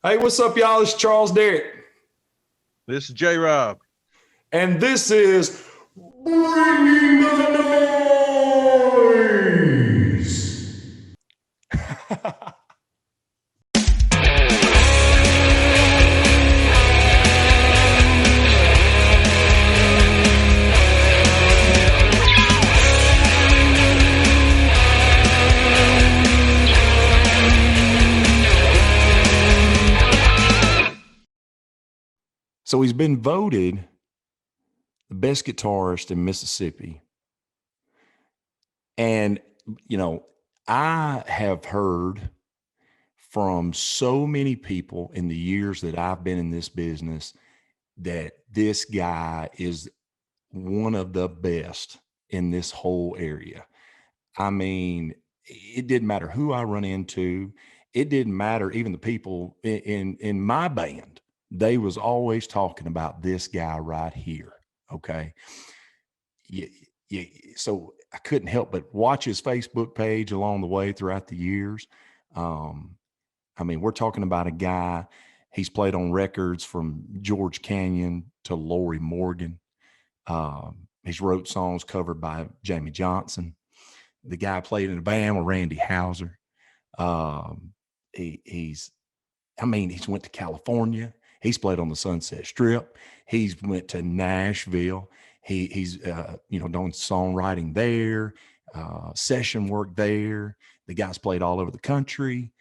Hey, what's up, y'all? It's Charles Derrick. This is J Rob. And this is Bringing the Noise. So he's been voted the best guitarist in Mississippi. And, you know, I have heard from so many people in the years that I've been in this business that this guy is one of the best in this whole area. I mean, it didn't matter who I run into. It didn't matter even the people in my band. They was always talking about this guy right here. Okay. So I couldn't help but watch his Facebook page along the way throughout the years. I mean, we're talking about a guy, he's played on records from George Canyon to Lori Morgan. He's wrote songs covered by Jamie Johnson. The guy played in a band with Randy Houser. He's went to California. He's played on the Sunset Strip. He's went to Nashville. He's done songwriting there, session work there. The guy's played all over the country.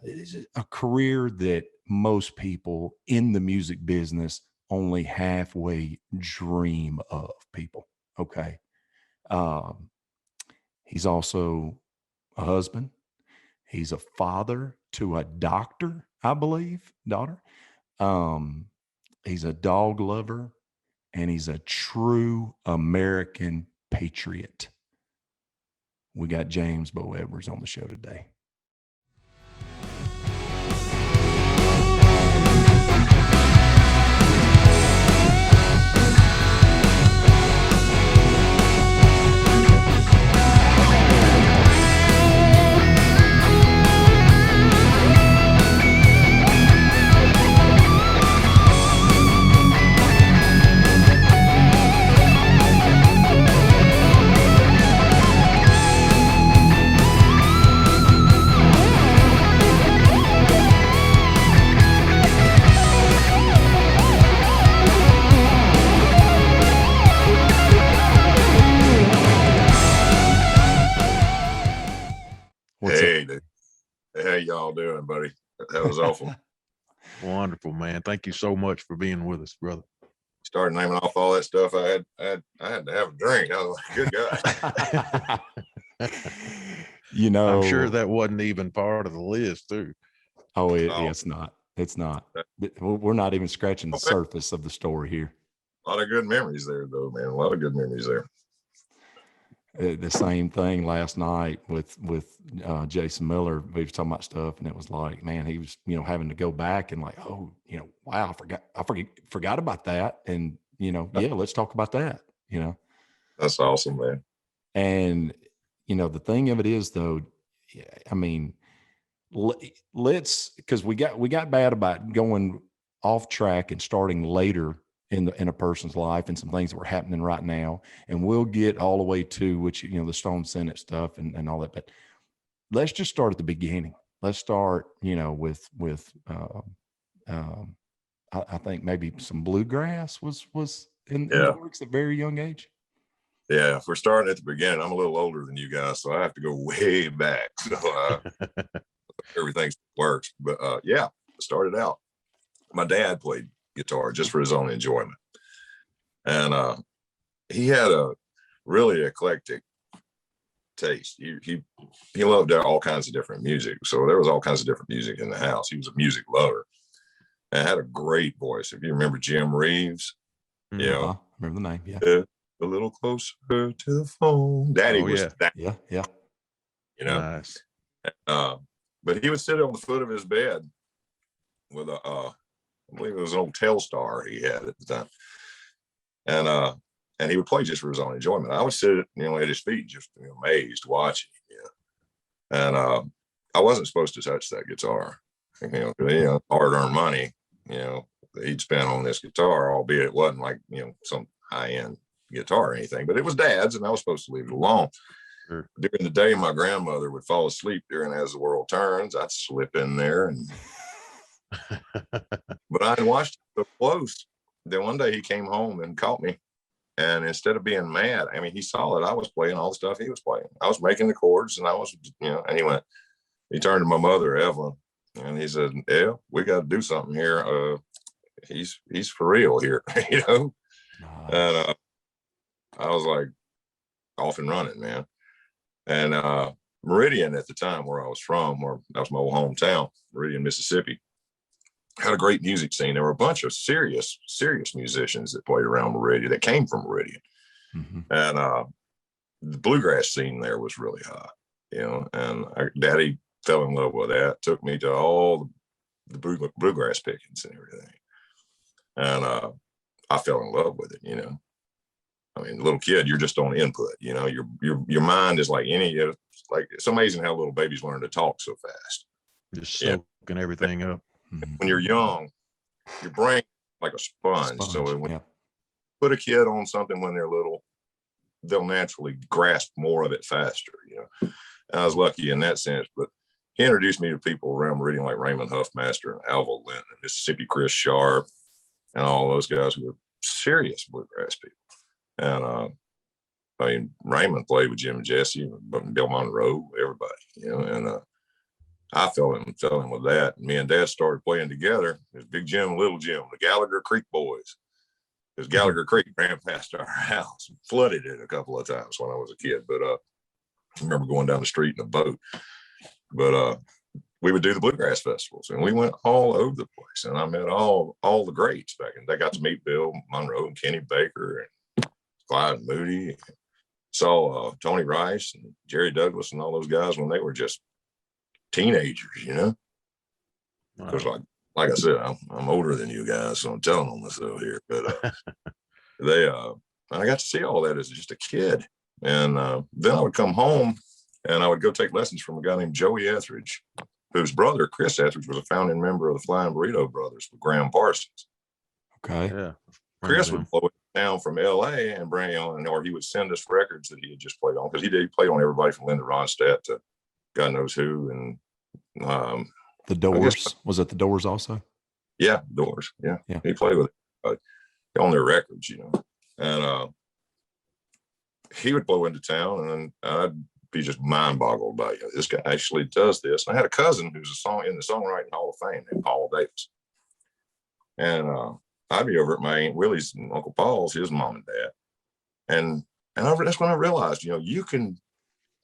It's a career that most people in the music business only halfway dream of, people. Okay. He's also a husband. He's a father to a daughter. He's a dog lover, and he's a true American patriot. We got James Beau Edwards on the show today. How y'all doing, buddy? That was awful. Wonderful, man. Thank you so much for being with us, brother. Started naming off all that stuff. I had to have a drink. I was like, good God. You know, I'm sure that wasn't even part of the list, too. Oh, it's not. It's not. We're not even scratching the surface of the story here. A lot of good memories there, though, man. A lot of good memories there. The same thing last night with Jason Miller. We was talking about stuff, and it was like, man, he was, having to go back and like, oh, wow, I forgot about that. And, let's talk about that, That's awesome, man. And, the thing of it is, though, I mean, because we got bad about going off track and starting later in a person's life and some things that were happening right now. And we'll get all the way to which, the Stone Senate stuff and all that. But let's just start at the beginning. Let's start, with I think maybe some bluegrass was in the works at a very young age. Yeah. If we're starting at the beginning, I'm a little older than you guys, so I have to go way back. So everything works. But started out. My dad played guitar just for his own enjoyment, and he had a really eclectic taste. He loved all kinds of different music, so there was all kinds of different music in the house. He was a music lover and had a great voice. If you remember Jim Reeves, remember the name, a little closer to the phone. Daddy was that, nice. But he would sit on the foot of his bed with I believe it was an old Telstar he had at the time. And he would play just for his own enjoyment. I would sit, at his feet, just amazed watching. And I wasn't supposed to touch that guitar. hard-earned money, that he'd spent on this guitar, albeit it wasn't like, some high-end guitar or anything, but it was Dad's, and I was supposed to leave it alone. Sure. During the day, my grandmother would fall asleep during As the World Turns. I'd slip in there, but I'd watched it so close. Then one day he came home and caught me. And instead of being mad, I mean, he saw that I was playing all the stuff he was playing. I was making the chords, and I was, and he turned to my mother, Evelyn, and he said, "Yeah, we got to do something here. He's for real here," Nice. And I was like off and running, man. And Meridian at the time, where I was from, where that was my old hometown, Meridian, Mississippi, had a great music scene. There were a bunch of serious musicians that played around Meridian that came from Meridian. Mm-hmm. And the bluegrass scene there was really hot, and Daddy fell in love with that, took me to all the bluegrass pickings and everything. And I fell in love with it, I mean, little kid, you're just on input, your mind is like it's amazing how little babies learn to talk so fast. Just soaking everything up. When you're young, your brain is like a sponge. So when you put a kid on something when they're little, they'll naturally grasp more of it faster, And I was lucky in that sense, but he introduced me to people around Meridian like Raymond Huffmaster and Alva Linton and Mississippi Chris Sharp and all those guys who were serious bluegrass people. And I mean, Raymond played with Jim and Jesse, Bill Monroe, everybody, and I fell in with that. And me and Dad started playing together. There's Big Jim and Little Jim, the Gallagher Creek Boys. Because Gallagher Creek ran past our house, flooded it a couple of times when I was a kid. But I remember going down the street in a boat. But we would do the bluegrass festivals, and we went all over the place. And I met all the greats back in. I got to meet Bill Monroe and Kenny Baker and Clyde Moody. Saw Tony Rice and Jerry Douglas and all those guys when they were just teenagers, Wow. Because like I said, I'm older than you guys, so I'm telling on myself here. But I got to see all that as just a kid, and then I would come home and I would go take lessons from a guy named Joey Etheridge, whose brother Chris Etheridge was a founding member of the Flying Burrito Brothers with Graham Parsons. Okay. Yeah. Chris would flow down from LA and bring on, or he would send us records that he had just played on, because he played on everybody from Linda Ronstadt to God knows who. And the Doors, was it the Doors also? Yeah, Doors. Yeah. He played with on their records, and he would blow into town, and I'd be just mind boggled by this guy actually does this. And I had a cousin who's in the songwriting Hall of Fame named Paul Davis, and I'd be over at my Aunt Willie's and Uncle Paul's, his mom and dad, and that's when I realized, you can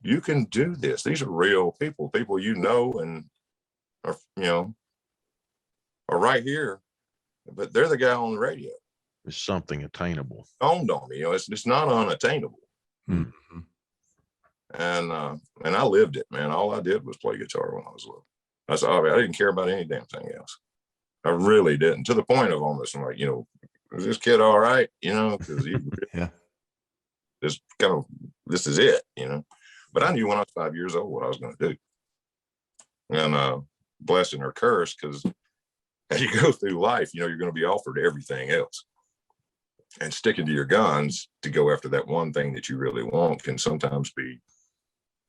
do this. These are real people and are right here, but they're the guy on the radio. It's something attainable. Dawned on me, it's not unattainable. Mm-hmm. And I lived it, man. All I did was play guitar when I was little. That's all. I didn't care about any damn thing else. I really didn't, to the point of almost, I'm like, is this kid all right? Because this is it, But I knew when I was 5 years old what I was going to do. And blessing or curse, because as you go through life, you're going to be offered everything else. And sticking to your guns to go after that one thing that you really want can sometimes be,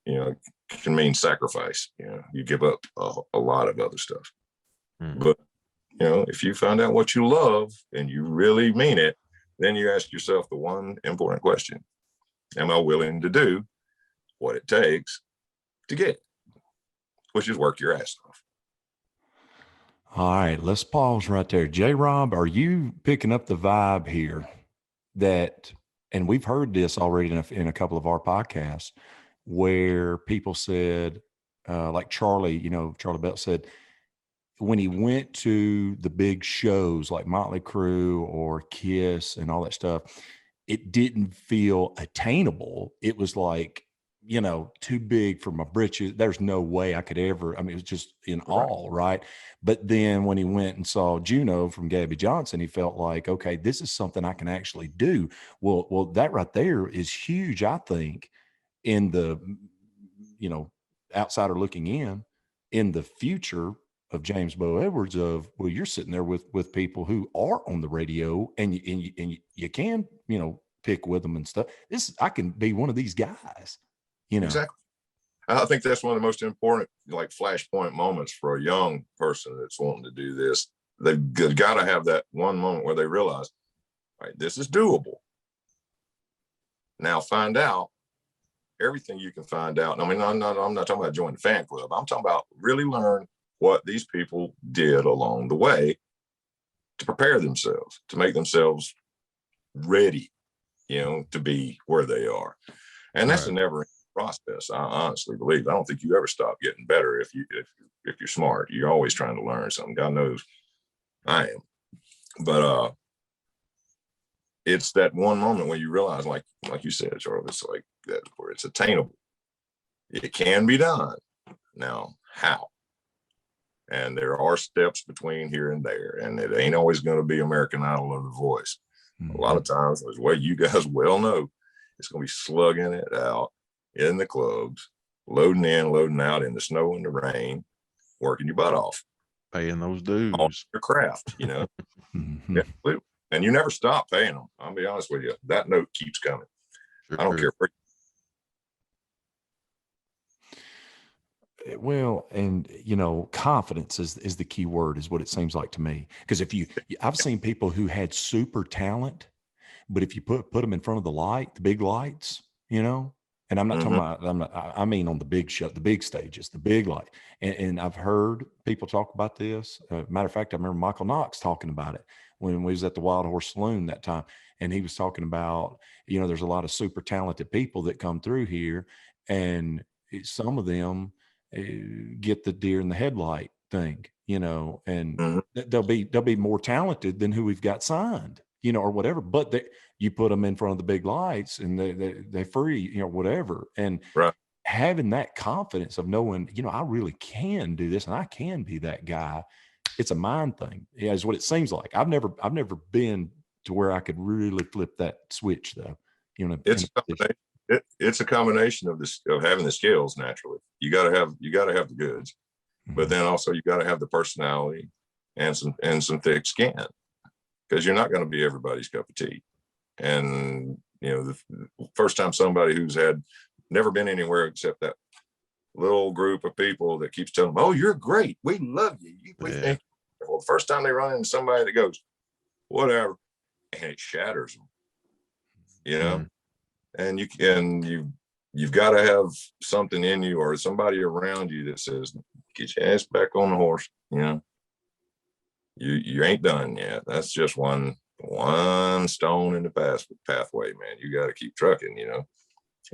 can mean sacrifice. You give up a lot of other stuff. Mm-hmm. But, if you find out what you love and you really mean it, then you ask yourself the one important question: am I willing to do what it takes to get it? Which is work your ass off. All right, let's pause right there. J. Rob, are you picking up the vibe here that, and we've heard this already in a couple of our podcasts, where people said, like Charlie Belt said, when he went to the big shows like Motley Crue or Kiss and all that stuff, it didn't feel attainable. It was like, too big for my britches. There's no way I could ever, it was just in awe, right? But then when he went and saw Juno from Gabby Johnson, he felt like, okay, this is something I can actually do. Well, that right there is huge, I think, in the, outsider looking in the future James Beau Edwards of, well, you're sitting there with people who are on the radio and you can, pick with them and stuff. I can be one of these guys, Exactly. I think that's one of the most important, like, flashpoint moments for a young person that's wanting to do this. They've got to have that one moment where they realize, all right, this is doable. Now find out everything you can find out. I mean, I'm not talking about joining the fan club. I'm talking about really learn what these people did along the way to prepare themselves, to make themselves ready, to be where they are. And that's a never process. I honestly believe. I don't think you ever stop getting better if you're smart. You're always trying to learn something. God knows I am. But it's that one moment when you realize, like you said, Charles, it's like that where it's attainable. It can be done. Now, how? And there are steps between here and there, and it ain't always going to be American Idol or The Voice. Mm-hmm. A lot of times, as well, you guys well know, it's going to be slugging it out in the clubs, loading in, loading out in the snow and the rain, working your butt off, paying those dues on your craft. Mm-hmm. Yeah, and you never stop paying them. I'll be honest with you, that note keeps coming. Sure. I don't care where. Well, and confidence is the key word, is what it seems like to me. Because I've seen people who had super talent, but if you put them in front of the big lights, and I'm not talking about, I mean on the big show, the big stages, the big light. And I've heard people talk about this. Matter of fact, I remember Michael Knox talking about it when we was at the Wild Horse Saloon that time. And he was talking about, there's a lot of super talented people that come through here, and some of them get the deer in the headlight thing, and they'll be more talented than who we've got signed, or whatever. But you put them in front of the big lights and they're free, whatever. And having that confidence of knowing, I really can do this and I can be that guy. It's a mind thing. Yeah, is what it seems like. I've never been to where I could really flip that switch though. It's a combination of having the skills. Naturally, you got to have the goods, but then also you got to have the personality and some thick skin, because you're not going to be everybody's cup of tea. And the first time somebody who's never been anywhere except that little group of people that keeps telling them, "Oh, you're great, we love you." Think, well, the first time they run into somebody that goes, "Whatever," and it shatters them, and you've got to have something in you or somebody around you that says, "Get your ass back on the horse." You ain't done yet. That's just one stone in the pathway, man. You got to keep trucking,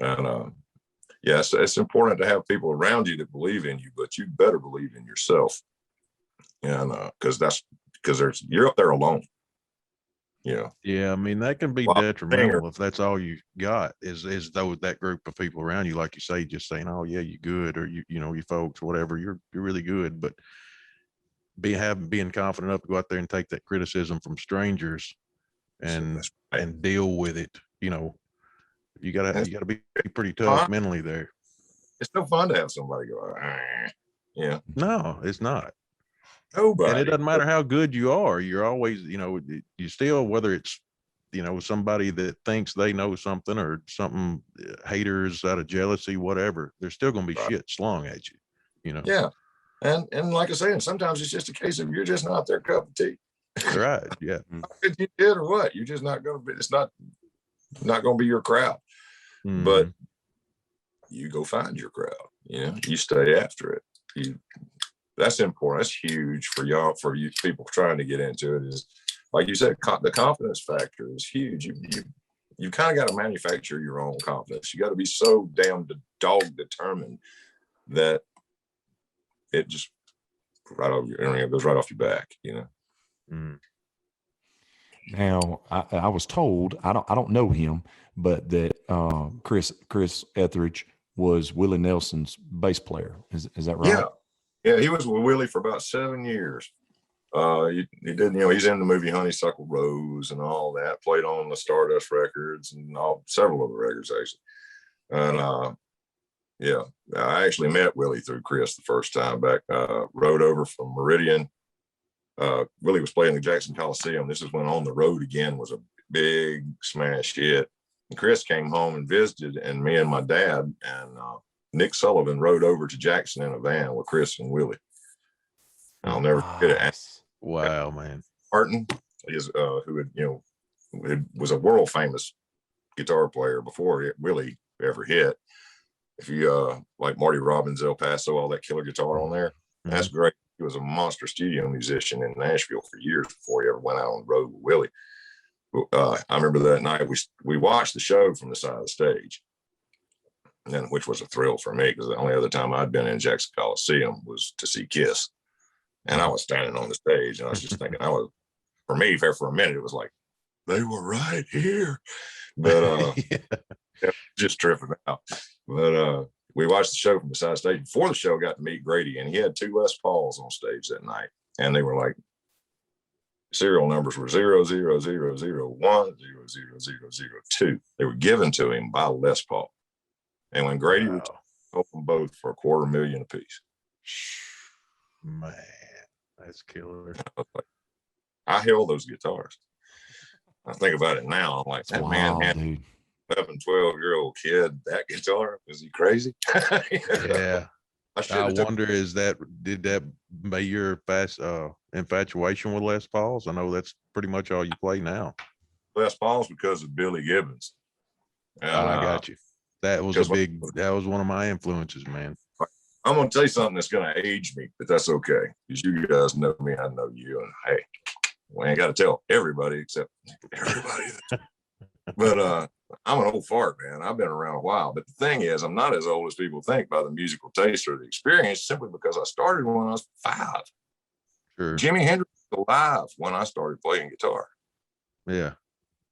And yes, it's important to have people around you that believe in you, but you better believe in yourself, and because you're up there alone. Yeah, I mean, that can be detrimental if that's all you got is though that group of people around you, like you say, just saying, "Oh yeah, you're good," or you folks, whatever, you're really good. But being confident enough to go out there and take that criticism from strangers and deal with it. You gotta be pretty tough mentally there. It's no fun to have somebody go, No, it's not. Nobody. And it doesn't matter how good you are. You're always, you still, whether it's, somebody that thinks they know something or something, haters out of jealousy, whatever, there's still going to be shit slung at you, Yeah. And like I said, sometimes it's just a case of you're just not their cup of tea. Right. Yeah. If you did or what, you're just not going to be, it's not going to be your crowd. But you go find your crowd, you stay after it. That's important. That's huge for you people trying to get into it. Is, like you said, the confidence factor is huge. You kind of got to manufacture your own confidence. You got to be so damn dog determined that it just it goes right off your back, Now, I was told, I don't know him, but that Chris Etheridge was Willie Nelson's bass player. Is that right? Yeah, he was with Willie for about 7 years. He did, he's in the movie Honeysuckle Rose and all that. Played on the Stardust records and several of the records actually. And Yeah, I actually met Willie through Chris the first time back. Rode over from Meridian. Willie was playing the Jackson Coliseum. This is when On the Road Again was a big smash hit. And Chris came home and visited, and me and my dad and Nick Sullivan rode over to Jackson in a van with Chris and Willie. I'll never forget it. Wow, man. Martin is who had, was a world famous guitar player before Willie ever hit. If you like Marty Robbins, El Paso, all that killer guitar on there, that's great. He was a monster studio musician in Nashville for years before he ever went out on the road with Willie. I remember that night we watched the show from the side of the stage, and which was a thrill for me because the only other time I'd been in Jackson Coliseum was to see Kiss, and I was standing on the stage and I was just thinking, for me, for a minute, it was like they were right here, but just tripping out. But we watched the show from the side of the stage. Before the show, got to meet Grady, and he had 2 Les Pauls on stage that night, and they were like, serial numbers were 000001, 00002. They were given to him by Les Paul, and when Grady retired, sold them both for $250,000 apiece. Man, that's killer. I held those guitars. I think about it now. I'm like, that man, dude. 11, 12-year-old kid, that guitar, is he crazy? Yeah. I wonder, did that be your fast infatuation with Les Pauls? I know that's pretty much all you play now. Les Pauls because of Billy Gibbons. And, I got you. That was one of my influences, man. I'm going to tell you something that's going to age me, but that's okay. Because you guys know me, I know you, and hey, we ain't got to tell everybody except everybody. But I'm an old fart, man. I've been around a while. But the thing is, I'm not as old as people think by the musical taste or the experience, simply because I started when I was 5. Sure. Jimi Hendrix was alive when I started playing guitar. Yeah.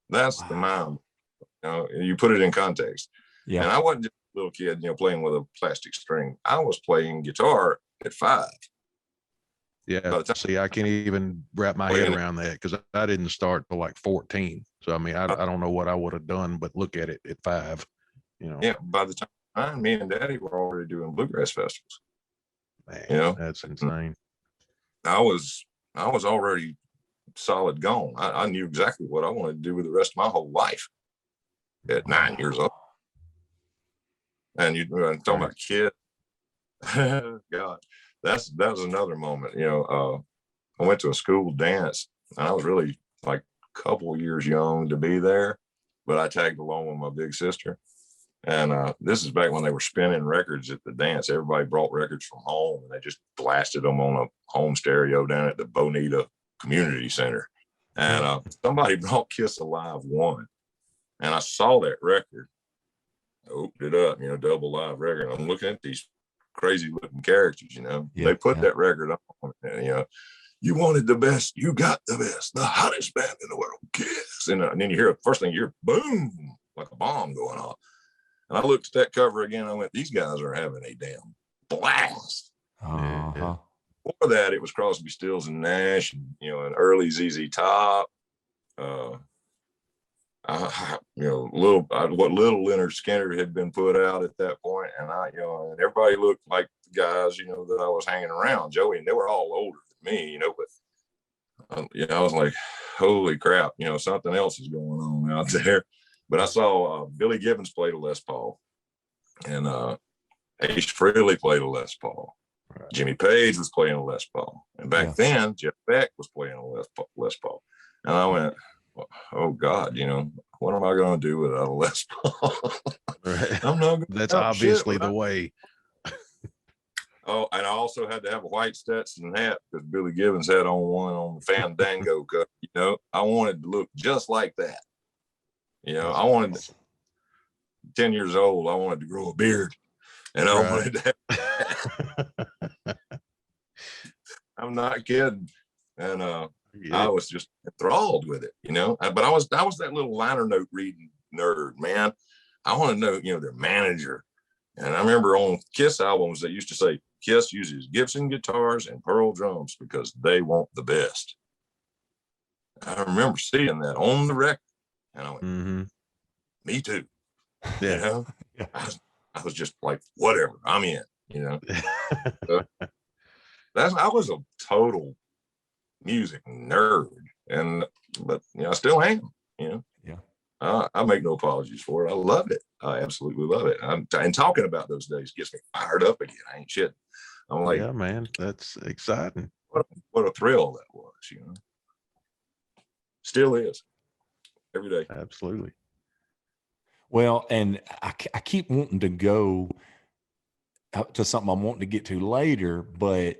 That's the mind. You put it in context. Yeah. And I wasn't just a little kid, playing with a plastic string. I was playing guitar at 5. Yeah. See, I can't even wrap my head around that because I didn't start till like 14. So, I mean, I don't know what I would have done, but look at it at 5, Yeah. By the time me and Daddy were already doing bluegrass festivals. Man, that's insane. I was already solid gone. I knew exactly what I wanted to do with the rest of my whole life at 9 years old. And you're talking about kid. God. That was another moment. I went to a school dance, and I was really like a couple years young to be there, but I tagged along with my big sister. And this is back when they were spinning records at the dance. Everybody brought records from home, and they just blasted them on a home stereo down at the Bonita Community Center. And somebody brought Kiss Alive 1, and I saw that record. I opened it up, double live record. I'm looking at these crazy looking characters, they put that record on, and you wanted the best, you got the best, the hottest band in the world, Kiss. And then you hear, first thing you hear, boom, like a bomb going off. And I looked at that cover again. I went, these guys are having a damn blast. Before that, it was Crosby, Stills, and Nash, and an early ZZ Top. What little Leonard Skinner had been put out at that point, and and everybody looked like the guys, that I was hanging around, Joey, and they were all older than me, but I was like, holy crap, something else is going on out there. But I saw Billy Gibbons played a Les Paul, and Ace Frehley played a Les Paul. Right. Jimmy Page was playing a Les Paul, and back then Jeff Beck was playing a Les Paul, and I went, oh God, what am I going to do without a Les Paul? Right. I'm not. That's obviously the way. Oh, and I also had to have a white Stetson hat because Billy Gibbons had on one on the Fandango cut. I wanted to look just like that. I wanted 10 years old. I wanted to grow a beard, and I wanted to have. I'm not kidding, and I was just enthralled with it, But I was that little liner note reading nerd, man. I want to know, their manager. And I remember on Kiss albums, they used to say Kiss uses Gibson guitars and Pearl drums because they want the best. I remember seeing that on the record, and I went, me too. Yeah. I was just like, whatever, I'm in, So I was a total music nerd, but I still am, Yeah. I make no apologies for it. I love it. I absolutely love it. And talking about those days gets me fired up again. I ain't shit. I'm like, yeah, man, that's exciting. What a thrill that was, Still is every day. Absolutely. Well, and I keep wanting to go to something I'm wanting to get to later, but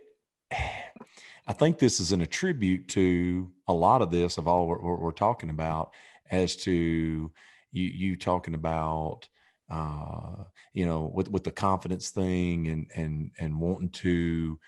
I think this is an attribute to a lot of this of all we're talking about, as to you talking about with the confidence thing and wanting to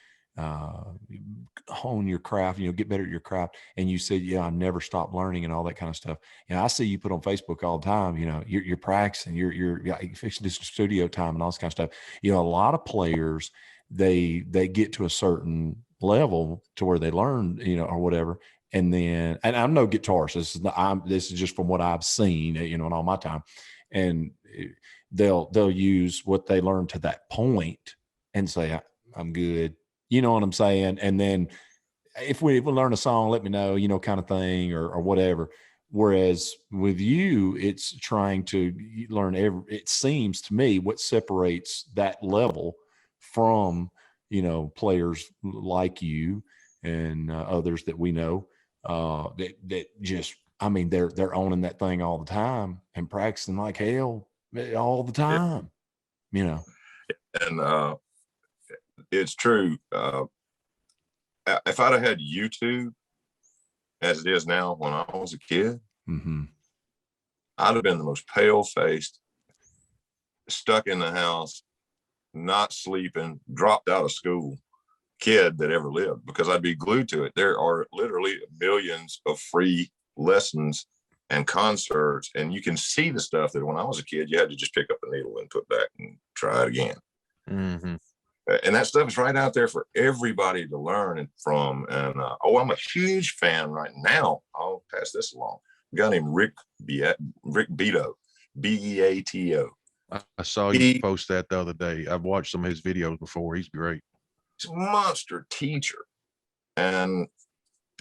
hone your craft, get better at your craft. And you said, I never stopped learning and all that kind of stuff. I see you put on Facebook all the time, you're practicing, you're fixing this studio time and all this kind of stuff. A lot of players, they get to a certain level to where they learn, or whatever. And then, and I'm no guitarist. This is just from what I've seen, in all my time. And they'll use what they learned to that point and say, I'm good. You know what I'm saying? And then if we learn a song, let me know, kind of thing, or whatever. Whereas with you, it's trying to learn it seems to me what separates that level from, players like you and others that we know, that just, they're owning that thing all the time and practicing like hell all the time, And it's true. If I'd have had YouTube as it is now when I was a kid, I'd have been the most pale-faced, stuck in the house, not sleeping, dropped out of school kid that ever lived, because I'd be glued to it. There are literally millions of free lessons and concerts, and you can see the stuff that when I was a kid, you had to just pick up a needle and put back and try it again. And that stuff is right out there for everybody to learn from. And I'm a huge fan right now. I'll pass this along. A guy named Rick Beato, Beato. I saw you post that the other day. I've watched some of his videos before. He's great. He's a monster teacher, and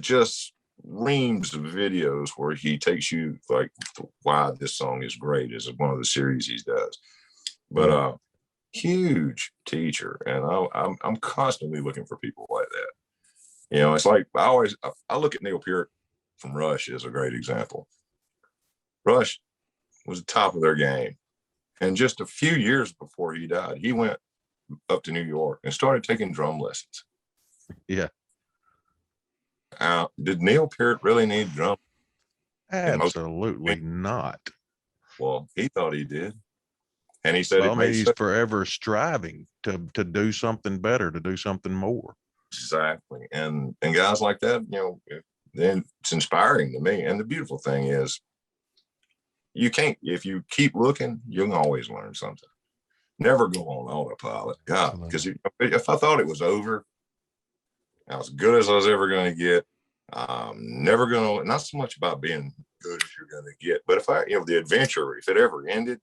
just reams of videos where he takes you like why this song is great is one of the series he does. But huge teacher, and I'm constantly looking for people like that. It's like I look at Neil Peart from Rush as a great example. Rush was the top of their game, and just a few years before he died, he went up to New York and started taking drum lessons. Yeah. Did Neil Peart really need drum? Absolutely not. Well, he thought he did. And he said, he's forever striving to do something better, to do something more. Exactly. And guys like that, then it's inspiring to me. And the beautiful thing is, if you keep looking, you can always learn something. Never go on autopilot. God, because if I thought it was over, as good as I was ever going to get, never going to, not so much about being good as you're going to get, but if the adventure, if it ever ended,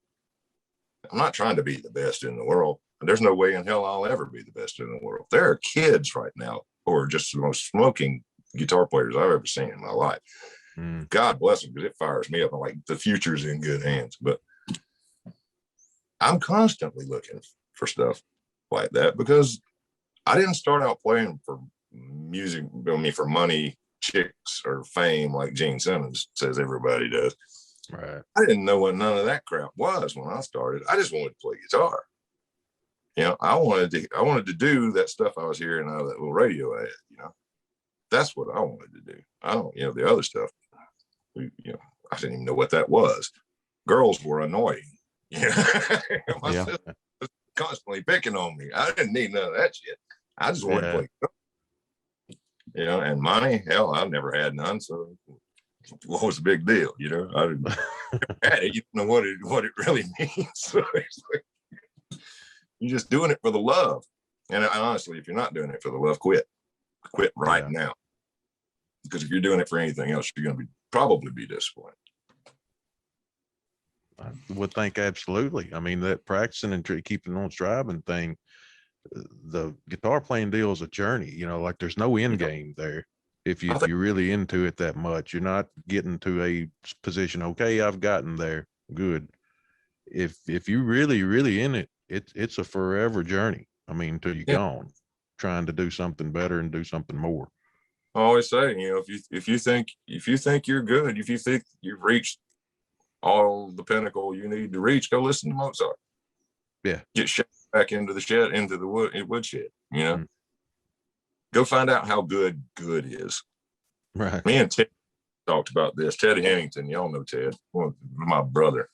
I'm not trying to be the best in the world. There's no way in hell I'll ever be the best in the world. There are kids right now who are just the most smoking guitar players I've ever seen in my life. God bless them, because it fires me up. I'm like, the future's in good hands. But I'm constantly looking for stuff like that, because I didn't start out playing for music, for money, chicks, or fame like Gene Simmons says everybody does. Right. I didn't know what none of that crap was when I started. I just wanted to play guitar. I wanted to do that stuff I was hearing out of that little radio ad. That's what I wanted to do. I don't, the other stuff, I didn't even know what that was. Girls were annoying. My sister was constantly picking on me. I didn't need none of that shit. I just wanted to play guitar. And money, hell, I've never had none. So what was the big deal? I didn't had it. You don't know what it really means. So it's like, you're just doing it for the love. And honestly, if you're not doing it for the love, quit right now. Because if you're doing it for anything else, you're going to probably be disappointed. I would think absolutely. I mean, that practicing and keeping on striving thing, the guitar playing deal is a journey, you know, like there's no end game there. If you're really into it that much, you're not getting to a position, okay, I've gotten there, good. If you really in it, it's a forever journey. I mean, till you're gone, trying to do something better and do something more. I always say, you know, if you think you're good, if you think you've reached all the pinnacle you need to reach, go listen to Mozart. Yeah. Get shut back into the shed, into the woodshed, you know. Go find out how good is. Right. Me and Ted talked about this. Ted Hennington, y'all know Ted, my brother.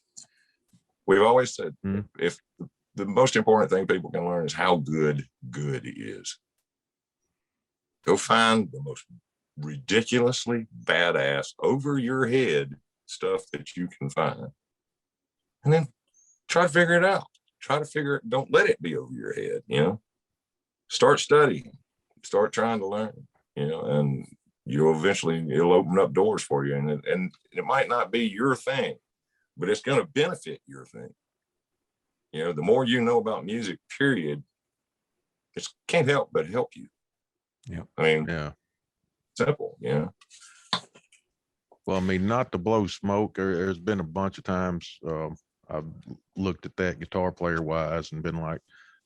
We've always said if the most important thing people can learn is how good is. Go find the most ridiculously badass, over your head stuff that you can find, and then try to figure it out. Don't let it be over your head, you know. Start studying, start trying to learn, you know, and it'll open up doors for you. And it might not be your thing, but it's going to benefit your thing. You know, the more you know about music, period, it can't help but help you. Yeah. I mean, simple, you know. Well, I mean, not to blow smoke, there's been a bunch of times I've looked at that guitar player wise and been like,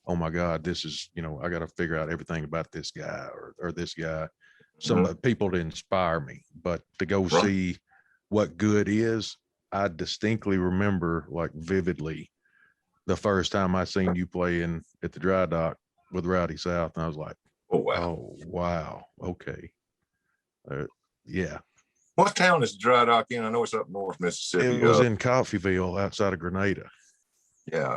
oh my God, this is, you know, I got to figure out everything about this guy or this guy. Some people to inspire me, but to go see what good is, I distinctly remember, like vividly, the first time I seen you playing at the Dry Dock with Rowdy South, and I was like, oh wow, okay, yeah. What town is Dry Dock in? I know it's up north Mississippi. It was in Coffeyville, outside of Grenada. Yeah,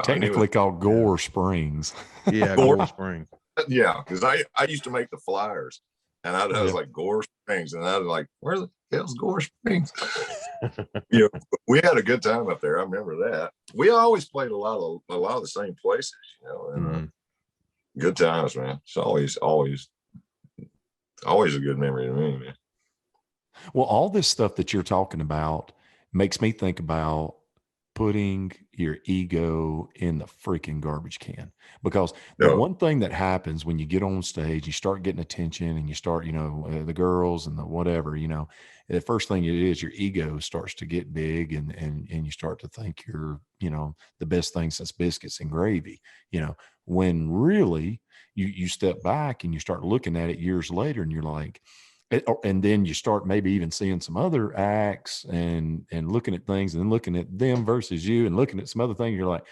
technically called Gore Springs. Yeah, Gore Springs. Yeah, because I used to make the flyers, and I was like Gore Springs, and I was like, where the hell's Gore Springs? You know, we had a good time up there. I remember that. We always played a lot of the same places, you know, and good times, man. It's always a good memory to me, man. Well, all this stuff that you're talking about makes me think about putting your ego in the freaking garbage can, because the one thing that happens when you get on stage, you start getting attention and you start, you know, the girls and the whatever, you know, the first thing it is, your ego starts to get big and you start to think you're, you know, the best thing since biscuits and gravy, you know, when really you step back and you start looking at it years later and you're like, and then you start maybe even seeing some other acts and looking at things and then looking at them versus you and looking at some other things. You're like,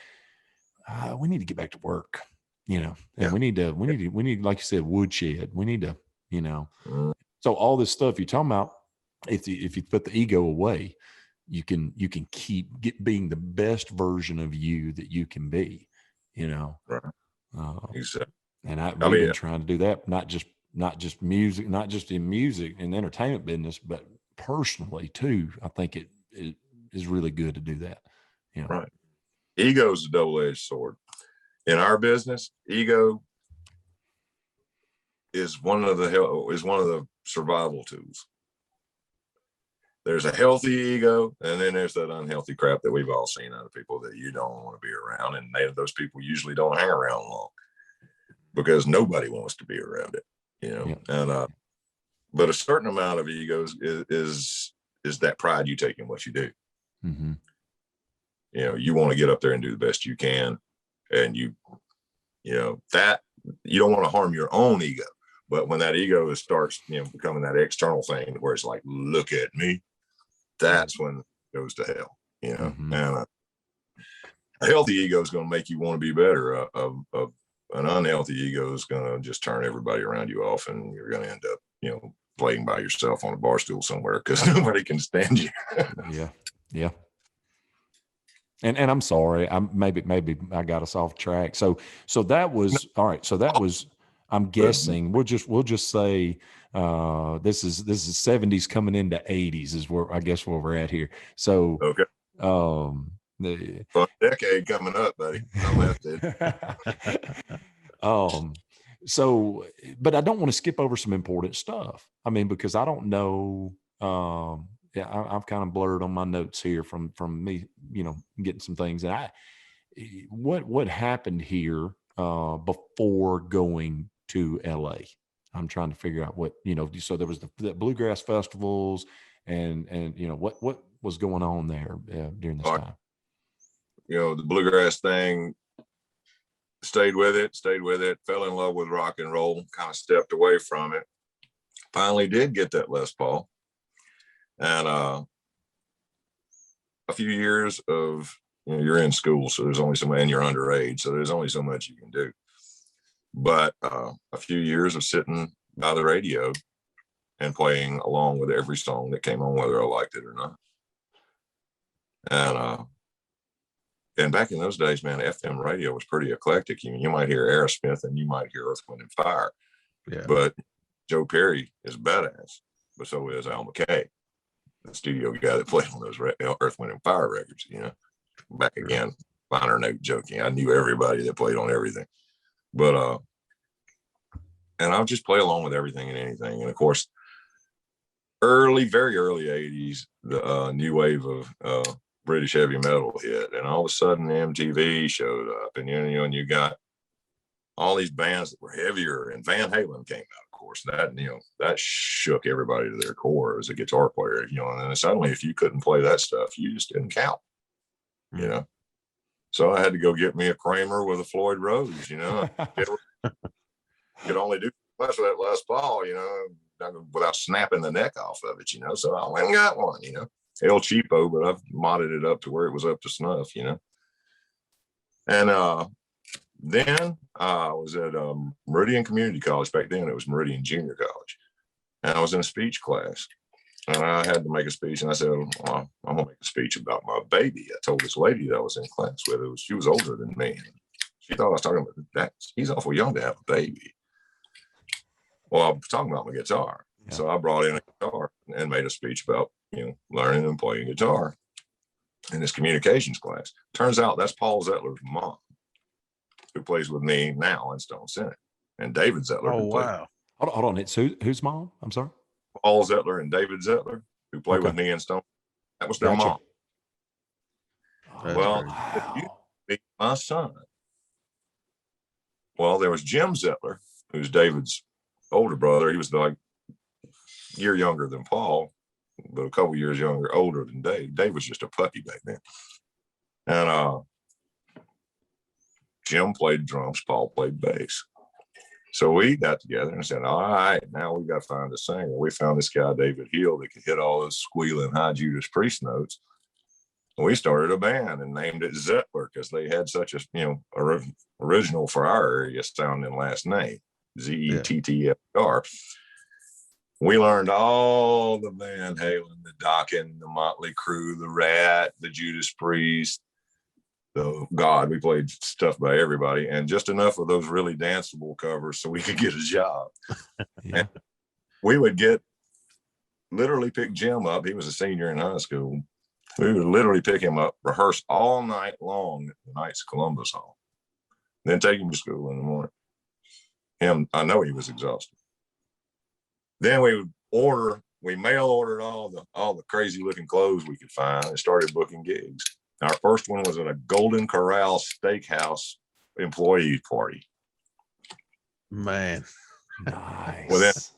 we need to get back to work, you know, and we need, like you said, woodshed. We need to, you know, so all this stuff you're talking about, if you put the ego away, you can keep being the best version of you that you can be, you know? Right. Exactly. And we've been trying to do that, not just music, not just in music and entertainment business, but personally too. I think it is really good to do that. You know? Right. Ego is a double-edged sword. In our business, ego is one of the survival tools. There's a healthy ego, and then there's that unhealthy crap that we've all seen out of people that you don't want to be around, and those people usually don't hang around long because nobody wants to be around it. You know, and but a certain amount of egos is that pride you take in what you do. Mm-hmm. You know, you want to get up there and do the best you can, and you know that you don't want to harm your own ego. But when that ego starts, you know, becoming that external thing where it's like, look at me, that's when it goes to hell. You know, and a healthy ego is going to make you want to be better. An unhealthy ego is going to just turn everybody around you off, and you're going to end up, you know, playing by yourself on a bar stool somewhere because nobody can stand you. Yeah. And I'm sorry, maybe I got us off track. So that was all right. So that was, I'm guessing we'll just say this is 70s coming into 80s is where we're at here. So okay. The fun decade coming up, buddy. So, but I don't want to skip over some important stuff. I mean, because I don't know Yeah, I've kind of blurred on my notes here from me, getting some things. And what happened here before going to LA? I'm trying to figure out what, so there was the bluegrass festivals and what was going on there during this time. The bluegrass thing, stayed with it, fell in love with rock and roll, kind of stepped away from it. Finally did get that Les Paul. And a few years of, you're in school, so there's only so much, and you're underage, so there's only so much you can do. But a few years of sitting by the radio and playing along with every song that came on, whether I liked it or not. And back in those days, man, FM radio was pretty eclectic. You might hear Aerosmith and you might hear Earth, Wind, and Fire. Yeah. But Joe Perry is badass, but so is Al McKay, the studio guy that played on those Earth, Wind, and Fire records. Back again, finer note joking. I knew everybody that played on everything. But and I'll just play along with everything and anything. And of course, very early 80s, the new wave of British heavy metal hit, and all of a sudden MTV showed up, and and you got all these bands that were heavier, and Van Halen came out, of course. That shook everybody to their core as a guitar player, and then suddenly if you couldn't play that stuff, you just didn't count. So I had to go get me a Kramer with a Floyd Rose. Could only do much with that Les Paul, without snapping the neck off of it, So I went and got one, El Cheapo, but I've modded it up to where it was up to snuff, And then I was at Meridian Community College. Back then it was Meridian Junior College, and I was in a speech class, and I had to make a speech, and I said, I'm gonna make a speech about my baby. I told this lady that I was in class with, she was older than me. She thought I was talking about that. He's awful young to have a baby. Well, I was talking about my guitar. Yeah. So I brought in a guitar and made a speech about, learning and playing guitar in this communications class. Turns out that's Paul Zettler's mom, who plays with me now in Stone Senate, and David Zettler. Oh, wow. Hold on. It's whose mom? I'm sorry. Paul Zettler and David Zettler, who play with me in Stone. That was their mom. Well, if you meet my son, well, there was Jim Zettler, who's David's older brother. He was like a year younger than Paul, but a couple years older than Dave. Dave was just a puppy back then. And Jim played drums, Paul played bass. So we got together and said, all right, now we got to find a singer. We found this guy, David Hill, that could hit all those squealing high Judas Priest notes. And we started a band and named it Zettler because they had such a, original for our area sounding last name, Zettler. We learned all the Van Halen, the Dokken, the Motley Crue, the Rat, the Judas Priest, we played stuff by everybody, and just enough of those really danceable covers so we could get a job. And we would literally pick Jim up. He was a senior in high school. We would literally pick him up, rehearse all night long at the Knights of Columbus Hall, then take him to school in the morning. I know he was exhausted. Then we mail ordered all the crazy looking clothes we could find and started booking gigs. Our first one was at a Golden Corral Steakhouse employee party. Man, nice.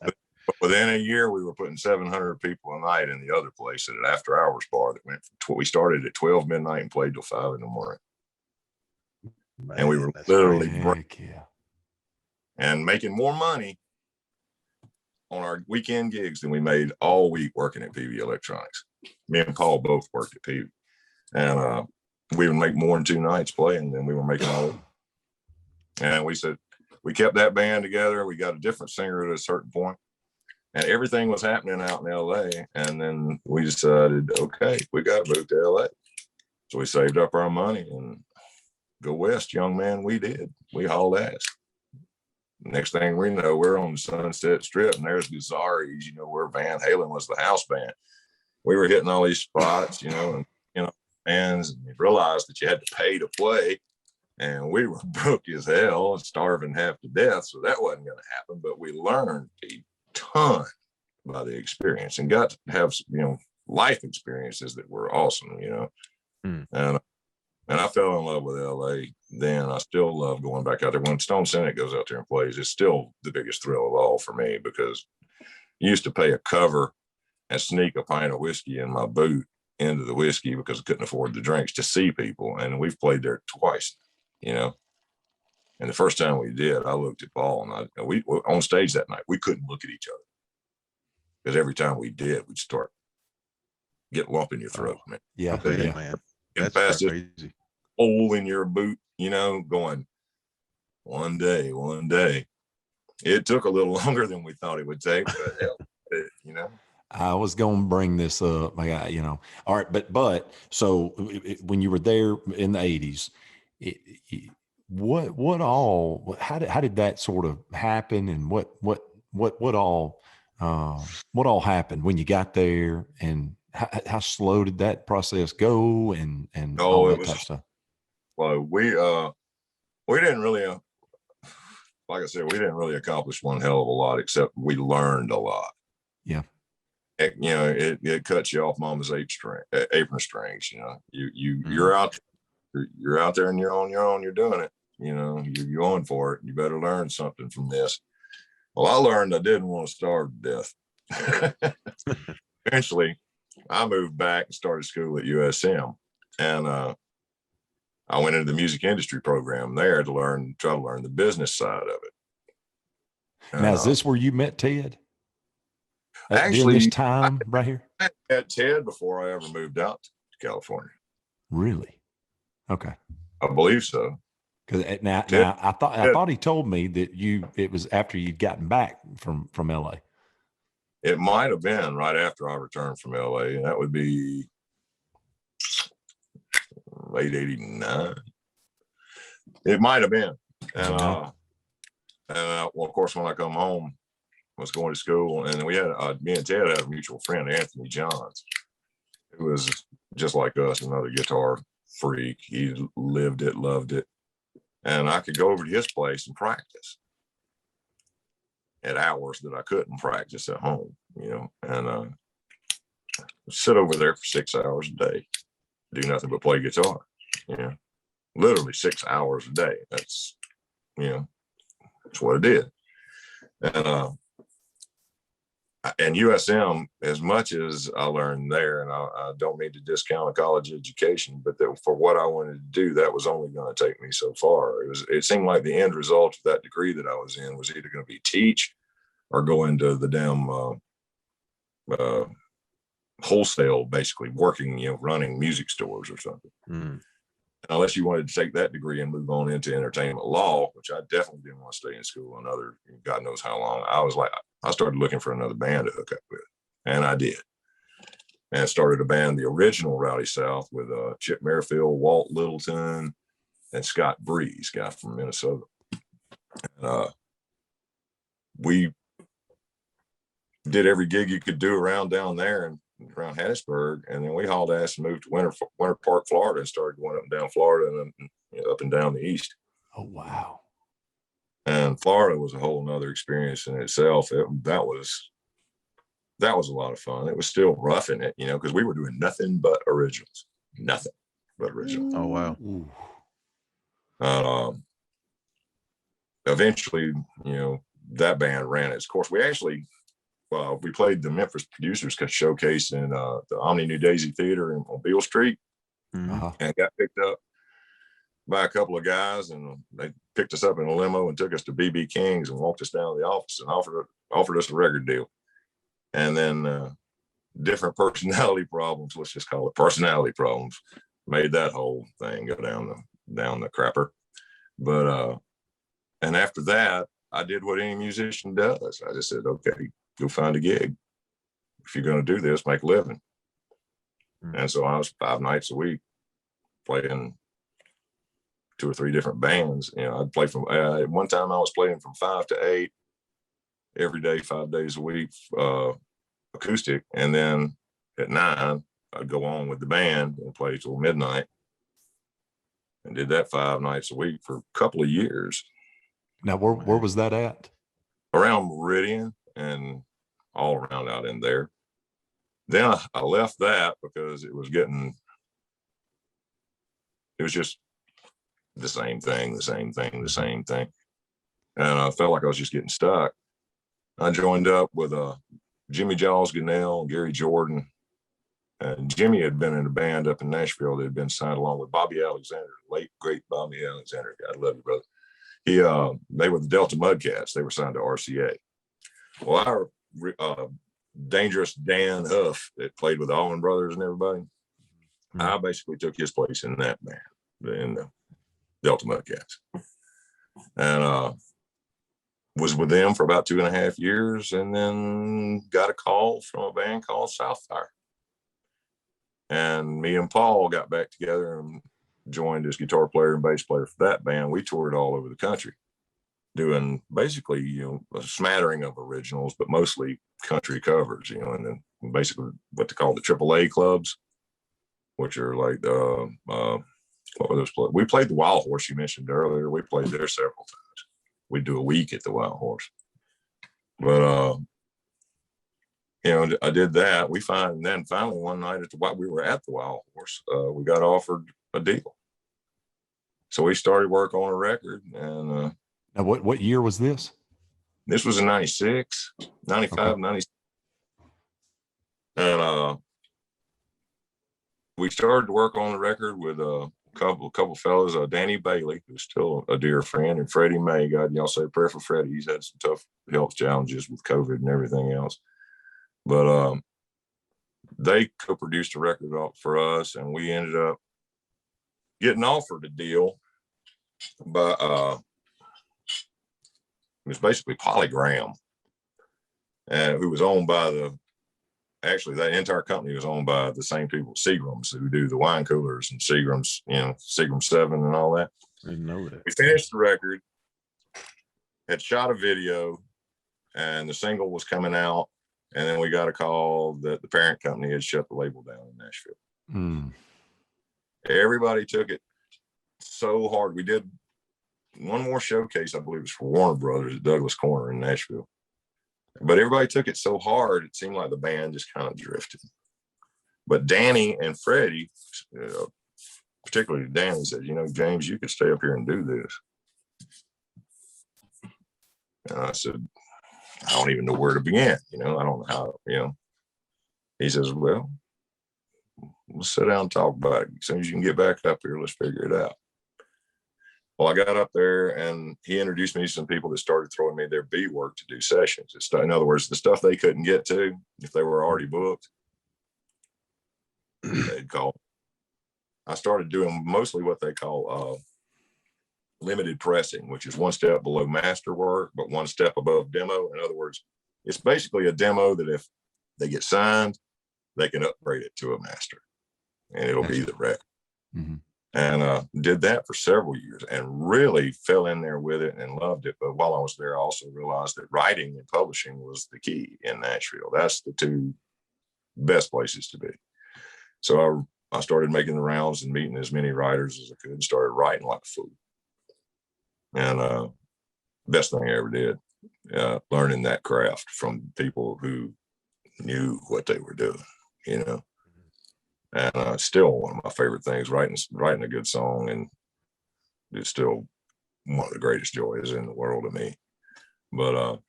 Within a year, we were putting 700 people a night in the other place at an after-hours bar that we started at 12 midnight and played till 5 in the morning. Man, and we were literally and making more money on our weekend gigs than we made all week working at PV Electronics. Me and Paul both worked at PV. And we would make more than 2 nights playing than we were making all of them. And we said, we kept that band together. We got a different singer at a certain point, and everything was happening out in LA. And then we decided, okay, we got to move to LA. So we saved up our money and go west, young man. We did. We hauled ass. Next thing we know, we're on the Sunset Strip, and there's Gazzari's, where Van Halen was the house band. We were hitting all these spots, and bands, and you realized that you had to pay to play, and we were broke as hell and starving half to death, so that wasn't going to happen. But we learned a ton by the experience and got to have life experiences that were awesome, you know. And I fell in love with LA then. I still love going back out there. When Stone Senate goes out there and plays, it's still the biggest thrill of all for me, because I used to pay a cover and sneak a pint of whiskey in my boot into the whiskey because I couldn't afford the drinks to see people. And we've played there twice, you know. And the first time we did, I looked at Paul, and we on stage that night, we couldn't look at each other, because every time we did, we'd start get lump in your throat, man. Yeah, man. That's crazy. Hole in your boot, you know, going one day. It took a little longer than we thought it would take, but you know. I was going to bring this up, you know. All right, but so when you were there in the 80s, how did that sort of happen, and what all happened when you got there, and how slow did that process go, and all that type of stuff? Well, we didn't really, like I said, we didn't really accomplish one hell of a lot, except we learned a lot. Yeah. You know, it cuts you off mama's apron strings. You know, you're out there and you're on your own. You're doing it. You know, you're going for it. You better learn something from this. Well, I learned I didn't want to starve to death. Eventually, I moved back and started school at USM, and I went into the music industry program there to try to learn the business side of it. Now, is this where you met Ted? Actually, during this time right here? I met Ted before I ever moved out to California. Really? Okay. I believe so. Because now I thought he told me that it was after you'd gotten back from LA. It might have been right after I returned from LA, and that would be late '89. It might have been. And well, of course, when I come home, I was going to school, and we had me and Ted had a mutual friend, Anthony Johns, who was just like us, another guitar freak. He lived it, loved it, and I could go over to his place and practice at hours that I couldn't practice at home, you know, and sit over there for 6 hours a day, do nothing but play guitar, you know, literally 6 hours a day. That's, you know, that's what I did. And USM, as much as I learned there, and I don't mean to discount a college education, but for what I wanted to do, that was only going to take me so far. It seemed like the end result of that degree that I was in was either going to be teach or go into the damn wholesale, basically working, you know, running music stores or something. Unless you wanted to take that degree and move on into entertainment law, which I definitely didn't want to stay in school another God knows how long. I started looking for another band to hook up with, and I did. And I started a band, the original Rowdy South, with Chip Merrifield, Walt Littleton, and Scott Breeze, guy from Minnesota. And we did every gig you could do around down there and around Hattiesburg, and then we hauled ass and moved to Winter Park, Florida, and started going up and down Florida, and then, you know, up and down the east. Oh wow! And Florida was a whole nother experience in itself. That was a lot of fun. It was still rough in it, you know, because we were doing nothing but originals. Oh wow! Eventually, you know, that band ran its course. We played the Memphis Producers Showcase in the Omni New Daisy Theater on Beale Street, and got picked up by a couple of guys, and they picked us up in a limo and took us to BB King's and walked us down to the office and offered us a record deal. And then different personality problems, let's just call it personality problems, made that whole thing go down the crapper. But and after that, I did what any musician does. I just said, okay, go find a gig. If you're going to do this, make a living. And so I was 5 nights a week playing 2 or 3 different bands. You know, I'd play from at one time I was playing from 5 to 8 every day, 5 days a week, acoustic. And then at 9, I'd go on with the band and play till midnight, and did that 5 nights a week for a couple of years. Now, where was that at? Around Meridian and all around out in there. Then I left that because it was just the same thing. And I felt like I was just getting stuck. I joined up with Jimmy Jaws Gunnell and Gary Jordan. And Jimmy had been in a band up in Nashville that had been signed along with Bobby Alexander, late great Bobby Alexander. God love you, brother. They were the Delta Mudcats. They were signed to RCA. Well, our Dangerous Dan Huff that played with the Allman Brothers and everybody, I basically took his place in that band, in the Delta Mudcats. And was with them for about 2.5 years, and then got a call from a band called Southfire. And me and Paul got back together and joined as guitar player and bass player for that band. We toured all over the country, doing basically, a smattering of originals, but mostly country covers, and then basically what they call the AAA clubs, which are like what were those? We played the Wild Horse you mentioned earlier. We played there several times. We'd do a week at the Wild Horse. But I did that. Then finally one night we were at the Wild Horse, we got offered a deal. So we started work on a record. And now what year was this? This was in 96, 95, okay. 96. And we started to work on the record with a couple fellas, Danny Bailey, who's still a dear friend, and Freddie May. God, y'all say a prayer for Freddie. He's had some tough health challenges with COVID and everything else. But they co-produced a record for us, and we ended up getting offered a deal. But it was basically Polygram, who was owned by that entire company was owned by the same people, Seagram's, who do the wine coolers, and Seagram's, Seagram 7 and all that. I didn't know that. We finished the record, had shot a video, and the single was coming out. And then we got a call that the parent company had shut the label down in Nashville. Everybody took it so hard. We did one more showcase, I believe it was for Warner Brothers at Douglas Corner in Nashville. But everybody took it so hard, it seemed like the band just kind of drifted. But Danny and Freddie, particularly Danny, said, James, you could stay up here and do this. And I said, I don't even know where to begin. I don't know how, He says, well, let's sit down and talk about it. As soon as you can get back up here, let's figure it out. Well, I got up there and he introduced me to some people that started throwing me their B work to do sessions. In other words, the stuff they couldn't get to, if they were already booked, they'd call. I started doing mostly what they call limited pressing, which is one step below master work, but one step above demo. In other words, it's basically a demo that if they get signed, they can upgrade it to a master, and it'll be the record. Mm-hmm. And did that for several years and really fell in there with it and loved it. But while I was there, I also realized that writing and publishing was the key in Nashville. That's the two best places to be. So I started making the rounds and meeting as many writers as I could and started writing like a fool. And best thing I ever did, learning that craft from people who knew what they were doing, And still one of my favorite things, writing a good song, and it's still one of the greatest joys in the world to me. But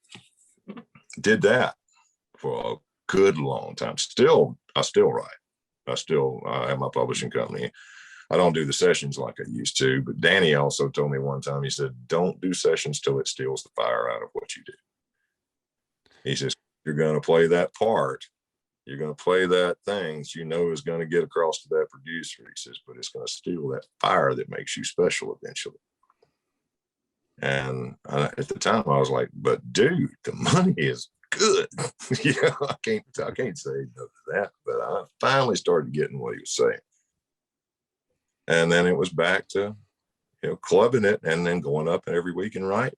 did that for a good long time. I still write. I have my publishing company. I don't do the sessions like I used to, but Danny also told me one time, he said, don't do sessions till it steals the fire out of what you do. He says, you're going to play that part. You're going to play that thing that is going to get across to that producer. He says, but it's going to steal that fire that makes you special eventually. And at the time I was like, but dude, the money is good. I can't say no to that, but I finally started getting what he was saying. And then it was back to, clubbing it and then going up every week and writing.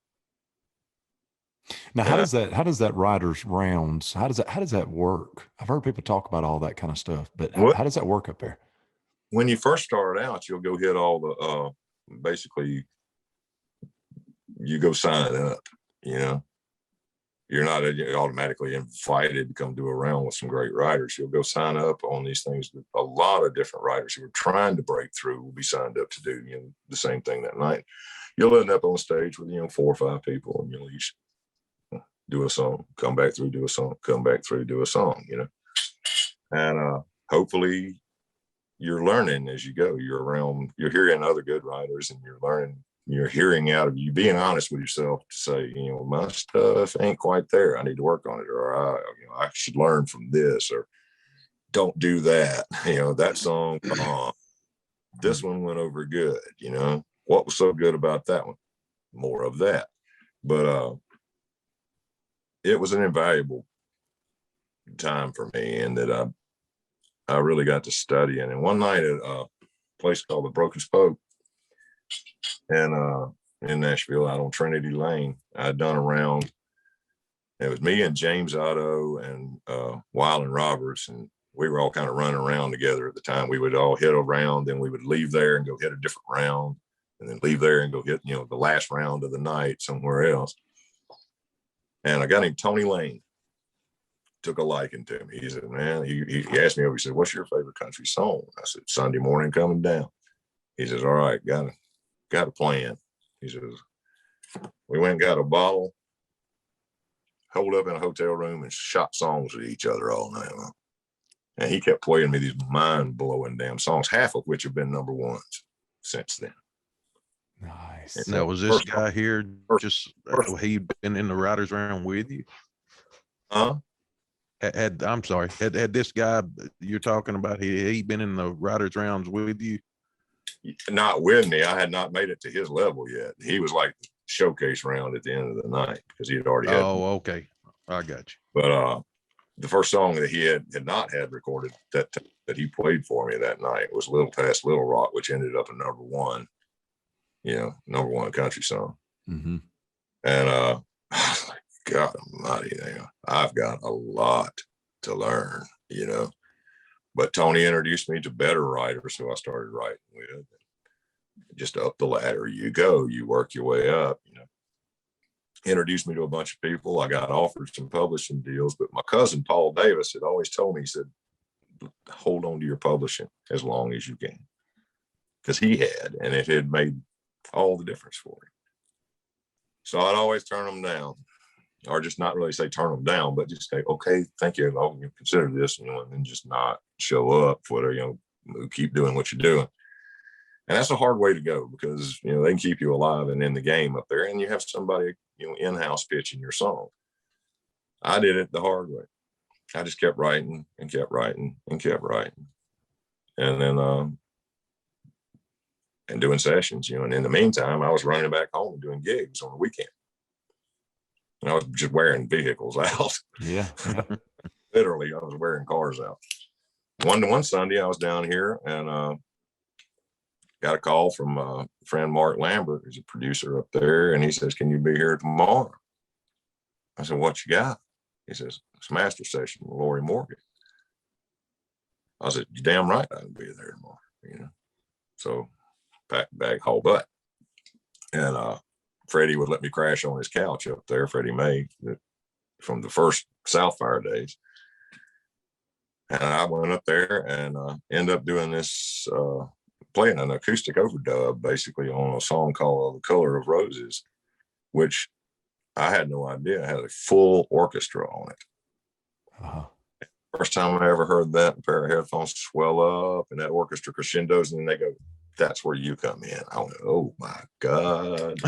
Now, how does that writer's rounds, how does that work? I've heard people talk about all that kind of stuff, but how does that work up there? When you first start out, you'll go hit all the, basically you go sign up, you're not automatically invited to come do a round with some great writers. You'll go sign up on these things. A lot of different writers who are trying to break through will be signed up to do the same thing that night. You'll end up on stage with 4 or 5 people, and you'll each do a song, come back through, do a song, come back through, do a song. And hopefully you're learning as you go. You're around, you're hearing other good writers, and you're learning. You're hearing out of you, being honest with yourself to say, my stuff ain't quite there. I need to work on it, or I should learn from this, or don't do that. That song, this one went over good. What was so good about that one? More of that. But it was an invaluable time for me, and that I really got to study. And one night at a place called the Broken Spoke, and in Nashville, out on Trinity Lane, I'd done a round. It was me and James Otto and Wyland Roberts, and we were all kind of running around together at the time. We would all hit a round, then we would leave there and go hit a different round, and then leave there and go hit, the last round of the night somewhere else. And a guy named Tony Lane took a liking to me. He said, man, he asked me over, he said, what's your favorite country song? I said, Sunday Morning Coming Down. He says, all right, got a plan. He says, we went and got a bottle, holed up in a hotel room, and shot songs at each other all night long. And he kept playing me these mind-blowing damn songs, half of which have been number ones since then. Nice. And now, was this guy here he'd been in the writers round with you? Had this guy you're talking about, he been in the writers rounds with you? Not with me. I had not made it to his level yet. He was like the showcase round at the end of the night because he had already had. Oh, okay. I got you. But the first song that he had not had recorded that he played for me that night was Little Past Little Rock, which ended up in number one, number one country song. Mm-hmm. And God almighty, I've got a lot to learn, But Tony introduced me to better writers who I started writing with. Just up the ladder you go, you work your way up, Introduced me to a bunch of people. I got offered some publishing deals, but my cousin Paul Davis had always told me, he said, hold on to your publishing as long as you can. Because he had, and it had made all the difference for him. So I'd always turn them down. Or just not really say turn them down, but just say, okay, thank you. I'll consider this, and then just not show up for keep doing what you're doing. And that's a hard way to go because, they can keep you alive and in the game up there, and you have somebody, in-house pitching your song. I did it the hard way. I just kept writing and kept writing and kept writing. And then, and doing sessions, and in the meantime, I was running back home and doing gigs on the weekend. I was just wearing vehicles out. Yeah. Literally, I was wearing cars out. One Sunday, I was down here and got a call from a friend, Mark Lambert, who's a producer up there. And he says, can you be here tomorrow? I said, what you got? He says, it's a master session with Lori Morgan. I said, you're damn right I can be there tomorrow, So pack bag, haul butt. And Freddie would let me crash on his couch up there, Freddie May, from the first Southfire days. And I went up there and ended up doing this, playing an acoustic overdub, basically on a song called The Color of Roses, which I had no idea had a full orchestra on it. Uh-huh. First time I ever heard that, a pair of headphones swell up and that orchestra crescendos, and then they go, that's where you come in. I went, oh my God.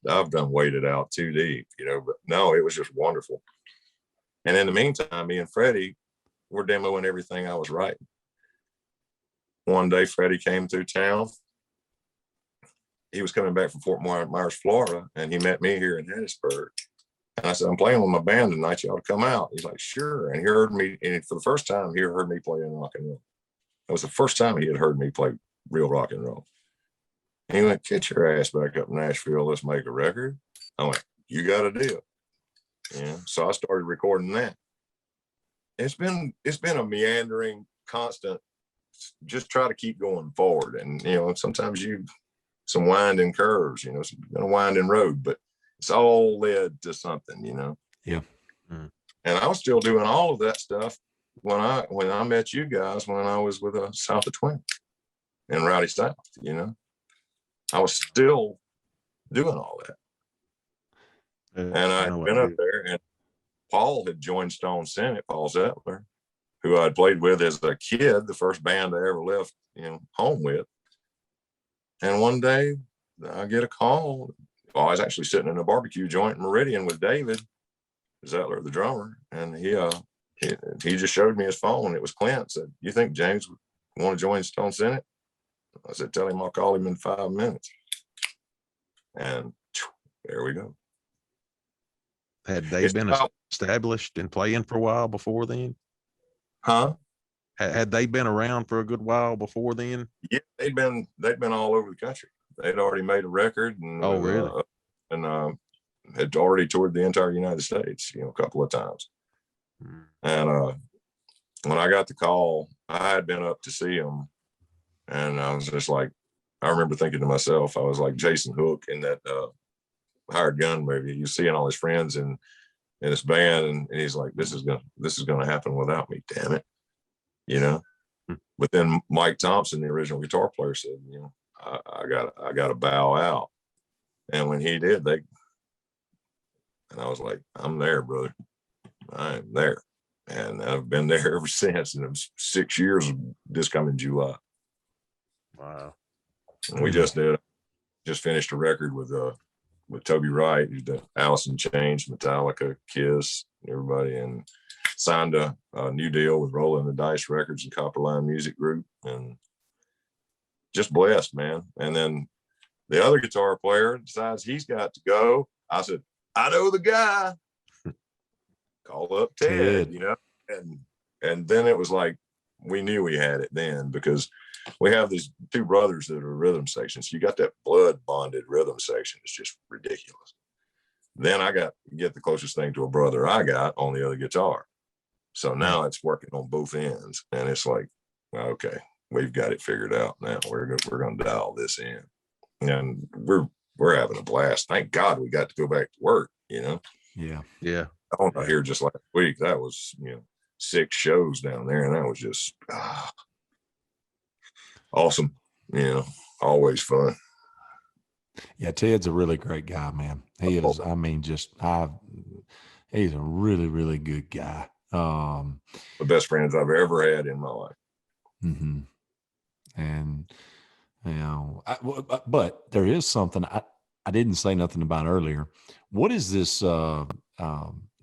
I've done waded out too deep, but no, it was just wonderful. And in the meantime, me and Freddie were demoing everything I was writing. One day, Freddie came through town. He was coming back from Fort Myers, Florida, and he met me here in Hattiesburg. And I said, I'm playing with my band tonight. You ought to come out. He's like, sure. And he heard me, and for the first time, he heard me playing rock and roll. It was the first time he had heard me play real rock and roll. And he went, get your ass back up in Nashville. Let's make a record. I went, you got to do it. So I started recording that. It's been a meandering, constant, just try to keep going forward. And, sometimes some winding curves, it's been a winding road, but it's all led to something, you know? Yeah. And I was still doing all of that stuff when I met you guys, when I was with South of Twin in Rowdy South, you know? I was still doing all that. And I'd been up there, and Paul had joined Stone Senate, Paul Zettler, who I'd played with as a kid, the first band I ever left, you know, home with. And one day I get a call. Well, I was actually sitting in a barbecue joint in Meridian with David Zettler, the drummer, and he just showed me his phone. It was Clint. Said, "You think James would want to join Stone Senate?" I said, "Tell him I'll call him in 5 minutes." And there we go. Had they been established and playing for a while before then? Huh? Had they been around for a good while before then? Yeah, they'd been all over the country. They'd already made a record, and really? Had already toured the entire United States, you know, a couple of times. And when I got the call, I had been up to see them, and I was just like, I remember thinking to myself, I was like Jason Hook in that Hired Gun movie. You seeing all his friends in this band, and he's like, this is gonna happen without me, damn it, you know. But then Mike Thompson, the original guitar player, said, you know, I gotta bow out. And when he did, and I was like, I'm there, brother. I am there. And I've been there ever since. And it was 6 years this coming July. Wow. And we just finished a record with Toby Wright, who's done Alice in Chains, Metallica, Kiss, everybody, and signed a new deal with Rolling the Dice Records and Copperline Music Group, and just blessed, man. And then the other guitar player decides he's got to go. I said, I know the guy. Call up Ted, you know, and then it was like we knew we had it then, because we have these two brothers that are rhythm sections. You got that blood bonded rhythm section. It's just ridiculous. Then I get the closest thing to a brother I got on the other guitar. So now it's working on both ends, and it's like, okay, we've got it figured out now. We're going to dial this in, and we're having a blast. Thank God we got to go back to work, you know? Yeah. I was here just last week. That was, you know, 6 shows down there, and that was just awesome. You know, always fun. Yeah, Ted's a really great guy, man. He is. I mean, he's a really, really good guy. The best friends I've ever had in my life. Mm-hmm. And you know, but there is something I didn't say nothing about earlier. What is this?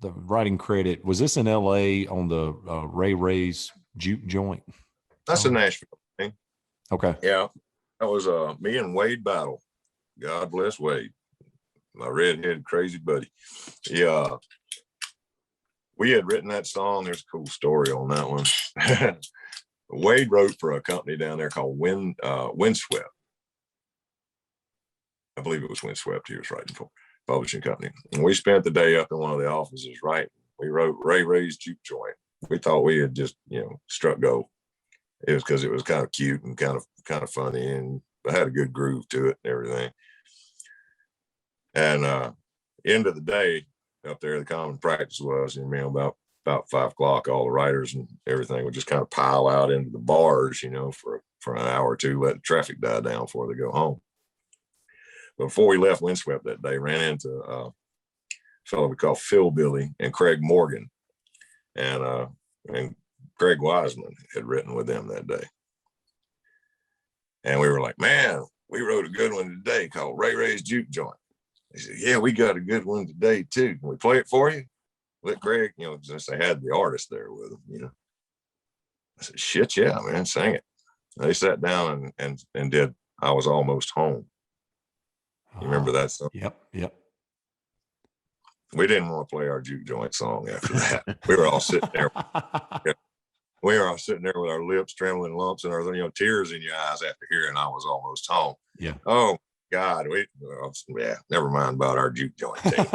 The writing credit, was this in LA on the Ray Ray's juke joint? That's a Nashville thing. Okay. Yeah, that was me and Wade Battle. God bless Wade, my redheaded crazy buddy. Yeah, we had written that song. There's a cool story on that one. Wade wrote for a company down there called Windswept. I believe it was Windswept he was writing for, publishing company. And we spent the day up in one of the offices writing. We wrote Ray Ray's Juke Joint. We thought we had just, you know, struck gold. It was because it was kind of cute and kind of funny, and I had a good groove to it and everything. And end of the day up there, the common practice was, you know, about 5 o'clock, all the writers and everything would just kind of pile out into the bars, you know, for an hour or two, let the traffic die down before they go home. But before we left Windswept that day, ran into a fellow we call Phil Billy and Craig Morgan, and Greg Wiseman had written with them that day. And we were like, man, we wrote a good one today called Ray Ray's Juke Joint. He said, yeah, we got a good one today too. Can we play it for you? Let Greg, you know, since they had the artist there with them, you know. I said, shit, yeah, man, sing it. They sat down and did I Was Almost Home. You remember that song? Yep. We didn't want to play our juke joint song after that. We were all sitting there. We were all sitting there with our lips trembling, lumps, and our, you know, tears in your eyes after hearing I Was Almost Home. Yeah. Oh God, never mind about our juke joint thing.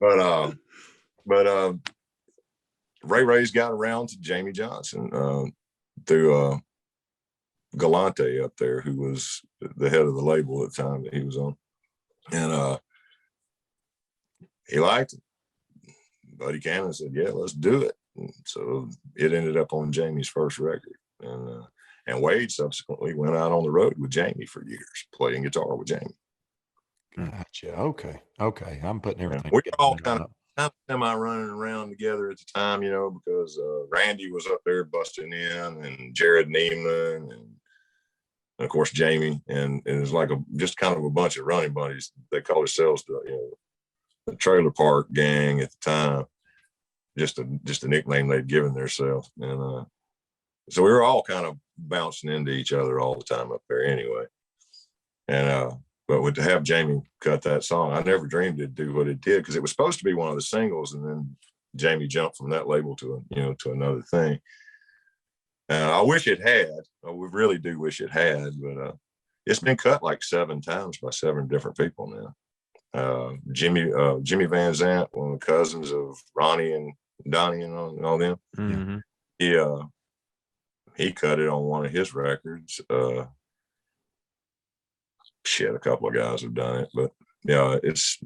But Ray Ray's got around to Jamie Johnson through Galante up there, who was the head of the label at the time that he was on. And he liked it. Buddy Cannon said, yeah, let's do it. And so it ended up on Jamie's first record. And Wade subsequently went out on the road with Jamie for years, playing guitar with Jamie. Gotcha. Okay. I'm putting everything We were together all now. kind of semi-running around together at the time, because Randy was up there busting in, and Jared Neiman, and of course Jamie, and it was like just kind of a bunch of running buddies. They called themselves the Trailer Park Gang at the time, just a nickname they'd given themselves. And so we were all kind of bouncing into each other all the time up there anyway. And but to have Jamie cut that song, I never dreamed it'd do what it did, because it was supposed to be one of the singles, and then Jamie jumped from that label to another thing. And I wish it had. We really do wish it had, but it's been cut like 7 times by 7 different people now. Jimmy Van Zant, one of the cousins of Ronnie and Donnie and all them. Mm-hmm. He cut it on one of his records. A couple of guys have done it, but yeah, it's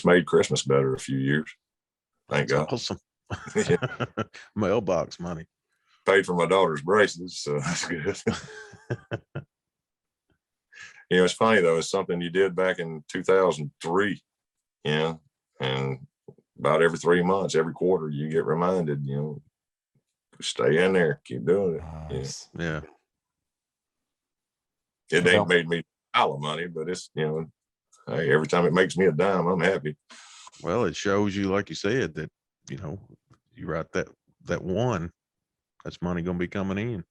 made Christmas better a few years. Thank God. Awesome. Mailbox money. Paid for my daughter's braces, so that's good. It's funny though. It's something you did back in 2003. And about every 3 months, every quarter, you get reminded. Stay in there, keep doing it. Nice. Yeah. It ain't made me a pile of money, but it's hey, every time it makes me a dime, I'm happy. Well, it shows you, like you said, that you write that one, that's money gonna be coming in.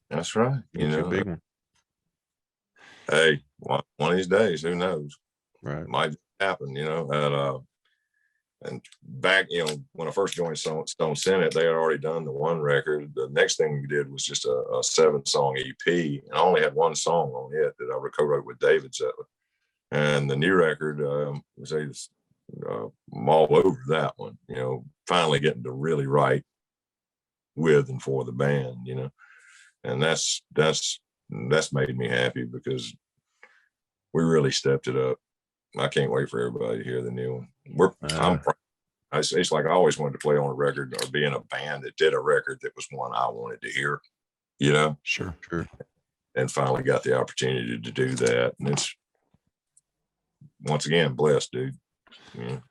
That's right. It's a big one. Hey, one of these days, who knows? Right. It might happen, and back, when I first joined Stone Senate, they had already done the one record. The next thing we did was just a 7-song EP, and I only had one song on it that I co-wrote with David Zettler. And the new record, I'm all over that one, finally getting to really write with and for the band, and that's made me happy, because we really stepped it up. I can't wait for everybody to hear the new one. It's like I always wanted to play on a record or be in a band that did a record that was one I wanted to hear, Sure. And finally got the opportunity to do that. And it's, once again, blessed, dude. Yeah.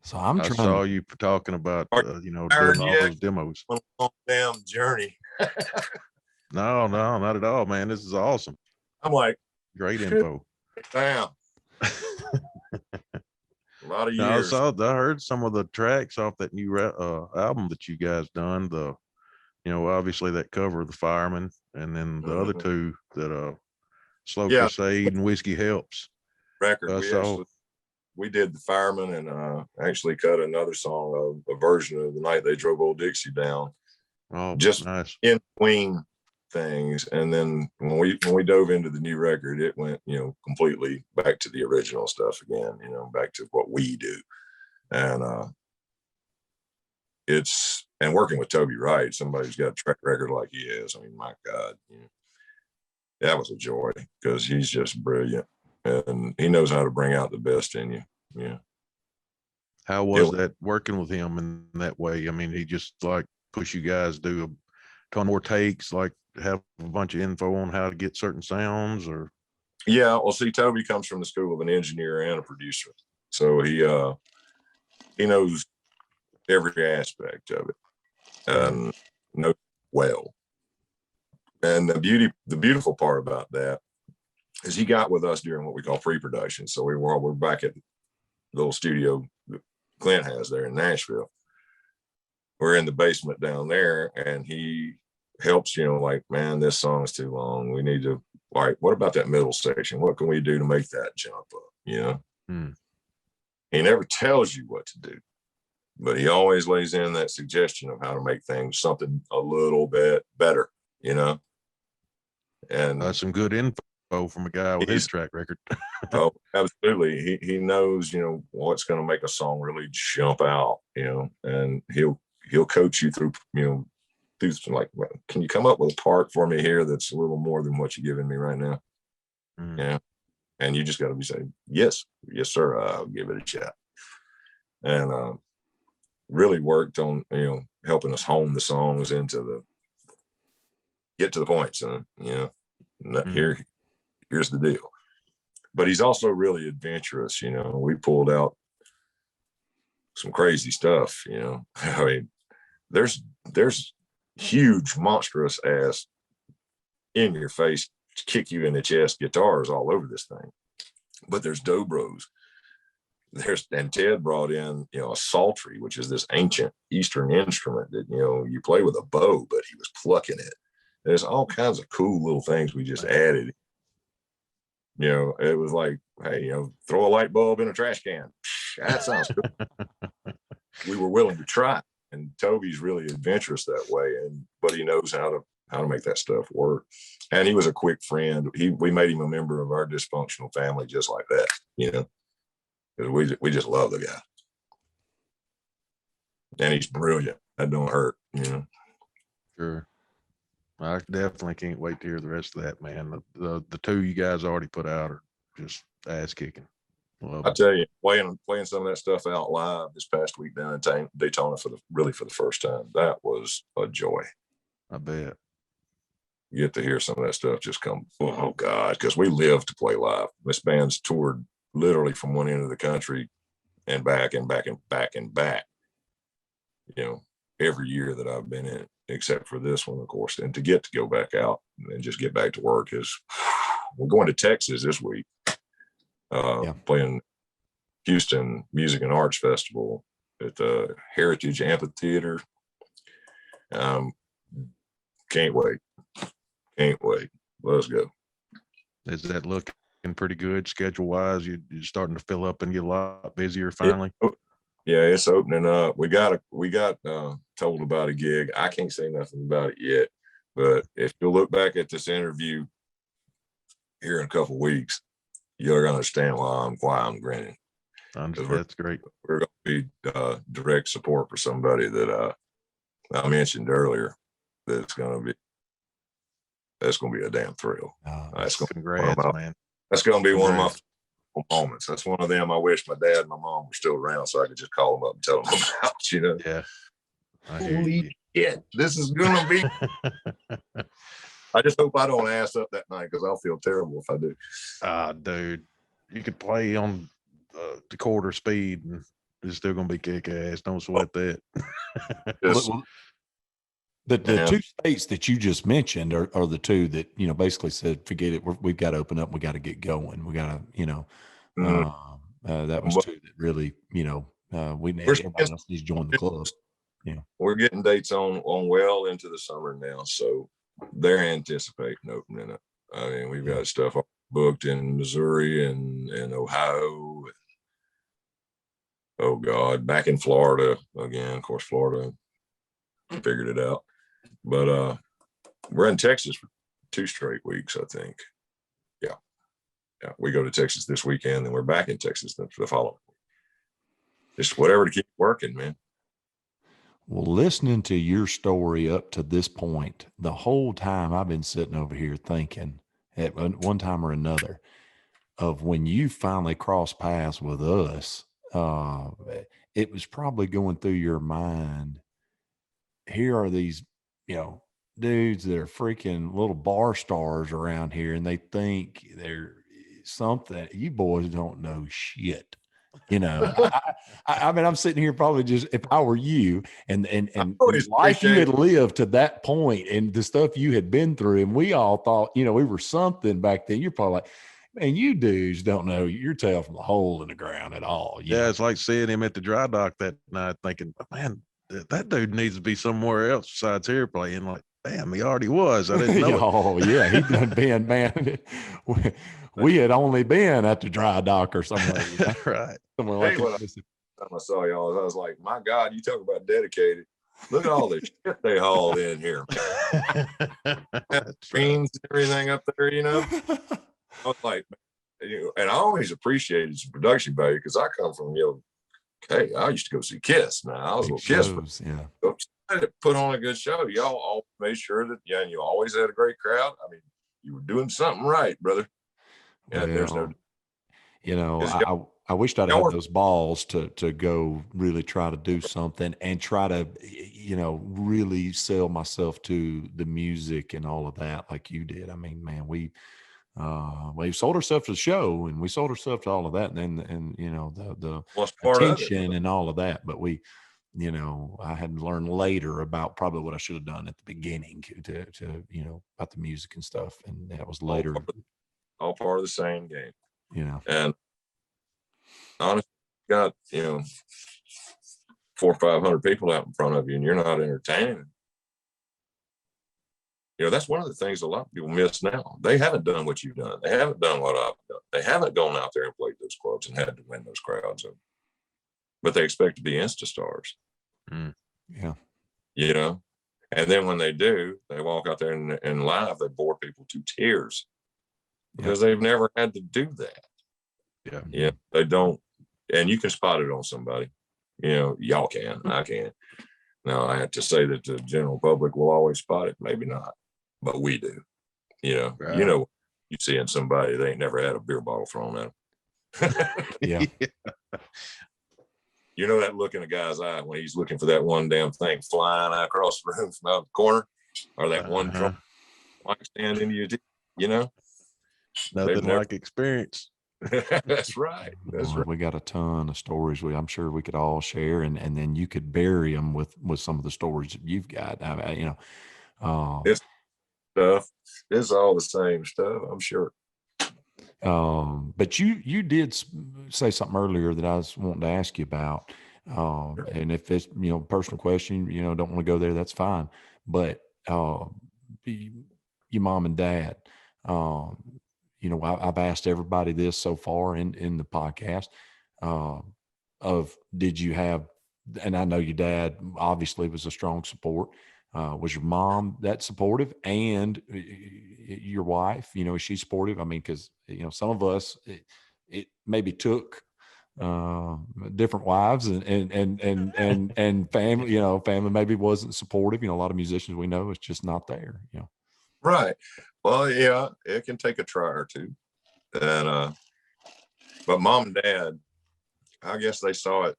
So I saw you talking about, doing all those demos. A long damn journey. No, not at all, man. This is awesome. I'm like, great info. Damn. A lot of years. I heard some of the tracks off that new album that you guys done. Obviously that cover, The Fireman, and then the other two that Slow Crusade and Whiskey Helps record. We did The Fireman, and actually cut another song, a version of The Night They Drove Old Dixie Down. Oh, just nice. In between things. And then when we dove into the new record, it went completely back to the original stuff again, back to what we do. And and working with Toby Wright, somebody who's got a track record like he is, I mean, my God, that was a joy, because he's just brilliant, and he knows how to bring out the best in you. Yeah. How was that working with him in that way? I mean, he just like push you guys do a ton more takes, like have a bunch of info on how to get certain sounds, or? Yeah, well, see, Toby comes from the school of an engineer and a producer, so he knows every aspect of it, and knows well. And the beautiful part about that is he got with us during what we call pre-production. So we're back at the little studio that Clint has there in Nashville. We're in the basement down there, and he helps, like, man, this song's too long. We need to, like, what about that middle section? What can we do to make that jump up? He never tells you what to do, but he always lays in that suggestion of how to make things something a little bit better, And that's some good info from a guy with his track record. Oh, absolutely. He knows, what's going to make a song really jump out, and he'll coach you through, through some, like, can you come up with a part for me here that's a little more than what you're giving me right now? Yeah. And you just got to be saying, yes, sir, I'll give it a shot. And really worked on, helping us hone the songs into get to the point, son. Here's the deal. But he's also really adventurous. We pulled out some crazy stuff. I mean, there's huge, monstrous ass in your face, kick you in the chest guitars all over this thing. But there's dobros. And Ted brought in, a psaltery, which is this ancient Eastern instrument that, you play with a bow, but he was plucking it. There's all kinds of cool little things we just added. It was like, hey, throw a light bulb in a trash can. That sounds cool. We were willing to try. And Toby's really adventurous that way, but he knows how to make that stuff work. And he was a quick friend. We made him a member of our dysfunctional family just like that, because we just love the guy. And he's brilliant. That don't hurt, Sure. I definitely can't wait to hear the rest of that, man. The two you guys already put out are just ass kicking. I tell you, playing some of that stuff out live this past week down in Daytona for the first time, that was a joy. I bet. You get to hear some of that stuff just come, oh God, because we live to play live. This band's toured literally from one end of the country and back and back and back and back, every year that I've been in, except for this one, of course. And to go back out and just get back to work we're going to Texas this week. Playing Houston Music and Arts Festival at the Heritage Amphitheater. Can't wait. Let's go. Is that looking pretty good schedule wise? You're starting to fill up and get a lot busier finally? Yeah, it's opening up. We got told about a gig. I can't say nothing about it yet, but if you look back at this interview here in a couple of weeks, you're gonna understand why I'm grinning. That's great. We're gonna be direct support for somebody that I mentioned earlier. That's gonna be a damn thrill. Congrats, man. That's gonna be one of my moments. That's one of them I wish my dad and my mom were still around so I could just call them up and tell them about. Yeah. Holy shit, this is gonna be. I just hope I don't ass up that night because I'll feel terrible if I do. Dude, you could play on the quarter speed and it's still gonna be kick ass. Don't sweat that. The two states that you just mentioned are the two that basically said, forget it. We've got to open up. We got to get going. We got to that was two that really everybody else needs to join the club. We're getting dates on well into the summer now, so they're anticipating opening up. I mean, we've got stuff booked in Missouri and Ohio. Oh God, back in Florida again. Of course, Florida figured it out. But we're in Texas for 2 straight weeks, I think. Yeah. We go to Texas this weekend, and we're back in Texas for the following week. Just whatever to keep working, man. Well, listening to your story up to this point, the whole time I've been sitting over here thinking at one time or another of when you finally crossed paths with us, it was probably going through your mind. Here are these, dudes that are freaking little bar stars around here, and they think they're something. You boys don't know shit. I mean, I'm sitting here probably just, if I were you and the life you had lived to that point and the stuff you had been through, and we all thought, we were something back then. You're probably like, man, you dudes don't know your tail from the hole in the ground at all. It's like seeing him at the dry dock that night thinking, man, that dude needs to be somewhere else besides here playing. Like, damn, he already was. I didn't know. He done been, man. We had only been at the dry dock or somewhere. Right. Somewhere like that. I saw y'all, I was like, my God, you talk about dedicated. Look at all the shit they hauled in here. Screens and everything up there, I was like, and I always appreciated some production value because I come from, hey, I used to go see Kiss. Now I was a little Kiss. Put on a good show. Y'all all made sure that, and you always had a great crowd. I mean, you were doing something right, brother. Yeah, there's no You know, Is I wished I'd y'all had were- those balls to go really try to do something and try to, you know, really sell myself to the music and all of that like you did. I mean, man, we sold ourselves to the show and we sold ourselves to all of that, and you know, the was part of it. attention and all of that. But we, you know, I had to learn later about probably what I should have done at the beginning to you know, about the music and stuff. And that was later, All part of the same game. you know. And honestly, you got, you know, 400 or 500 people out in front of you and you're not entertaining. You know, that's one of the things a lot of people miss now. They haven't done what you've done. They haven't done what I've done. They haven't gone out there and played those clubs and had to win those crowds over. But they expect to be Insta stars. Yeah. You know, and then when they do, they walk out there and live, they bore people to tears because they've never had to do that. Yeah. Yeah. They don't. And you can spot it on somebody. You know, y'all can. I can. Now, I have to say that the general public will always spot it. Maybe not. But we do. You know, you know, you see in somebody, they ain't never had a beer bottle thrown at them. Yeah. You know that look in a guy's eye when he's looking for that one damn thing flying across the room from out the corner, or that one drum mic stand into you know? Nothing like experience. That's right. That's right. We got a ton of stories I'm sure we could all share, and then you could bury them with some of the stories that you've got. You know, It's stuff. It's all the same stuff, I'm sure. But you did say something earlier that I was wanting to ask you about. And if it's, you know, personal question, you know, don't want to go there, that's fine. But your mom and dad, you know, I've asked everybody this so far in the podcast, of did you have, and I know your dad obviously was a strong support. Was your mom that supportive, and your wife, you know, is she supportive? I mean, because, you know, some of us, it maybe took different wives and family, you know, family maybe wasn't supportive. You know, a lot of musicians we know, it's just not there, you know. Right. Well, yeah, it can take a try or two. And but mom and dad, I guess they saw it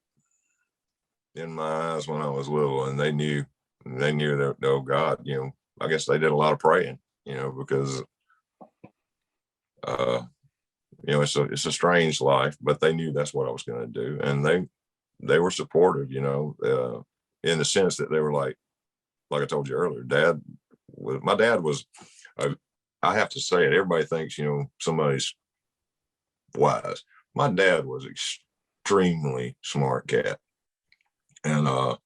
in my eyes when I was little, and they knew that, oh God, you know, I guess they did a lot of praying, you know, because you know, it's a strange life, but they knew that's what I was going to do, and they were supportive, you know, in the sense that they were like I told you earlier, my dad was, I have to say it, everybody thinks, you know, somebody's wise. My dad was extremely smart cat. And hell,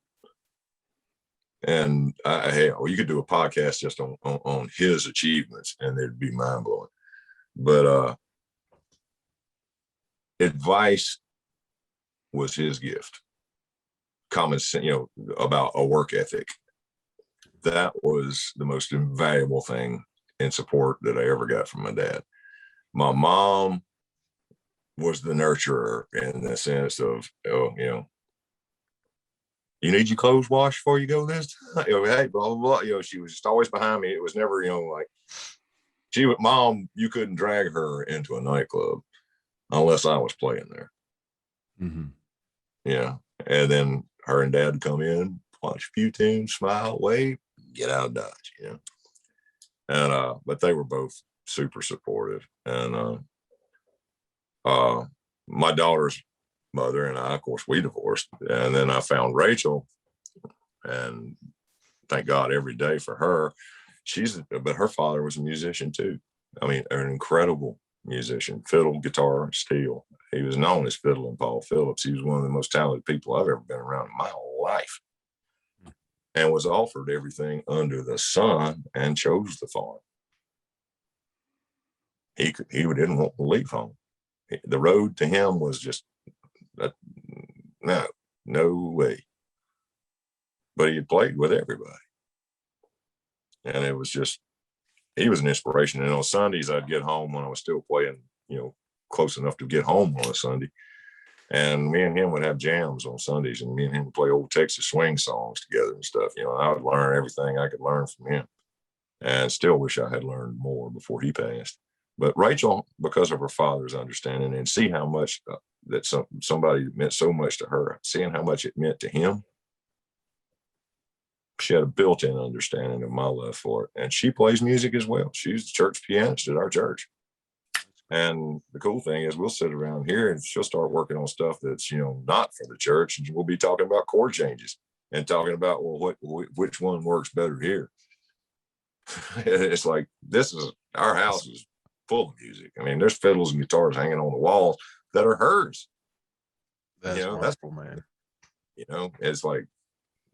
you could do a podcast just on his achievements and it'd be mind blowing. But advice was his gift. Common sense, you know, about a work ethic. That was the most invaluable thing in support that I ever got from my dad. My mom was the nurturer in the sense of, oh, you know, you need your clothes washed before you go this time? You know, hey, blah, blah, blah. You know, she was just always behind me. It was never, you know, like mom, you couldn't drag her into a nightclub unless I was playing there. Mm-hmm. Yeah. And then her and dad would come in, watch a few tunes, smile, wave, get out of Dodge, you know. And but they were both super supportive. And my daughter's mother and I, of course, we divorced. And then I found Rachel, and thank God every day for her. But her father was a musician too. I mean, an incredible musician, fiddle, guitar, steel. He was known as Fiddle and Paul Phillips. He was one of the most talented people I've ever been around in my life, and was offered everything under the sun and chose the farm. He didn't want to leave home. The road to him was just no way. But he had played with everybody, and it was just, he was an inspiration. And on Sundays, I'd get home when I was still playing, you know, close enough to get home on a Sunday. And me and him would have jams on Sundays, and me and him would play old Texas swing songs together and stuff. You know, I would learn everything I could learn from him, and still wish I had learned more before he passed. But Rachel, because of her father's understanding and see how much that somebody meant so much to her, seeing how much it meant to him, she had a built-in understanding of my love for it. And she plays music as well. She's the church pianist at our church. And the cool thing is we'll sit around here and she'll start working on stuff that's, not for the church. And we'll be talking about chord changes and talking about, well, which one works better here. It's like, our house is full of music. I mean, there's fiddles and guitars hanging on the walls that are hers. That's wonderful, man. It's like,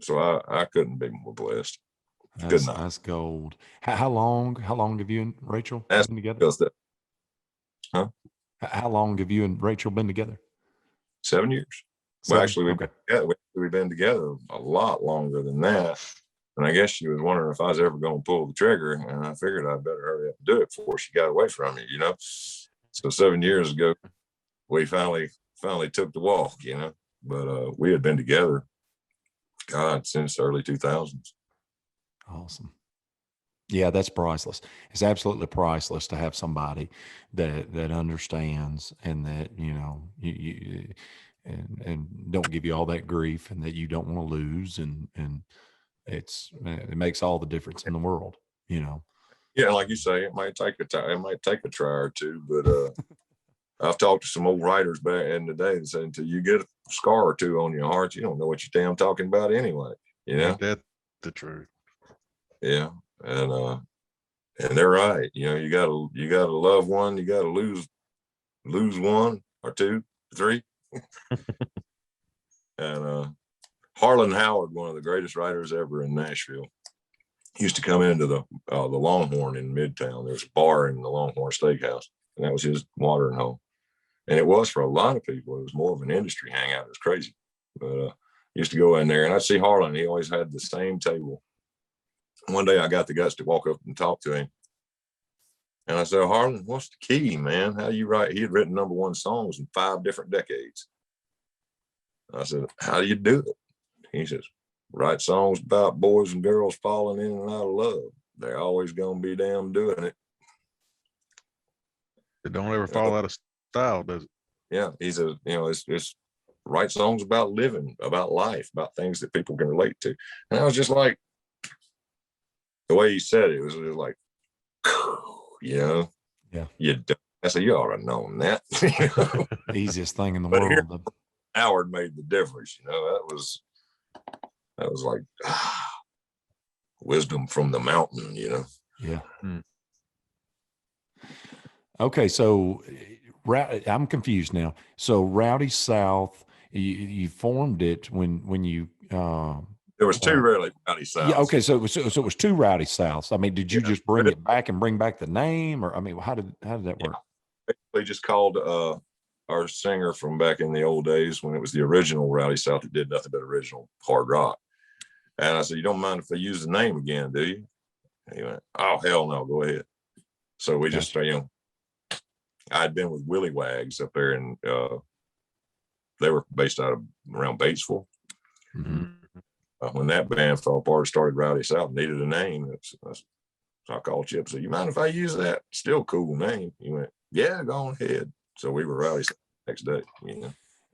so I couldn't be more blessed. That's gold. How long have you and Rachel been together? How long have you and Rachel been together? 7 years. Well, actually, we've been together a lot longer than that. And I guess she was wondering if I was ever going to pull the trigger. And I figured I'd better hurry up and do it before she got away from me, So 7 years ago, we finally took the walk, But we had been together, God, since the early 2000s. Awesome. Yeah, that's priceless. It's absolutely priceless to have somebody that understands and that, you and don't give you all that grief and that you don't want to lose. And it makes all the difference in the world, Yeah, like you say, it might take a try or two, but I've talked to some old writers back in the day that said until you get a scar or two on your heart, you don't know what you're damn talking about anyway. That's the truth. Yeah. And they're right. You gotta love one, you gotta lose one or two, three. And Harlan Howard, one of the greatest writers ever in Nashville, used to come into the Longhorn in Midtown. There's a bar in the Longhorn Steakhouse, and that was his watering hole. And it was for a lot of people. It was more of an industry hangout. It was crazy. But used to go in there, and I'd see Harlan. He always had the same table. One day I got the guts to walk up and talk to him. And I said, Harlan, what's the key, man? How do you write? He had written #1 songs in 5 different decades. I said, how do you do it? He says, write songs about boys and girls falling in and out of love. They're always going to be damn doing it. It don't ever fall out of style, does it? Yeah. He says, it's write songs about living, about life, about things that people can relate to. And I was just like, the way he said it was like, Yeah. I said, you ought to have known that. Easiest thing in the world. Howard made the difference. That was like wisdom from the mountain. Yeah. Okay, so I'm confused now. So Rowdy South, you formed it when you. There was 2 really Rowdy Souths. Yeah. Okay. So it was 2 Rowdy Souths. I mean, did you just bring it back and bring back the name, or how did that work? They just called our singer from back in the old days when it was the original Rowdy South that did nothing but original hard rock. And I said, you don't mind if they use the name again, do you? And he went, oh, hell no, go ahead. So we just, I'd been with Willie Wags up there, and they were based out of around Batesville. Mm-hmm. When that band fell apart, started Rowdy South, needed a name. So I called Chip and said, you mind if I use that? Still cool name. He went, yeah, go on ahead. So we were Rowdy South the next day.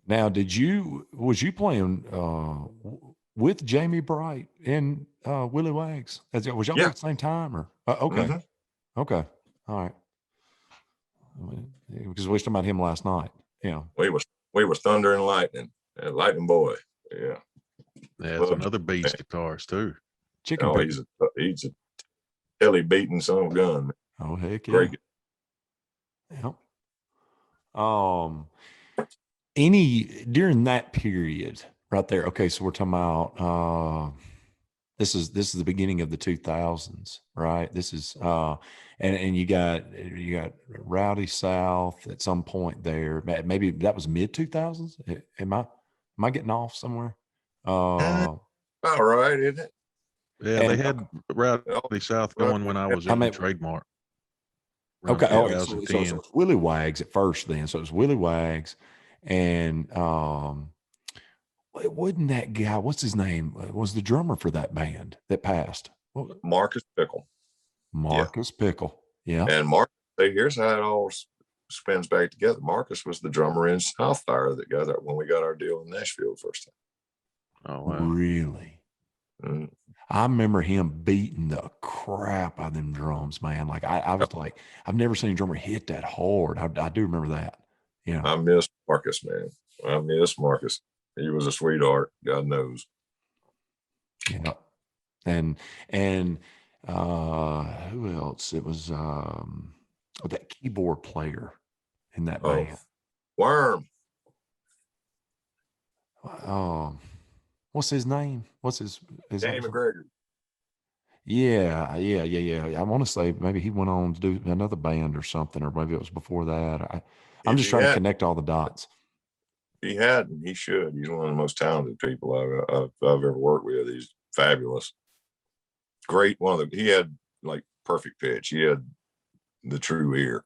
Now, was you playing with Jamie Bright and Willie Wags? Was y'all at the same time, or okay? Mm-hmm. Okay, all right. Because we were talking about him last night. Yeah, we were Thunder and Lightning, Lightning Boy. Yeah, that's another beast guitarist too. Chicken. Oh, he's a telly beating son of a gun. Oh heck yeah. Great. Yeah. During that period right there. Okay, so we're talking about this is the beginning of the 2000s, right? This is and you got Rowdy South at some point there. Maybe that was mid 2000s. Am I getting off somewhere? All right, isn't it? Yeah, they had Rowdy South going when I was in the Trademark. Okay, so it was Willie Wags at first then. So it was Willie Wags and wasn't that guy, what's his name? Was the drummer for that band that passed? Marcus Pickle. Marcus Pickle. Yeah. And Mark say, here's how it all spins back together. Marcus was the drummer in Southfire that got that when we got our deal in Nashville the first time. Oh wow. Really? Mm. I remember him beating the crap out of them drums, man. Like I was like, I've never seen a drummer hit that hard. I do remember that. Yeah. I miss Marcus, man. I miss Marcus. He was a sweetheart. God knows. Yeah. And who else? It was that keyboard player in that band. Worm. What's his name? What's his Danny name? McGregor. Yeah. I want to say maybe he went on to do another band or something, or maybe it was before that. I'm just trying to connect all the dots. He hadn't. He should. He's one of the most talented people I've ever worked with. He's fabulous. Great. He had like perfect pitch. He had the true ear.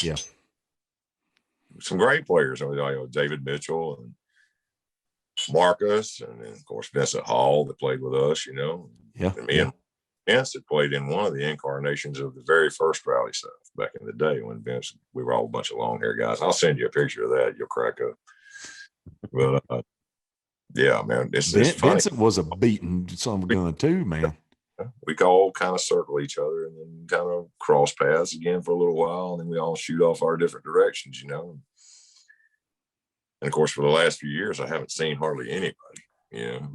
Yeah. Some great players. David Mitchell and Marcus, and then of course Vincent Hall that played with us. Yeah. And me and Vince had played in one of the incarnations of the very first Rowdy stuff back in the day when Vince. We were all a bunch of long hair guys. I'll send you a picture of that. You'll crack up. But yeah, man, it's funny. Vincent was a beating son of a gun too, man. We all kind of circle each other and then kind of cross paths again for a little while, and then we all shoot off our different directions, And of course, for the last few years, I haven't seen hardly anybody,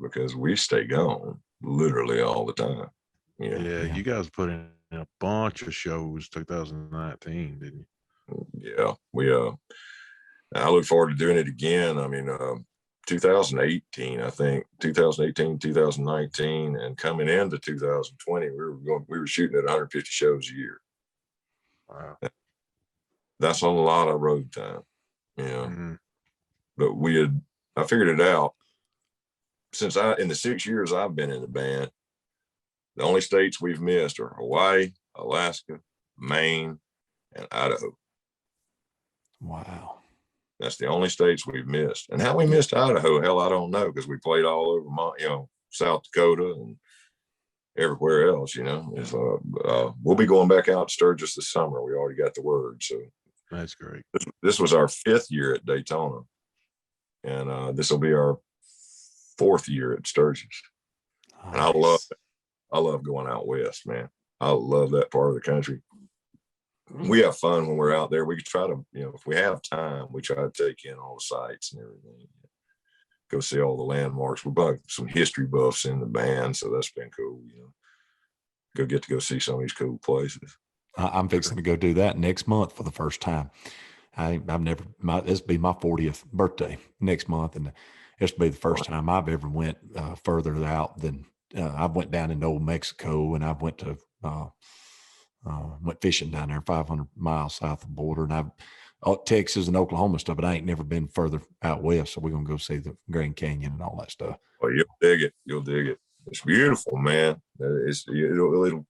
because we stay gone literally all the time. Yeah, you guys put in a bunch of shows 2019, didn't you? Yeah, I look forward to doing it again. I mean, 2018, I think 2018, 2019, and coming into 2020, we were shooting at 150 shows a year. Wow, that's a lot of road time. But I figured it out since in the 6 years I've been in the band. The only states we've missed are Hawaii, Alaska, Maine, and Idaho. Wow. That's the only states we've missed. And how we missed Idaho, hell, I don't know, because we played all over, South Dakota and everywhere else, we'll be going back out to Sturgis this summer. We already got the word. So that's great. This was our 5th year at Daytona. And this will be our 4th year at Sturgis. Nice. And I love going out west, man. I love that part of the country. We have fun when we're out there. We try to, if we have time, we try to take in all the sites and everything. Go see all the landmarks. We've got some history buffs in the band, so that's been cool. Get to go see some of these cool places. I'm fixing to go do that next month for the first time. This will be my 40th birthday next month, and this will be the first time I've ever went further out than I went down into Old Mexico, and I went to went fishing down there 500 miles south of the border, and I've Texas and Oklahoma stuff, but I ain't never been further out west. So we're gonna go see the Grand Canyon and all that stuff. Well, you'll dig it. You'll dig it. It's beautiful, man. It'll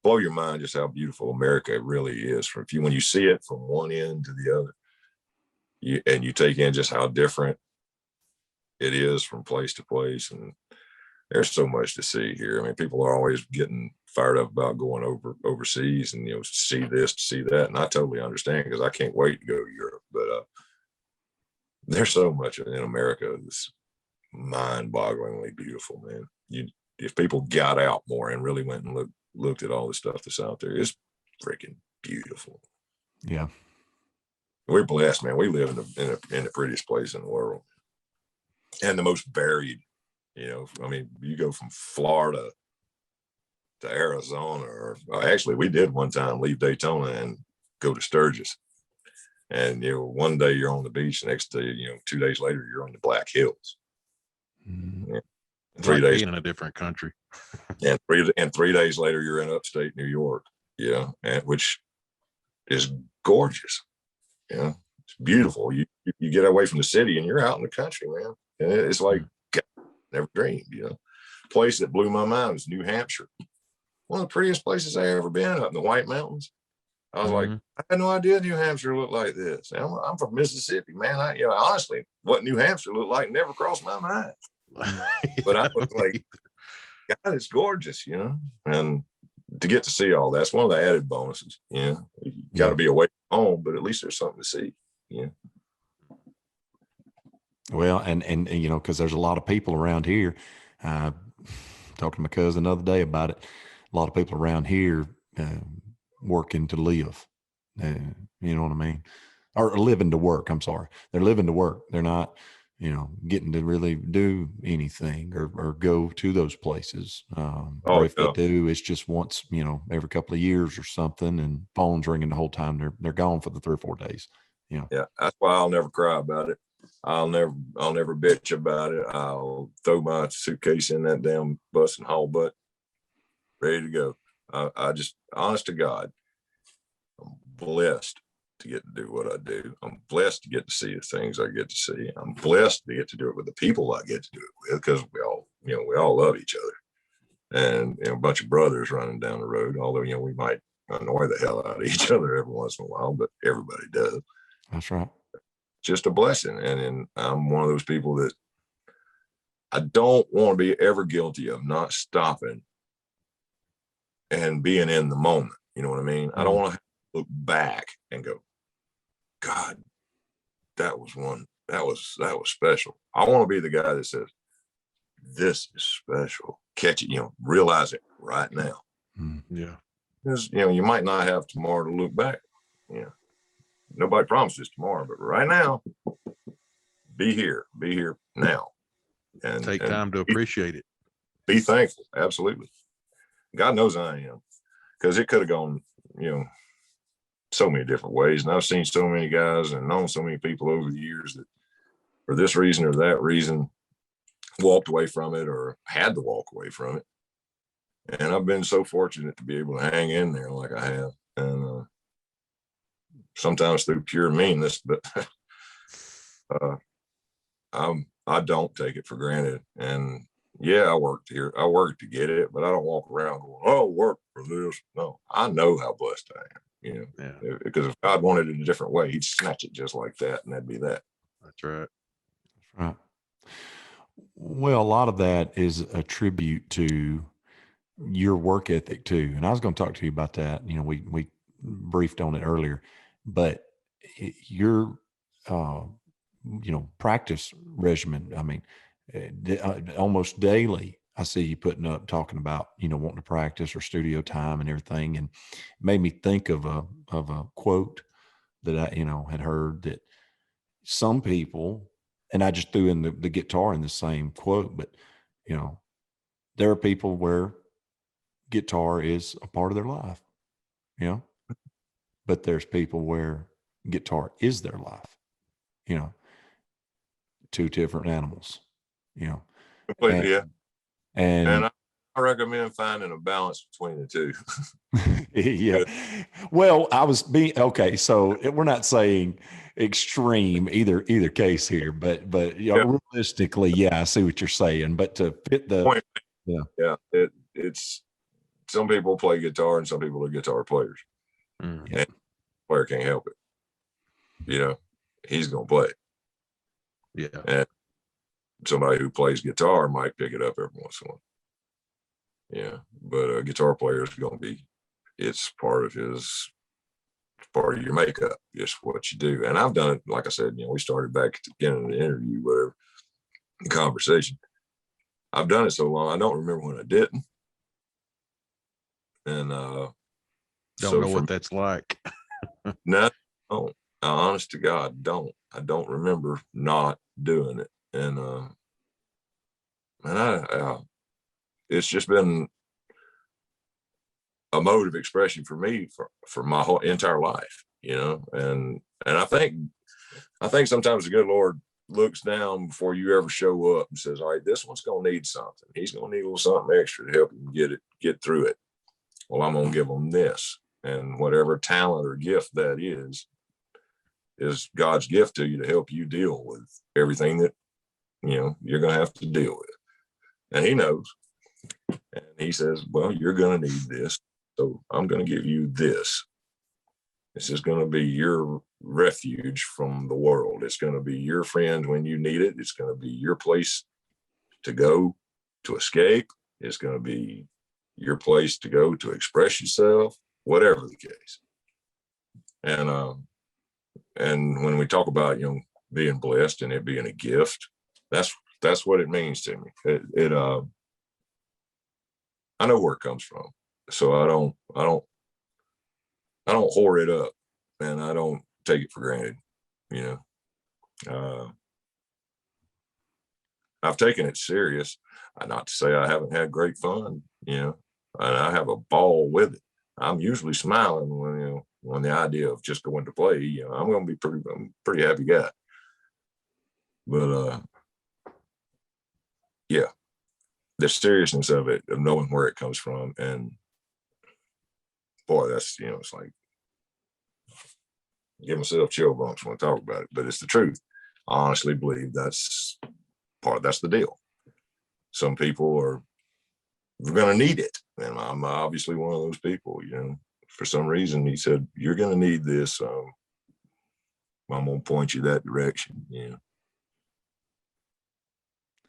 blow your mind just how beautiful America really is. When you see it from one end to the other, you take in just how different it is from place to place, and there's so much to see here. I mean, people are always getting fired up about going overseas and see this, see that, and I totally understand because I can't wait to go to Europe. But there's so much in America that's mind-bogglingly beautiful, man. If people got out more and really went and looked at all the stuff that's out there, it's freaking beautiful. Yeah, we're blessed, man. We live in the prettiest place in the world and the most varied. I mean, you go from Florida to Arizona, or actually we did one time leave Daytona and go to Sturgis. And, one day you're on the beach, the next day, 2 days later, you're on the Black Hills. Mm-hmm. 3 days in a different country. and 3 days later, you're in upstate New York, and which is gorgeous. It's beautiful. You get away from the city and you're out in the country, man. And it's like, never dreamed, Place that blew my mind was New Hampshire. One of the prettiest places I ever been, up in the White Mountains. I was like, I had no idea New Hampshire looked like this. I'm from Mississippi, man. Honestly, what New Hampshire looked like never crossed my mind. But I was like, God, it's gorgeous, And to get to see all that's one of the added bonuses, got to be away from home, but at least there's something to see. Yeah. Well, and you know, because there's a lot of people around here. Talked to my cousin the other day about it. A lot of people around here working to live. You know what I mean? Or living to work. I'm sorry. They're living to work. They're not, you know, getting to really do anything or go to those places. Or if they do, it's just once, you know, every couple of years or something, and phones ringing the whole time. They're gone for the 3 or 4 days. You know? Yeah, that's why I'll never cry about it. I'll never bitch about it. I'll throw my suitcase in that damn bus and haul butt, ready to go. I just, honest to God, I'm blessed to get to do what I do. I'm blessed to get to see the things I get to see. I'm blessed to get to do it with the people I get to do it with, because we all love each other, and you know, a bunch of brothers running down the road. Although, you know, we might annoy the hell out of each other every once in a while, but everybody does. That's right. Just a blessing. And I'm one of those people that I don't want to be ever guilty of not stopping and being in the moment. You know what I mean? Mm-hmm. I don't want to look back and go, God, that was special. I want to be the guy that says, this is special. Catch it, you know, realize it right now. Yeah. Because, you know, you might not have tomorrow to look back. Yeah. Nobody promises tomorrow, but right now, be here now. And take time to appreciate it. Be thankful. Absolutely. God knows I am, because it could have gone, you know, so many different ways. And I've seen so many guys and known so many people over the years that for this reason or that reason walked away from it or had to walk away from it. And I've been so fortunate to be able to hang in there like I have. And sometimes through pure meanness, but I don't take it for granted. And yeah, I worked here. I worked to get it, but I don't walk around going, oh, work for this. No, I know how blessed I am, you know, yeah. Because if God wanted it a different way, he'd snatch it just like that. And that'd be that. That's right. That's right. Well, a lot of that is a tribute to your work ethic too. And I was going to talk to you about that. You know, we briefed on it earlier, but your, you know, practice regimen. I mean, almost daily, I see you putting up, talking about, you know, wanting to practice or studio time and everything. And it made me think of a quote that I, you know, had heard, that some people, and I just threw in the guitar in the same quote, but, you know, there are people where guitar is a part of their life, you know, but there's people where guitar is their life, you know, two different animals, you know. Completely, yeah. And I recommend finding a balance between the two. Yeah. Well, I was being, okay, so we're not saying extreme either case here, but you know, realistically, yeah, I see what you're saying. But to fit the point, it's some people play guitar and some people are guitar players. And the player can't help it. You know, he's gonna play. Yeah. And somebody who plays guitar might pick it up every once in a while. Yeah, but a guitar player is going to be, it's part of your makeup, just what you do. And I've done it, like I said, you know, we started back at the beginning of the interview, whatever, the conversation. I've done it so long, I don't remember when I didn't. And don't know what that's like. No, honest to God, I don't remember not doing it. And it's just been a mode of expression for me for my whole entire life, you know. And I think sometimes the good Lord looks down before you ever show up and says, all right, this one's gonna need something. He's gonna need a little something extra to help him get through it. Well, I'm gonna give him this, and whatever talent or gift that is God's gift to you to help you deal with everything that, you know, you're gonna have to deal with. And he knows. And he says, well, you're going to need this. So I'm going to give you this. This is going to be your refuge from the world. It's going to be your friend when you need it. It's going to be your place to go to escape. It's going to be your place to go to express yourself, whatever the case. And when we talk about, being blessed and it being a gift, that's what it means to me. I know where it comes from, so I don't hoard it up, and I don't take it for granted. I've taken it serious. Not to say I haven't had great fun, and I have a ball with it. I'm usually smiling when the idea of just going to play. I'm going to be I'm a pretty happy guy. But yeah, the seriousness of it, of knowing where it comes from, and boy, that's it's like give myself chill bumps when I talk about it, but it's the truth. I honestly believe that's the deal. Some people are going to need it, and I'm obviously one of those people. For some reason, he said, "You're going to need this. I'm going to point you that direction."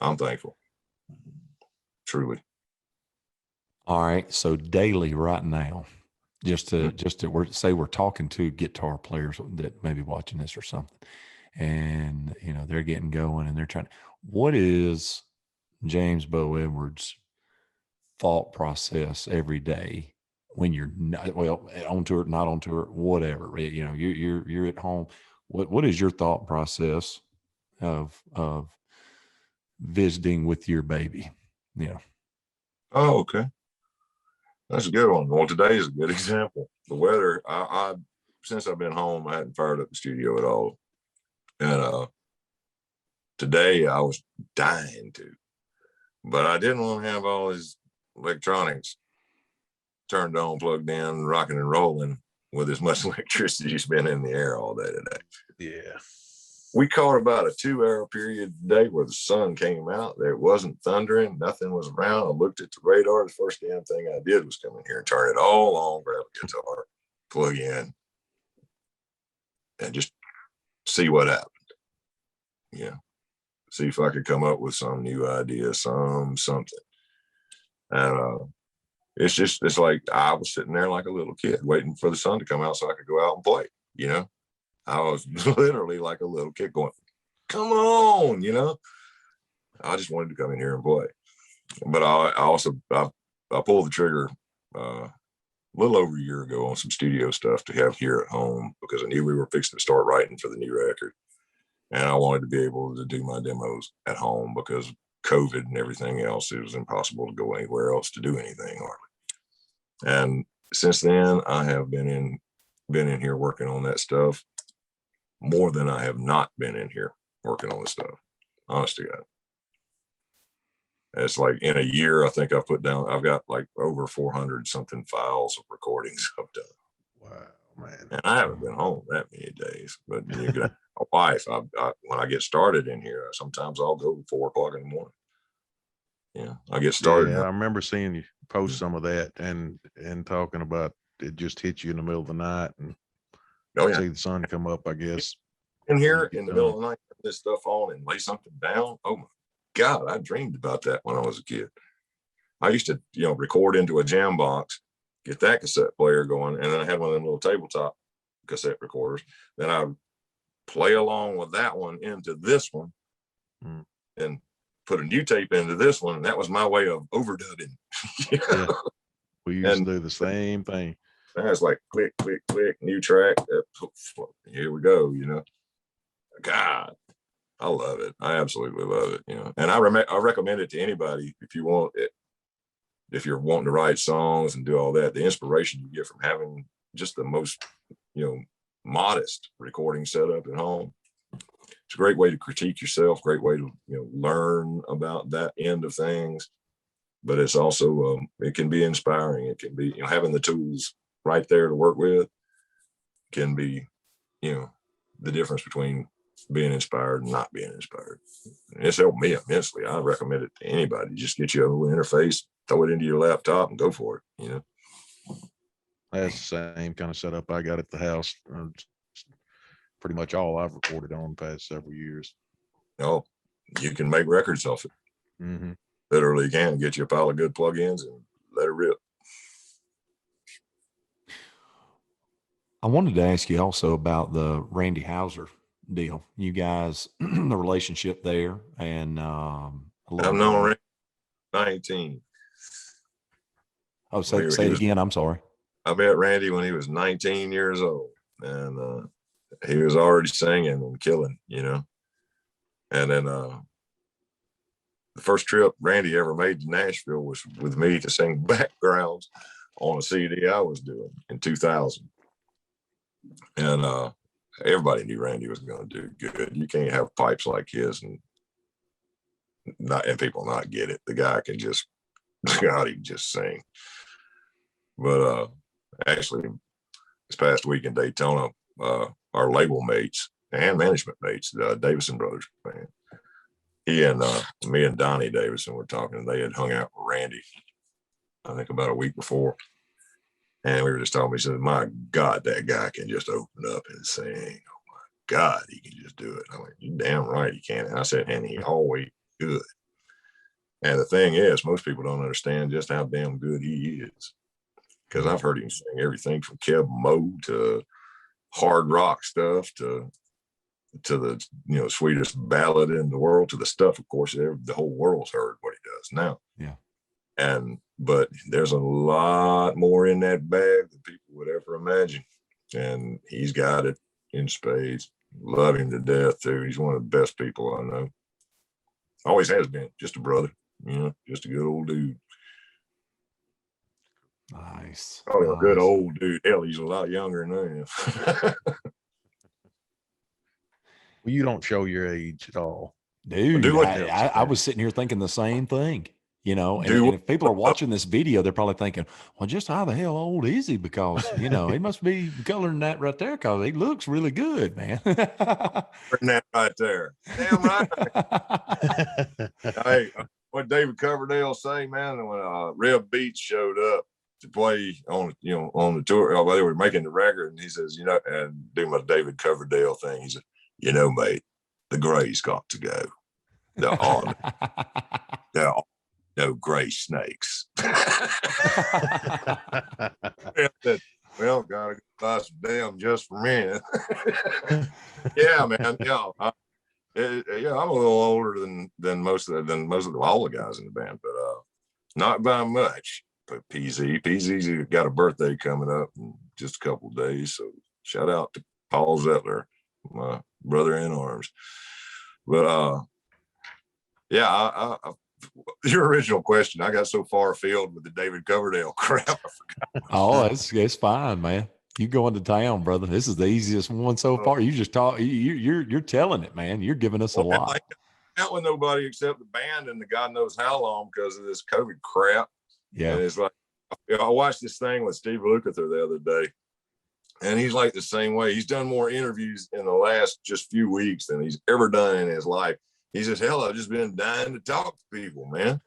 I'm thankful, truly. All right, so daily right now, just to we're talking to guitar players that may be watching this or something, and they're getting going and they're trying. What is James Beau Edwards' thought process every day when you're not on tour, not on tour, whatever? You're at home. What is your thought process of visiting with your baby? Oh, okay. That's a good one. Well, today is a good example. The weather, I since I've been home, I hadn't fired up the studio at all. And today I was dying to, but I didn't want to have all his electronics turned on, plugged in, rocking and rolling with as much electricity as been in the air all day today. Yeah. We caught about a 2-hour period today where the sun came out. There wasn't thundering. Nothing was around. I looked at the radar. The first damn thing I did was come in here and turn it all on, grab a guitar, plug in, and just see what happened. See if I could come up with some new idea, something. And it's like I was sitting there like a little kid waiting for the sun to come out so I could go out and play. I was literally like a little kid going, come on, I just wanted to come in here and play. But I also pulled the trigger a little over a year ago on some studio stuff to have here at home, because I knew we were fixing to start writing for the new record. And I wanted to be able to do my demos at home because of COVID and everything else. It was impossible to go anywhere else to do anything hardly. And since then, I have been in here working on that stuff more than I have not been in here working on this stuff. Honest to God. It's like in a year, I think I've got like over 400 something files of recordings I've done. Wow, man. And I haven't been home that many days, but you got my wife. When I get started in here, sometimes I'll go to 4 o'clock in the morning. I get started. Yeah, I remember seeing you post some of that and talking about it just hit you in the middle of the night and see the sun come up, I guess. In here in the middle of the night, put this stuff on and lay something down. Oh my God, I dreamed about that when I was a kid. I used to, record into a jam box, get that cassette player going, and then I had one of them little tabletop cassette recorders. Then I would play along with that one into this one and put a new tape into this one. And that was my way of overdubbing. Yeah. We used to do the same thing. It's like click, click, click, new track. Here we go, God, I love it. I absolutely love it, and I recommend it to anybody if you want it. If you're wanting to write songs and do all that, the inspiration you get from having just the most, modest recording setup at home. It's a great way to critique yourself, great way to, learn about that end of things. But it's also, it can be inspiring. It can be, having the tools right there to work with can be, the difference between being inspired and not being inspired. And it's helped me immensely. I recommend it to anybody. Just get you a little interface, throw it into your laptop and go for it, That's the same kind of setup I got at the house. Pretty much all I've recorded on the past several years. Oh, you can make records off it. Mm-hmm. Literally can get you a pile of good plugins and let it rip. I wanted to ask you also about the Randy Hauser deal. You guys, the relationship there, and a little I've bit known more. Randy 19. Oh, say it again. I'm sorry. I met Randy when he was 19 years old, and he was already singing and killing, And then the first trip Randy ever made to Nashville was with me to sing backgrounds on a CD I was doing in 2000. And everybody knew Randy was going to do good. You can't have pipes like his and people not get it. The guy can just, God, he can just sing. But actually, this past week in Daytona, our label mates and management mates, the Davison Brothers band, he and me and Donnie Davison were talking, and they had hung out with Randy, I think about a week before. And we were just talking, he said, my God, that guy can just open up and sing. Oh my God, he can just do it. I went, you damn right he can. And I said, and he always good. And the thing is, most people don't understand just how damn good he is. Because I've heard him sing everything from Keb Mo to hard rock stuff to the sweetest ballad in the world, to the stuff, of course, the whole world's heard what he does now. Yeah. But there's a lot more in that bag than people would ever imagine. And he's got it in spades. Love him to death, too. He's one of the best people I know. Always has been. Just a brother, just a good old dude. Nice. Oh, nice. A good old dude. Hell, he's a lot younger than I am. Well, you don't show your age at all. Dude, I was sitting here thinking the same thing. And if people are watching this video, they're probably thinking, well, just how the hell old is he? Because, he must be coloring that right there because he looks really good, man. That right there. Damn right. Hey, what David Coverdale say, man, when Reb Beach showed up to play on the tour, they were making the record, and he says, and do my David Coverdale thing. He said, mate, the gray's got to go. There are no gray snakes. Well, gotta buy some damn just for men. Yeah, man. I'm a little older than most of all the guys in the band, but not by much. But PZ's got a birthday coming up in just a couple of days, so shout out to Paul Zettler, my brother in arms. But your original question, I got so far afield with the David Coverdale crap, I forgot. Oh, it's fine, man. You going to town, brother. This is the easiest one so far. You just talk. You're telling it, man. You're giving us a lot. Not with nobody except the band and the God knows how long because of this COVID crap. Yeah, and it's like I watched this thing with Steve Lukather the other day, and he's like the same way. He's done more interviews in the last just few weeks than he's ever done in his life. He says, hell, I've just been dying to talk to people, man.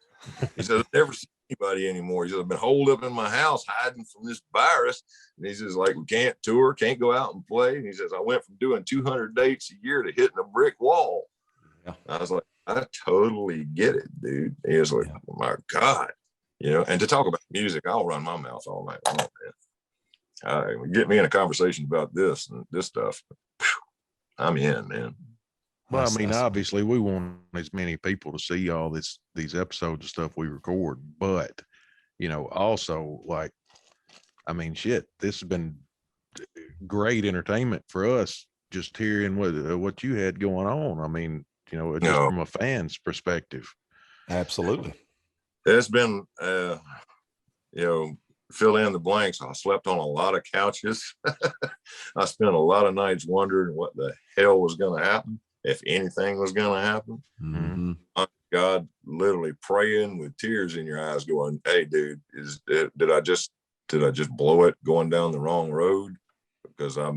He says, I've never seen anybody anymore. He says, I've been holed up in my house hiding from this virus. And he says, like, we can't tour, can't go out and play. And he says, I went from doing 200 dates a year to hitting a brick wall. Yeah. I was like, I totally get it, dude. He was like, oh my God. And to talk about music, I'll run my mouth all night long, man. Get me in a conversation about this and this stuff. I'm in, man. Well, I mean, obviously, we want as many people to see all these episodes of stuff we record, but also, like, I mean, shit, this has been great entertainment for us. Just hearing what you had going on. I mean, just from a fan's perspective. Absolutely. It's been, fill in the blanks. I slept on a lot of couches. I spent a lot of nights wondering what the hell was going to happen. If anything was going to happen. Mm-hmm. God, literally praying with tears in your eyes going, hey, dude, did I just blow it going down the wrong road? Because I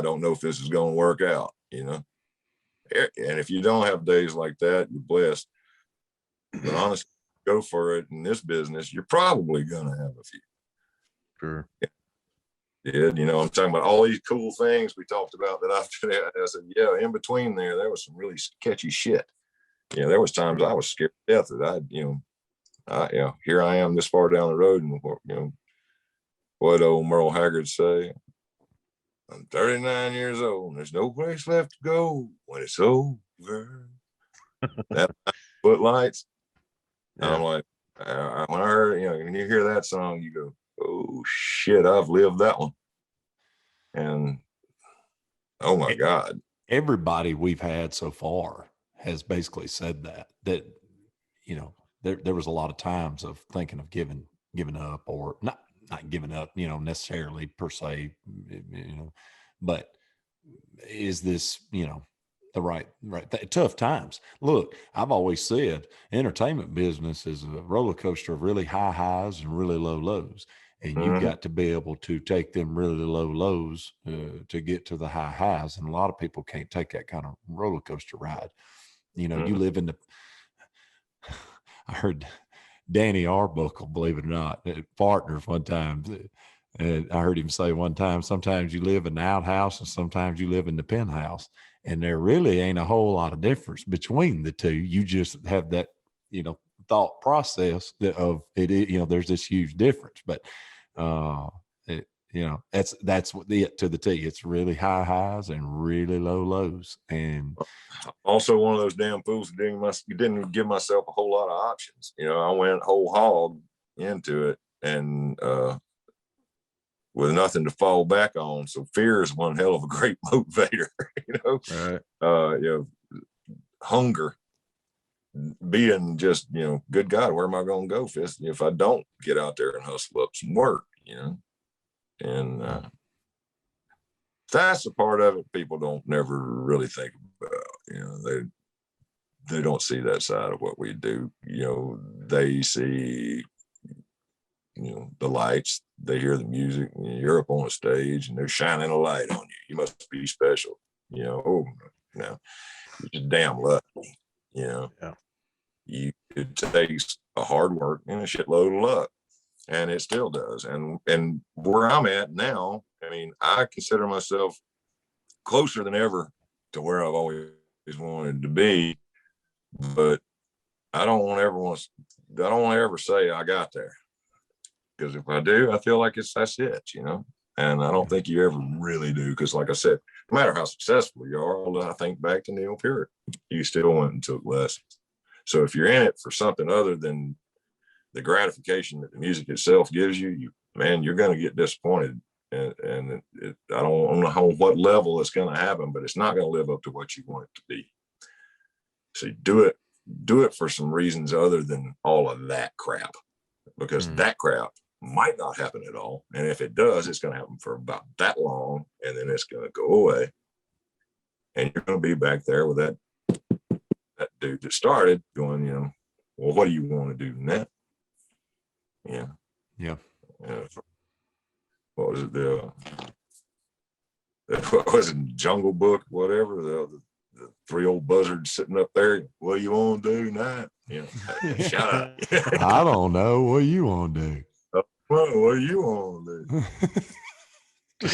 don't know if this is going to work out, And if you don't have days like that, you're blessed. But honestly, go for it in this business, you're probably going to have a few. Sure. Yeah, I'm talking about all these cool things we talked about that I said, in between there was some really sketchy shit. There was times I was scared to death that here I am this far down the road, and what old Merle Haggard say, I'm 39 years old and there's no place left to go when it's over. That Footlights. Yeah. I'm like, when I heard, when you hear that song, you go, oh shit, I've lived that one. And oh my God. Everybody we've had so far has basically said that there was a lot of times of thinking of giving up, or not giving up, necessarily per se, but is this, the right tough times. Look, I've always said entertainment business is a roller coaster of really high highs and really low lows. And you've got to be able to take them really low lows to get to the high highs. And a lot of people can't take that kind of roller coaster ride. You live in I heard Danny Arbuckle, believe it or not, at Partners one time. And I heard him say one time, sometimes you live in the outhouse and sometimes you live in the penthouse. And there really ain't a whole lot of difference between the two. You just have that, thought process of it, there's this huge difference. But, that's what to the T. It's really high highs and really low lows. And also one of those damn fools who didn't give myself a whole lot of options. I went whole hog into it and with nothing to fall back on. So fear is one hell of a great motivator, Right. Hunger, being just, good God, where am I going to go if I don't get out there and hustle up some work, and that's the part of it people don't never really think about. They don't see that side of what we do. They see the lights, they hear the music, you're up on a stage and they're shining a light on you. You must be special. Oh no, you're just damn lucky. Yeah. It takes a hard work and a shitload of luck, and it still does. And where I'm at now, I consider myself closer than ever to where I've always wanted to be, but I don't want to ever say I got there. Because if I do, I feel like that's it, and I don't think you ever really do. Because like I said, no matter how successful you are, I think back to Neil Peart, you still went and took lessons. So if you're in it for something other than the gratification that the music itself gives you, you're going to get disappointed. And I don't know what level it's going to happen, but it's not going to live up to what you want it to be. So do it for some reasons other than all of that crap, because that crap might not happen at all. And if it does, it's going to happen for about that long, and then it's going to go away. And you're going to be back there with that dude that started going, well, what do you want to do now? Yeah. What was it? What was it? Jungle Book, whatever. The three old buzzards sitting up there. What do you want to do now? Shut up. I don't know. What do you want to do? What do you want to do?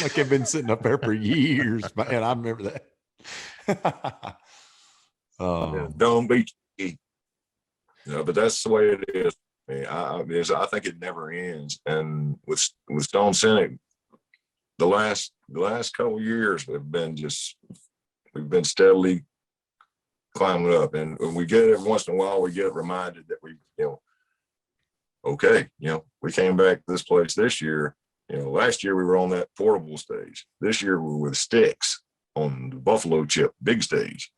Like I've been sitting up there for years, man. I remember that. Don't be cheeky. But that's the way it is. I think it never ends. And with Stone Cynic, the last couple of years we've been steadily climbing up, and we get every once in a while we get reminded that we we came back to this place this year. Last year we were on that portable stage. This year we're with sticks on the Buffalo Chip big stage.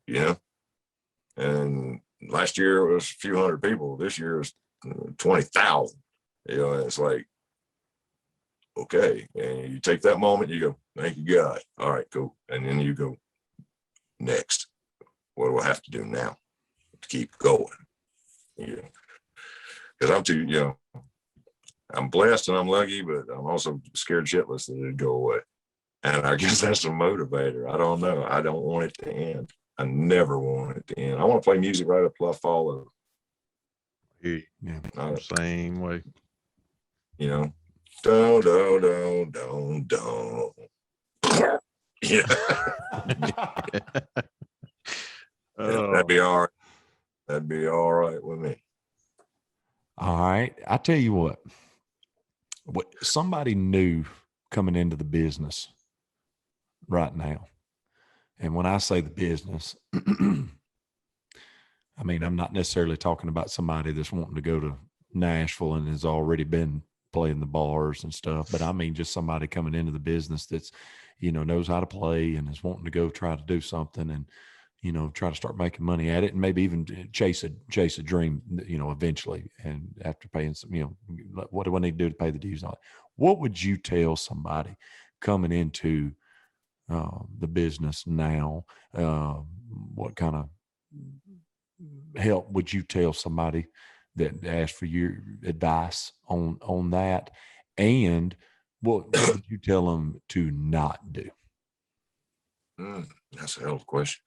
And last year it was a few hundred people. This year it's 20,000. It's like, okay, and you take that moment, you go, thank you God, all right, cool. And then you go, next, what do I have to do now to keep going? Because I'm blessed and I'm lucky, but I'm also scared shitless that it'd go away. And I guess that's a motivator. I don't know. I don't want it to end. I never want it to end. I want to play music right up till I fall over. Yeah, same way. Don't. Yeah. That'd be all right. That'd be all right with me. All right. I tell you what somebody new coming into the business, right now. And when I say the business, I mean, I'm not necessarily talking about somebody that's wanting to go to Nashville and has already been playing the bars and stuff, but I mean just somebody coming into the business that's, knows how to play and is wanting to go try to do something and, try to start making money at it and maybe even chase a dream, eventually. And after paying some, what do I need to do to pay the dues on it? What would you tell somebody coming into the business now? What kind of help would you tell somebody that asked for your advice on that? And what would you tell them to not do? That's a hell of a question.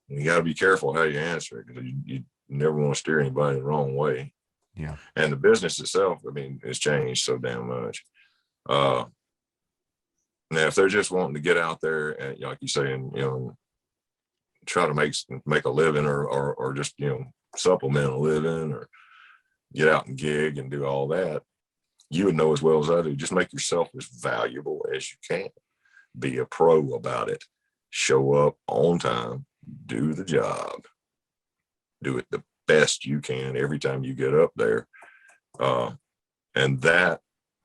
You got to be careful how you answer it, because you never want to steer anybody the wrong way. Yeah. And the business itself, I mean, it's changed so damn much. Now, if they're just wanting to get out there and, like you say, and try to make a living or just supplement a living or get out and gig and do all that, you would know as well as I do. Just make yourself as valuable as you can. Be a pro about it. Show up on time. Do the job. Do it the best you can every time you get up there. And that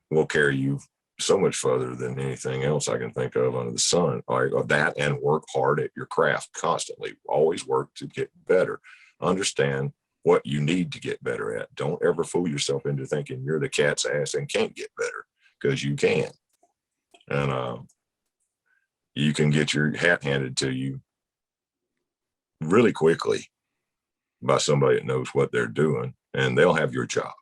will carry you so much further than anything else I can think of under the sun. That, and work hard at your craft constantly. Always work to get better. Understand what you need to get better at. Don't ever fool yourself into thinking you're the cat's ass and can't get better, because you can. And you can get your hat handed to you really quickly by somebody that knows what they're doing, and they'll have your job.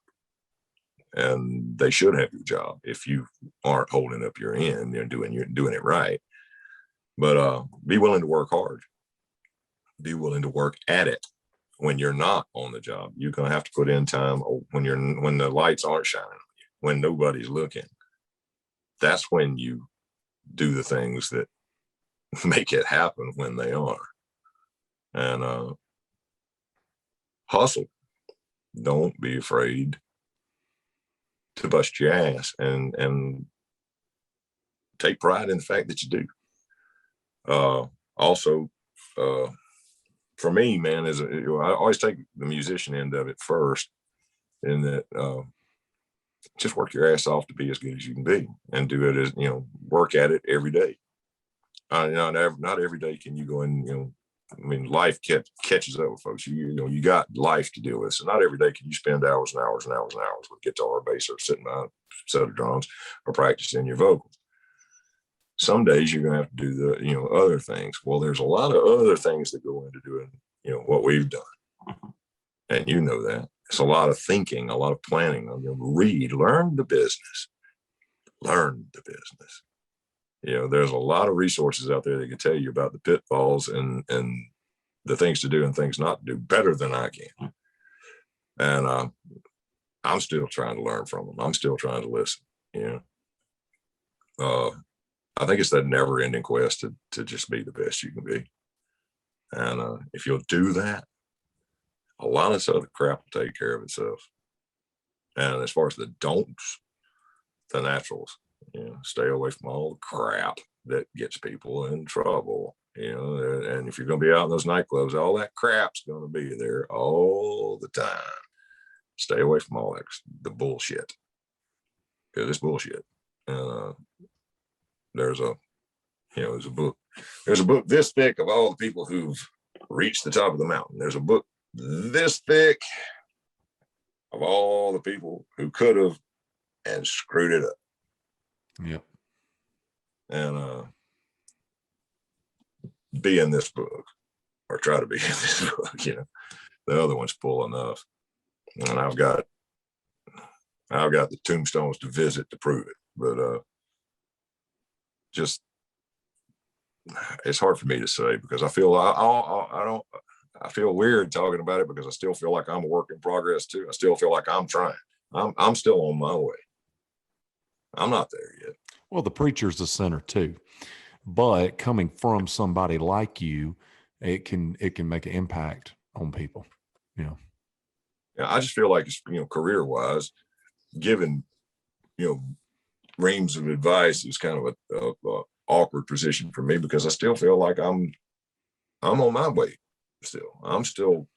And they should have your job if you aren't holding up your end and doing it right. But be willing to work hard. Be willing to work at it. When you're not on the job, you're gonna have to put in time when the lights aren't shining on you, when nobody's looking. That's when you do the things that make it happen when they are. And hustle. Don't be afraid to bust your ass, and take pride in the fact that you do. Also, for me, man, I always take the musician end of it first, in that just work your ass off to be as good as you can be, and do it as, work at it every day. Not every day can you go in, I mean, life catches up with folks. You got life to deal with. So not every day can you spend hours and hours and hours and hours with guitar or bass or sitting behind a set of drums or practicing your vocals. Some days you're going to have to do the, other things. Well, there's a lot of other things that go into doing, what we've done. And you know that. It's a lot of thinking, a lot of planning. Read, learn the business. Learn the business. There's a lot of resources out there that can tell you about the pitfalls and the things to do and things not to do better than I can. And I'm still trying to learn from them. I'm still trying to listen. I think it's that never-ending quest to just be the best you can be. And if you'll do that, a lot of this other crap will take care of itself. And as far as the don'ts, the naturals, stay away from all the crap that gets people in trouble. And if you're going to be out in those nightclubs, all that crap's going to be there all the time. Stay away from all that, the bullshit, because it's bullshit. And there's a book this thick of all the people who've reached the top of the mountain. There's a book this thick of all the people who could have and screwed it up. Yep. And be in this book, or try to be in this book. The other one's full enough, and I've got the tombstones to visit to prove it. But just, it's hard for me to say, because I feel I feel weird talking about it, because I still feel like I'm a work in progress too. I still feel like I'm trying. I'm still on my way. I'm not there yet. Well, the preacher's the sinner too, but coming from somebody like you, it can make an impact on people. Yeah, I just feel like it's, career wise, giving reams of advice is kind of awkward position for me because I still feel like I'm on my way still. I'm still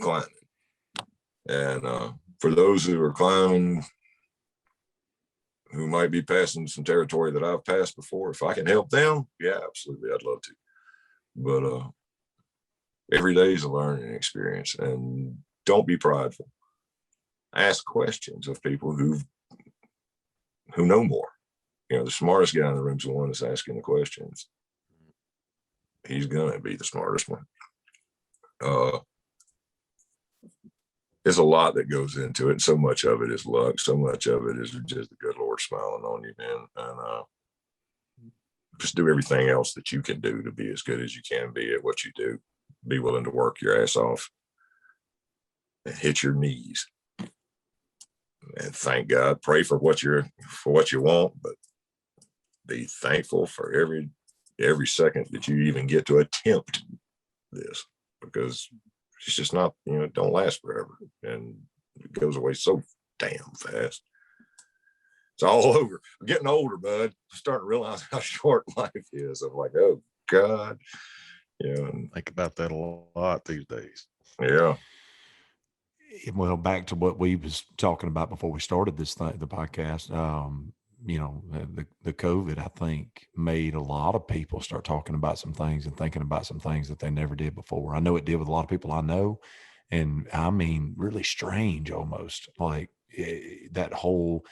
climbing. And for those who are climbing, who might be passing some territory that I've passed before, if I can help them, yeah, absolutely, I'd love to. But every day is a learning experience, and don't be prideful. Ask questions of people who know more. You know, the smartest guy in the room is the one that's asking the questions. He's gonna be the smartest one. There's a lot that goes into it. So much of it is luck. So much of it is just the good Lord smiling on you, man. And just do everything else that you can do to be as good as you can be at what you do. Be willing to work your ass off and hit your knees. And thank God. Pray for what you want, but be thankful for every second that you even get to attempt this, because it's just not, it don't last forever, and it goes away so damn fast. It's all over. I'm getting older, bud. I'm starting to realize how short life is. I'm like, oh God, think about that a lot these days. Yeah. Well, back to what we was talking about before we started the podcast. The COVID, I think, made a lot of people start talking about some things and thinking about some things that they never did before. I know it did with a lot of people I know, and I mean, really strange, almost like that whole.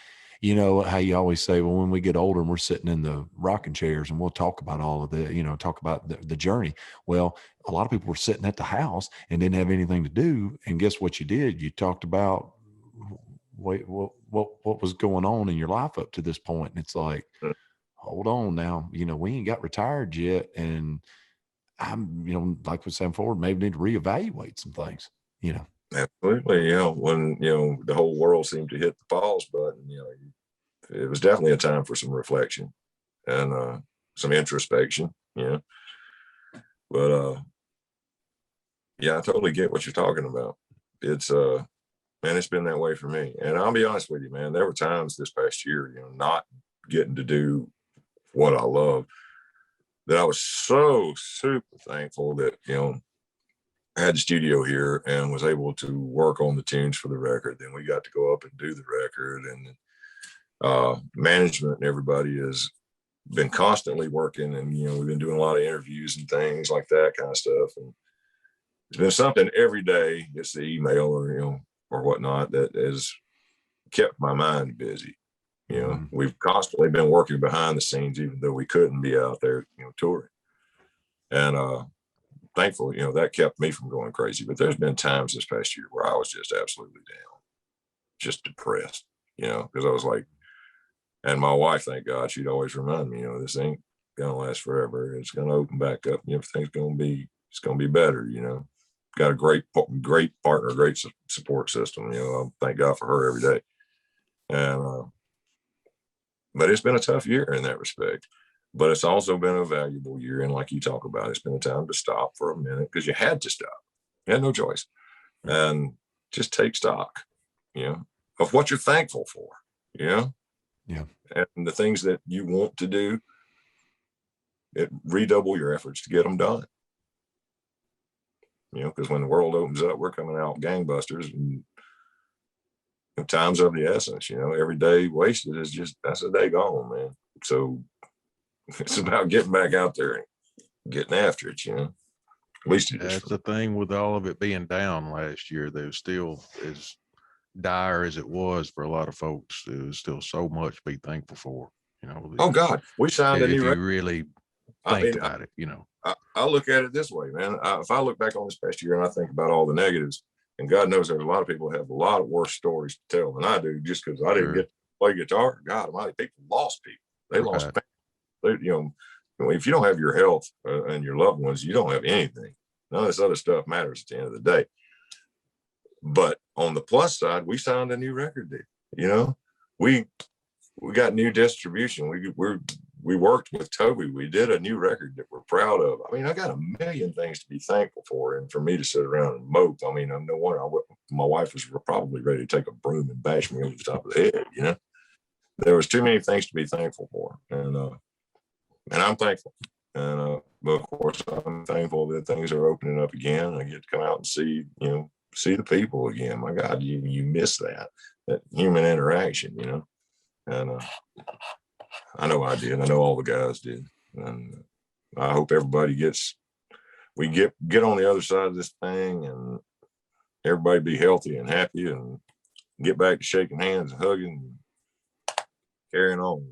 You know how you always say, well, when we get older and we're sitting in the rocking chairs and we'll talk about all of the, talk about the journey. Well, a lot of people were sitting at the house and didn't have anything to do. And guess what you did? You talked about what was going on in your life up to this point. And it's like, hold on now, we ain't got retired yet. And I'm, like we said forward, maybe need to reevaluate some things, Absolutely. When, the whole world seemed to hit the pause button, it was definitely a time for some reflection and some introspection, but yeah, I totally get what you're talking about. It's man, it's been that way for me. And I'll be honest with you, man, there were times this past year, not getting to do what I love, that I was so super thankful that, I had the studio here and was able to work on the tunes for the record. Then we got to go up and do the record, and management and everybody has been constantly working, and we've been doing a lot of interviews and things like that kind of stuff. And it's been something every day. It's the email or whatnot that has kept my mind busy. We've constantly been working behind the scenes, even though we couldn't be out there, touring. And thankfully, that kept me from going crazy. But there's been times this past year where I was just absolutely down, just depressed, because I was like, and my wife, thank God, she'd always remind me, this ain't gonna last forever. It's gonna open back up, and everything's gonna be better. Got a great partner, great support system. I thank God for her every day. And but it's been a tough year in that respect. But it's also been a valuable year. And like you talk about, it's been a time to stop for a minute, because you had to stop. You had no choice. And just take stock, of what you're thankful for, Yeah. And the things that you want to do, redouble your efforts to get them done. Because when the world opens up, we're coming out gangbusters, and time's of the essence. Every day wasted that's a day gone, man. So it's about getting back out there and getting after it, At least that's the thing with all of it being down last year. There's still, as dire as it was for a lot of folks, there was still so much to be thankful for. Oh God, we signed a new record. If you really think about it, I look at it this way, man. If I look back on this past year and I think about all the negatives, and God knows there's a lot of people who have a lot of worse stories to tell than I do, just because I didn't get to play guitar. God almighty, people lost people. They lost family. If you don't have your health and your loved ones, you don't have anything. None of this other stuff matters at the end of the day. But on the plus side, we signed a new record deal. We got new distribution. We worked with Toby. We did a new record that we're proud of. I mean, I got a million things to be thankful for, and for me to sit around and mope, I mean, I'm no wonder my wife was probably ready to take a broom and bash me over the top of the head. There was too many things to be thankful for, and and I'm thankful. And but of course, I'm thankful that things are opening up again. I get to come out and see, see the people again. My God, you miss that human interaction, And I know I did. I know all the guys did, and I hope everybody we get on the other side of this thing, and everybody be healthy and happy, and get back to shaking hands and hugging, and carrying on.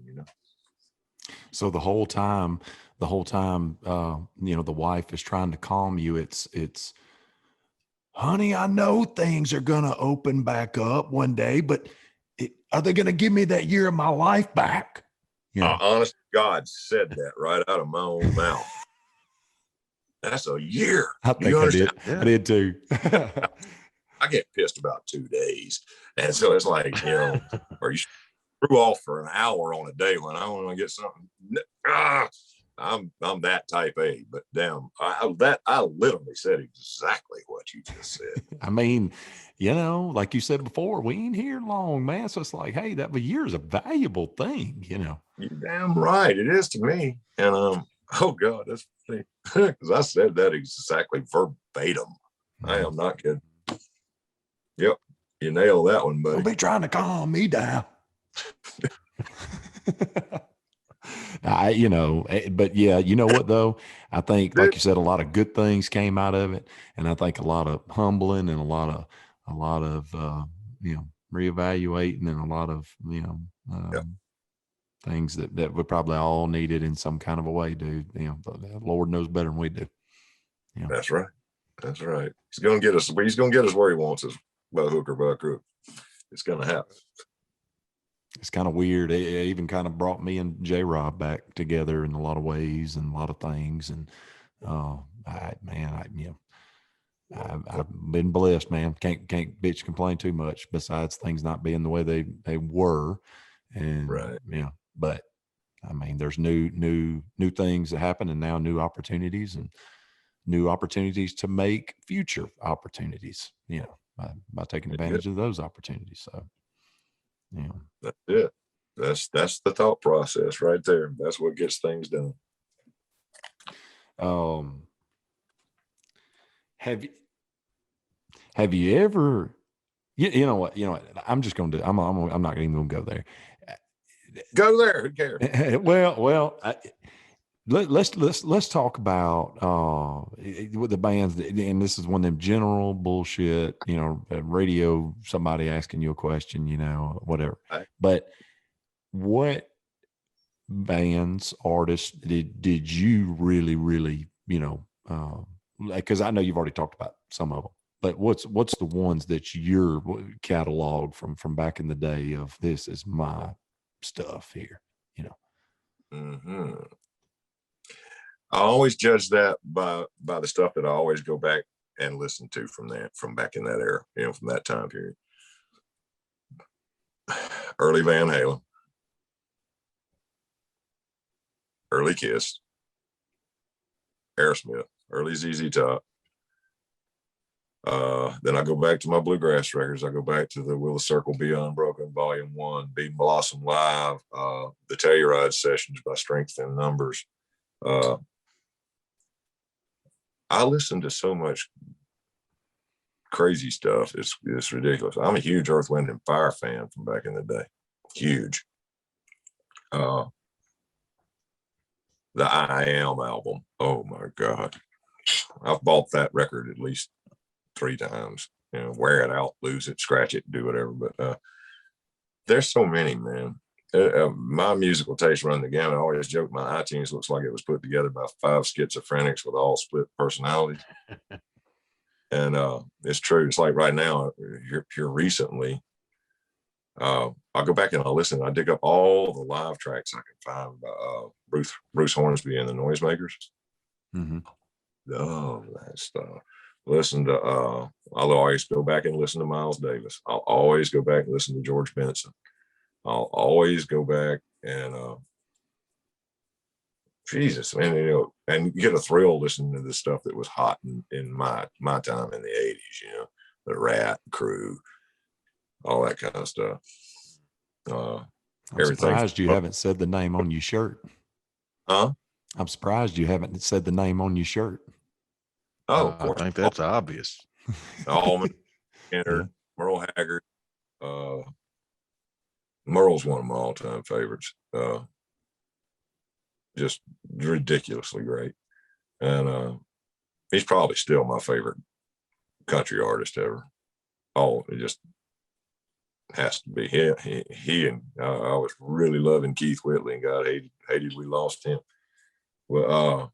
So the whole time, the wife is trying to calm you. It's, honey, I know things are going to open back up one day, but are they going to give me that year of my life back? Honest God said that right out of my own mouth. That's a year. I think I did. Yeah. I did too. I get pissed about 2 days. And so it's like, are you screw off for an hour on a day when I want to get something? I'm that type A, but damn, I literally said exactly what you just said. I mean, like you said before, we ain't here long, man. So it's like, hey, that year is a valuable thing, You're damn right. It is to me. And oh God, that's funny. Because I said that exactly verbatim. I am not kidding. Yep. You nailed that one, buddy. Don't be trying to calm me down. But yeah, you know what though? I think, like you said, a lot of good things came out of it, and I think a lot of humbling and a lot of reevaluating and a lot of things that we probably all needed in some kind of a way, dude. The Lord knows better than we do. That's right. That's right. He's gonna get us. He's gonna get us where he wants us, by hook or by crook. It's gonna happen. It's kind of weird. It even kind of brought me and J-Rob back together in a lot of ways and a lot of things. And I've been blessed, man. Can't bitch complain too much. Besides things not being the way they were, and right. But I mean, there's new things that happen, and now new opportunities to make future opportunities. By taking advantage of those opportunities. So. Yeah, that's it. That's the thought process right there. That's what gets things done. Have you ever? You know what? I'm just going to. I'm not even going to go there. Go there. Who cares? Well. Let's talk about with the bands, and this is one of them general bullshit, radio, somebody asking you a question, whatever. Right. But what bands, artists did you really, really, because I know you've already talked about some of them, but what's the ones that you're cataloged from back in the day of this is my stuff here, Mm-hmm. I always judge that by the stuff that I always go back and listen to from back in that era, from that time period. Early Van Halen, early Kiss, Aerosmith, early ZZ Top. Then I go back to my bluegrass records. I go back to the Will the Circle Be Unbroken, Volume 1, Beat Blossom Live, the Telluride Sessions by Strength in Numbers. I listen to so much crazy stuff. It's ridiculous. I'm a huge Earth, Wind, and Fire fan from back in the day. Huge. The I Am album. Oh my God. I've bought that record at least 3 times. Wear it out, lose it, scratch it, do whatever. But there's so many, man. My musical taste run the gamut. I always joke my iTunes looks like it was put together by 5 schizophrenics with all split personalities. And it's true. It's like right now, here recently, I'll go back and I'll listen. I dig up all the live tracks I can find by Bruce Hornsby and the Noisemakers. Mm-hmm. Oh, that stuff. Listen to, I'll always go back and listen to Miles Davis. I'll always go back and listen to George Benson. I'll always go back and Jesus, man, and you get a thrill listening to the stuff that was hot in my time in the 80s, the Rat Crew, all that kind of stuff. I'm surprised you haven't said the name on your shirt. Huh? I'm surprised you haven't said the name on your shirt. Oh, of I course. think that's obvious. Allman, Kenner, Merle Haggard. Merle's one of my all-time favorites. Just ridiculously great. And he's probably still my favorite country artist ever. Oh, it just has to be he and I was really loving Keith Whitley, and God hated we lost him. Well,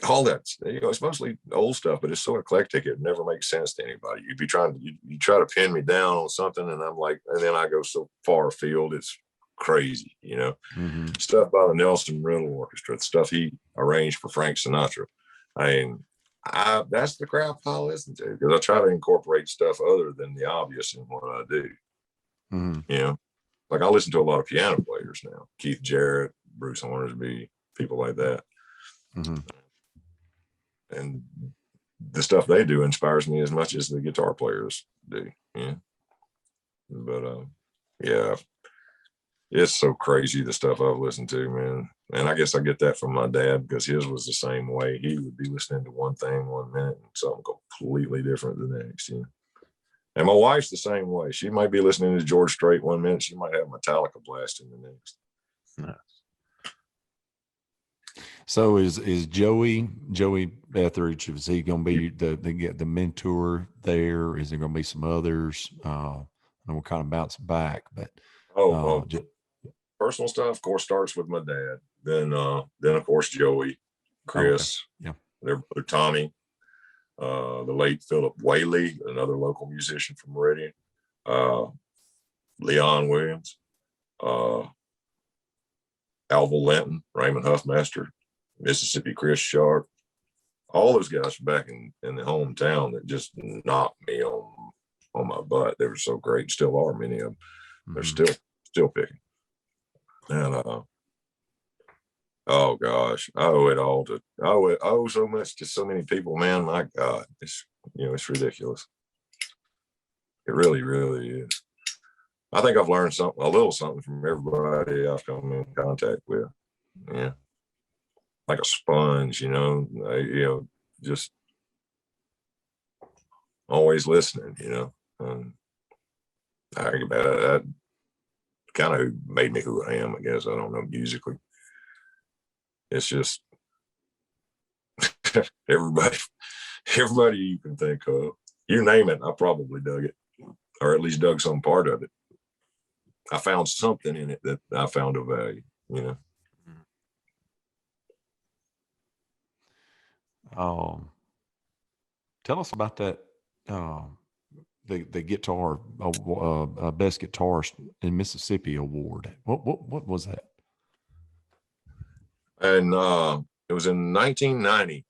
all that, it's mostly old stuff, but it's so eclectic it never makes sense to anybody. You'd be you try to pin me down on something, and I'm like, and then I go so far afield, it's crazy, Stuff by the Nelson Riddle Orchestra, the stuff he arranged for Frank Sinatra. I mean, that's the crap I listen to, because I try to incorporate stuff other than the obvious in what I do. Like I listen to a lot of piano players now, Keith Jarrett, Bruce Hornsby, people like that. And the stuff they do inspires me as much as the guitar players do. But yeah, it's so crazy, the stuff I've listened to, man. And I guess I get that from my dad, because his was the same way. He would be listening to one thing one minute and something completely different the next. And my wife's the same way. She might be listening to George Strait one minute, she might have Metallica blasting the next. So is Joey Etheridge, is he going to be the mentor there? Is there going to be some others? And we'll kind of bounce back, but personal stuff, of course, starts with my dad. Then of course Joey, Chris, their brother Tommy, the late Philip Whaley, another local musician from Meridian, Leon Williams, Alvin Linton, Raymond Huffmaster, Mississippi Chris Sharp, all those guys back in the hometown that just knocked me on my butt. They were so great, still are, many of them. They're still picking. And oh gosh, I owe so much to so many people, man. My God, it's it's ridiculous. It really, really is. I think I've learned a little something from everybody I've come in contact with. Yeah. Like a sponge, just always listening, I think about that kind of made me who I am, I guess. I don't know, musically. It's just everybody you can think of. You name it, I probably dug it, or at least dug some part of it. I found something in it that I found of value, Tell us about that. The guitar, best guitarist in Mississippi award. What was that? And it was in 1990.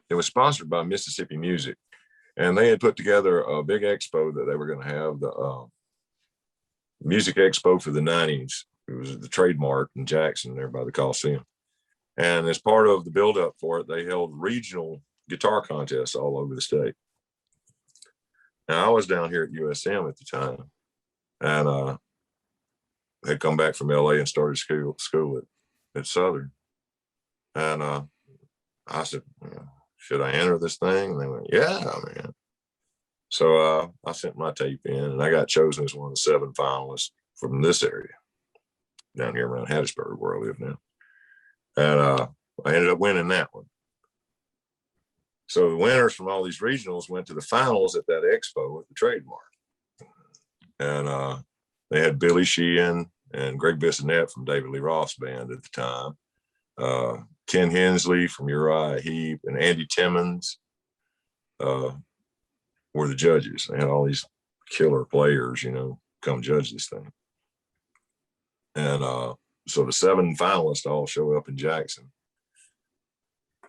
It was sponsored by Mississippi Music, and they had put together a big expo that they were going to have, the Music Expo for the 90s. It was the Trademark in Jackson, there by the Coliseum. And as part of the buildup for it, they held regional guitar contests all over the state. Now, I was down here at USM at the time, and had come back from LA and started school at Southern. And I said, should I enter this thing? And they went, yeah, man. So I sent my tape in, and I got chosen as one of the 7 finalists from this area down here around Hattiesburg, where I live now. And I ended up winning that one. So the winners from all these regionals went to the finals at that expo at the Trademark. And they had Billy Sheehan and Greg Bissonette from David Lee Roth's band at the time. Ken Hensley from Uriah Heep and Andy Timmons were the judges. They had all these killer players, come judge this thing. And so the 7 finalists all show up in Jackson.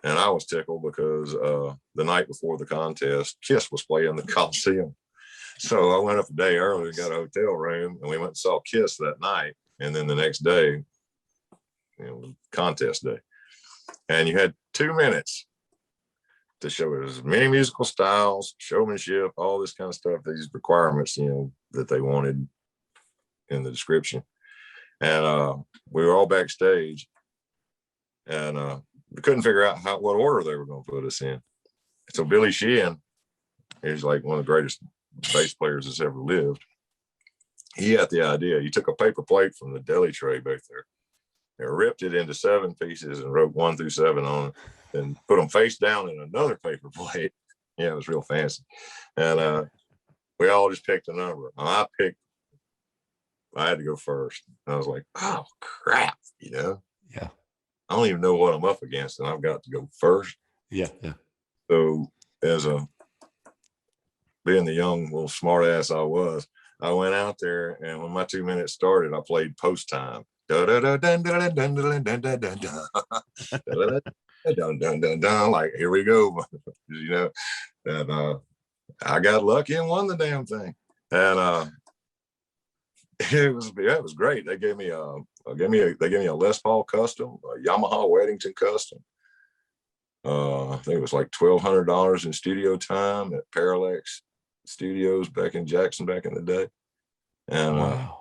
And I was tickled because the night before the contest, Kiss was playing the Coliseum. So I went up a day early and got a hotel room, and we went and saw Kiss that night. And then the next day, contest day. And you had 2 minutes to show as many musical styles, showmanship, all this kind of stuff, these requirements, that they wanted in the description. And we were all backstage, and we couldn't figure out what order they were going to put us in. So Billy Sheehan, he's like one of the greatest bass players that's ever lived. He had the idea. He took a paper plate from the deli tray back there and ripped it into 7 pieces and wrote 1 through 7 on it, and put them face down in another paper plate. Yeah, it was real fancy. And we all just picked a number. I had to go first. I was like, oh crap, Yeah. I don't even know what I'm up against, and I've got to go first. Yeah. So being the young little smart ass I was, I went out there, and when my 2 minutes started, I played post time. Like, here we go. And I got lucky and won the damn thing. And it was great. They gave me a Les Paul custom, a Yamaha Weddington custom. I think it was like $1,200 in studio time at Parallax Studios back in Jackson back in the day. And wow.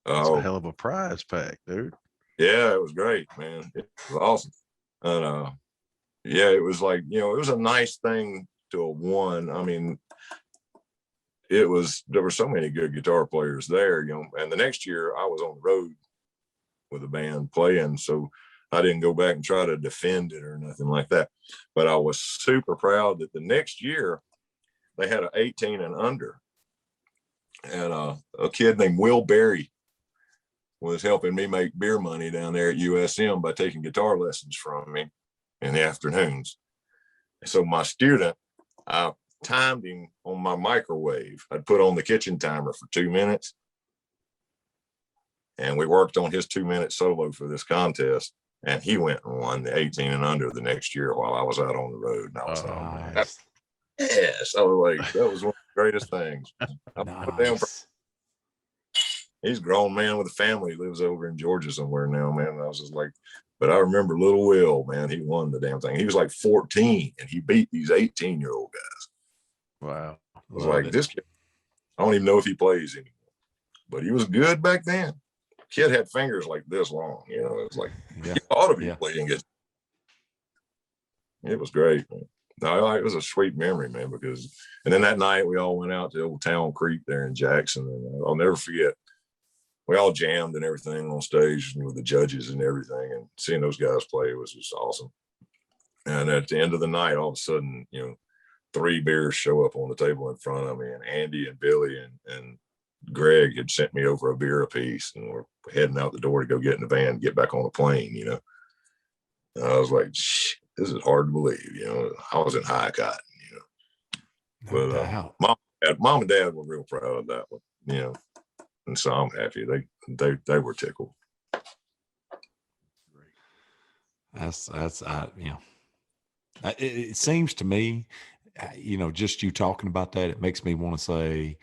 That's a hell of a prize pack, dude. Yeah, it was great, man. It was awesome. And yeah, it was like, it was a nice thing to have won. I mean, there were so many good guitar players there, and the next year I was on the road with a band playing, so I didn't go back and try to defend it or nothing like that. But I was super proud that the next year they had an 18 and under, and a kid named Will Berry was helping me make beer money down there at USM by taking guitar lessons from me in the afternoons. So my student, I timed him on my microwave. I'd put on the kitchen timer for 2 minutes, and we worked on his 2-minute solo for this contest, and he went and won the 18 and under the next year while I was out on the road. And I was nice. Yes, I was like, that was one of the greatest things. Nice. He's a grown man with a family. He lives over in Georgia somewhere now, man. And I was just like, but I remember little Will, man, he won the damn thing. He was like 14, and he beat these 18-year-old guys. Wow. I was like, this kid, I don't even know if he plays anymore, but he was good back then. Kid had fingers like this long, it was like, he ought to be playing it. It was great, man. No, it was a sweet memory, man, and then that night we all went out to Old Town Creek there in Jackson, and I'll never forget, we all jammed and everything on stage with the judges and everything, and seeing those guys play was just awesome. And at the end of the night, all of a sudden, 3 beers show up on the table in front of me, and Andy and Billy and Greg had sent me over a beer apiece, and we're heading out the door to go get in the van and get back on the plane, And I was like, this is hard to believe, I was in high cotton, But mom and dad were real proud of that one, and so I'm happy. They were tickled. It seems to me, just you talking about that, it makes me want to say,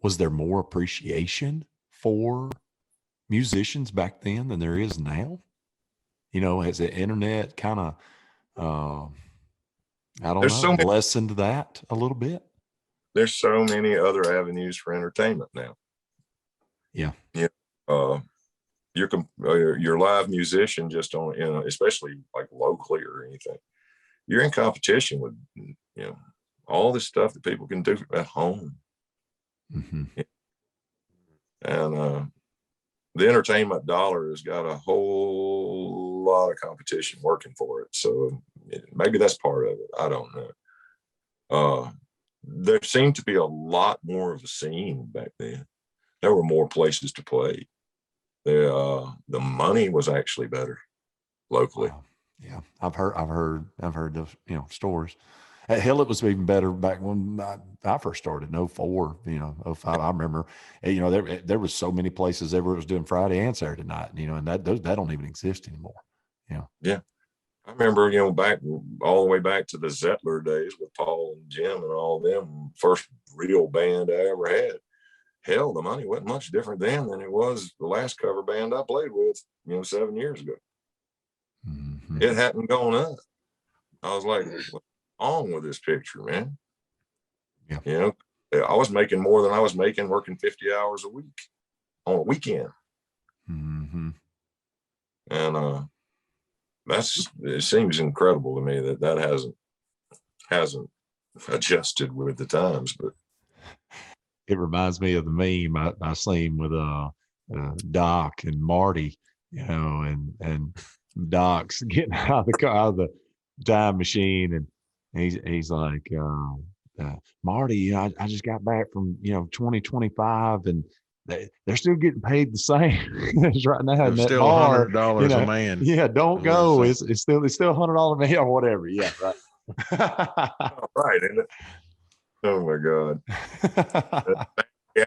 was there more appreciation for musicians back then than there is now? Has the internet kind of, I don't know, lessened that a little bit? There's so many other avenues for entertainment now. Yeah. Your live musician just don't, especially like locally or anything, you're in competition with, all this stuff that people can do at home. Mm-hmm. And the entertainment dollar has got a whole lot of competition working for it. So maybe that's part of it. I don't know. There seemed to be a lot more of a scene back then. There were more places to play. The money was actually better locally. Wow. Yeah, I've heard those stories. Hell, it was even better back when I first started in 04, 05. I remember, there was so many places everyone was doing Friday and Saturday night, and that don't even exist anymore. Yeah. I remember, back all the way back to the Zettler days with Paul and Jim and all of them, first real band I ever had. Hell, the money wasn't much different then than it was the last cover band I played with, 7 years ago. Mm-hmm. It hadn't gone up. I was like, what's wrong with this picture, man? Yeah. I was making more than I was making working 50 hours a week. on a weekend. Mm-hmm. And it seems incredible to me that hasn't adjusted with the times. But it reminds me of the meme I seen with Doc and Marty, and Doc's getting out of the car, out of the time machine, and he's like, Marty, I just got back from 2025, and they're still getting paid the same as right now in that still bar. $100 a man. Yeah, don't go. It's still $100 a man or whatever. Yeah, right. Right, isn't it? Oh my God.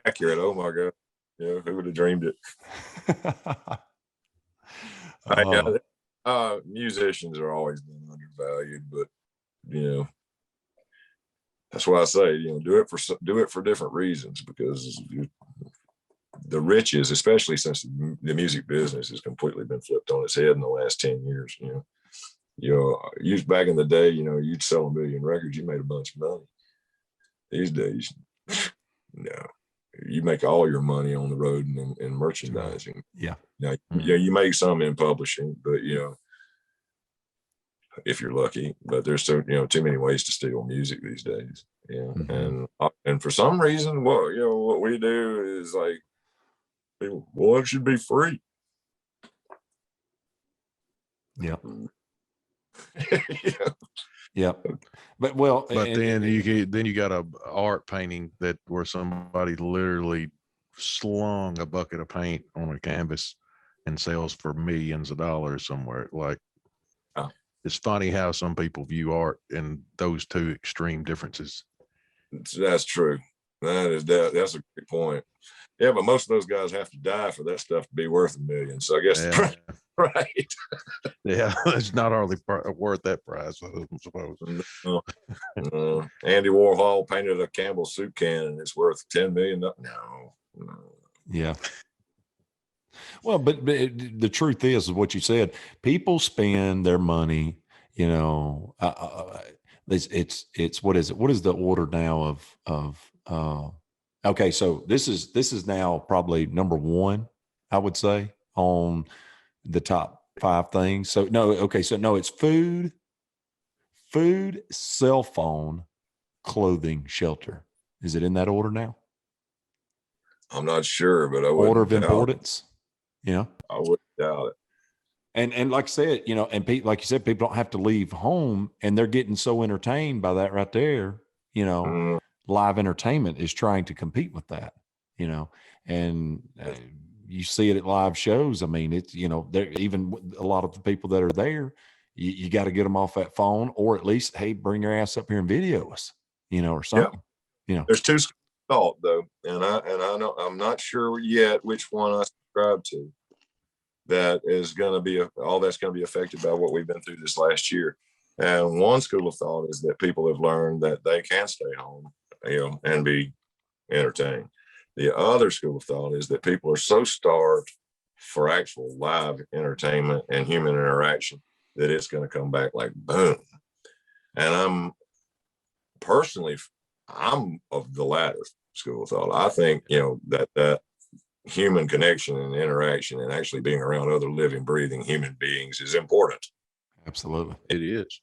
Accurate. Oh my God. Yeah, who would have dreamed it? Musicians are always been undervalued, but that's why I say, do it for different reasons, because the riches, especially since the music business has completely been flipped on its head in the last 10 years, you back in the day, you'd sell 1 million records, you made a bunch of money. These days, no, you make all your money on the road and merchandising. Yeah. You make some in publishing, but if you're lucky, but there's too many ways to steal music these days. Yeah. Mm-hmm. And for some reason, what we do is like, well, it should be free. Yeah. Yeah. Yeah. But then you got a art painting where somebody literally slung a bucket of paint on a canvas and sells for millions of dollars somewhere. Like, it's funny how some people view art in those two extreme differences. That's true. That's a great point. Yeah, but most of those guys have to die for that stuff to be worth $1 million. So I guess right. Yeah, it's not hardly worth that price, I suppose. Andy Warhol painted a Campbell soup can and it's worth $10 million. No. Yeah. Well, but the truth is what you said. People spend their money. It's what is it? What is the order now of? Okay, so this is now probably number one, I would say, on the top 5 things. So no, okay, so no, it's food, cell phone, clothing, shelter. Is it in that order now? I'm not sure, but I would order of importance. I wouldn't doubt it. And like I said, and like you said, people don't have to leave home, and they're getting so entertained by that right there. Live entertainment is trying to compete with that. And you see it at live shows. I mean, it's there. Even a lot of the people that are there, you got to get them off that phone, or at least, hey, bring your ass up here and video us, or something. There's two schools of thought though, and I know I'm not sure yet which one I subscribe to. That is going to be all that's going to be affected by what we've been through this last year. And one school of thought is that people have learned that they can stay home, and be entertained. The other school of thought is that people are so starved for actual live entertainment and human interaction that it's going to come back like boom. And I'm of the latter school of thought. I think, that human connection and interaction and actually being around other living, breathing human beings is important. Absolutely. It is.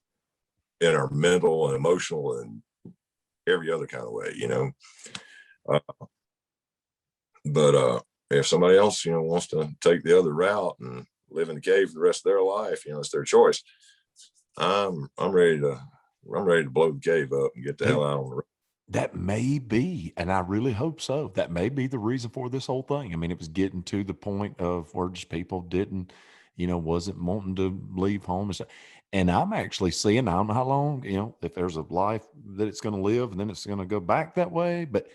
In our mental and emotional and every other kind of way, but if somebody else, wants to take the other route and live in the cave for the rest of their life, it's their choice. I'm ready to blow the cave up and get the hell out on the road. That may be, and I really hope so. That may be the reason for this whole thing. I mean, it was getting to the point of where just people didn't, wasn't wanting to leave home and stuff. And I'm actually seeing, I don't know how long, if there's a life that it's going to live and then it's going to go back that way. But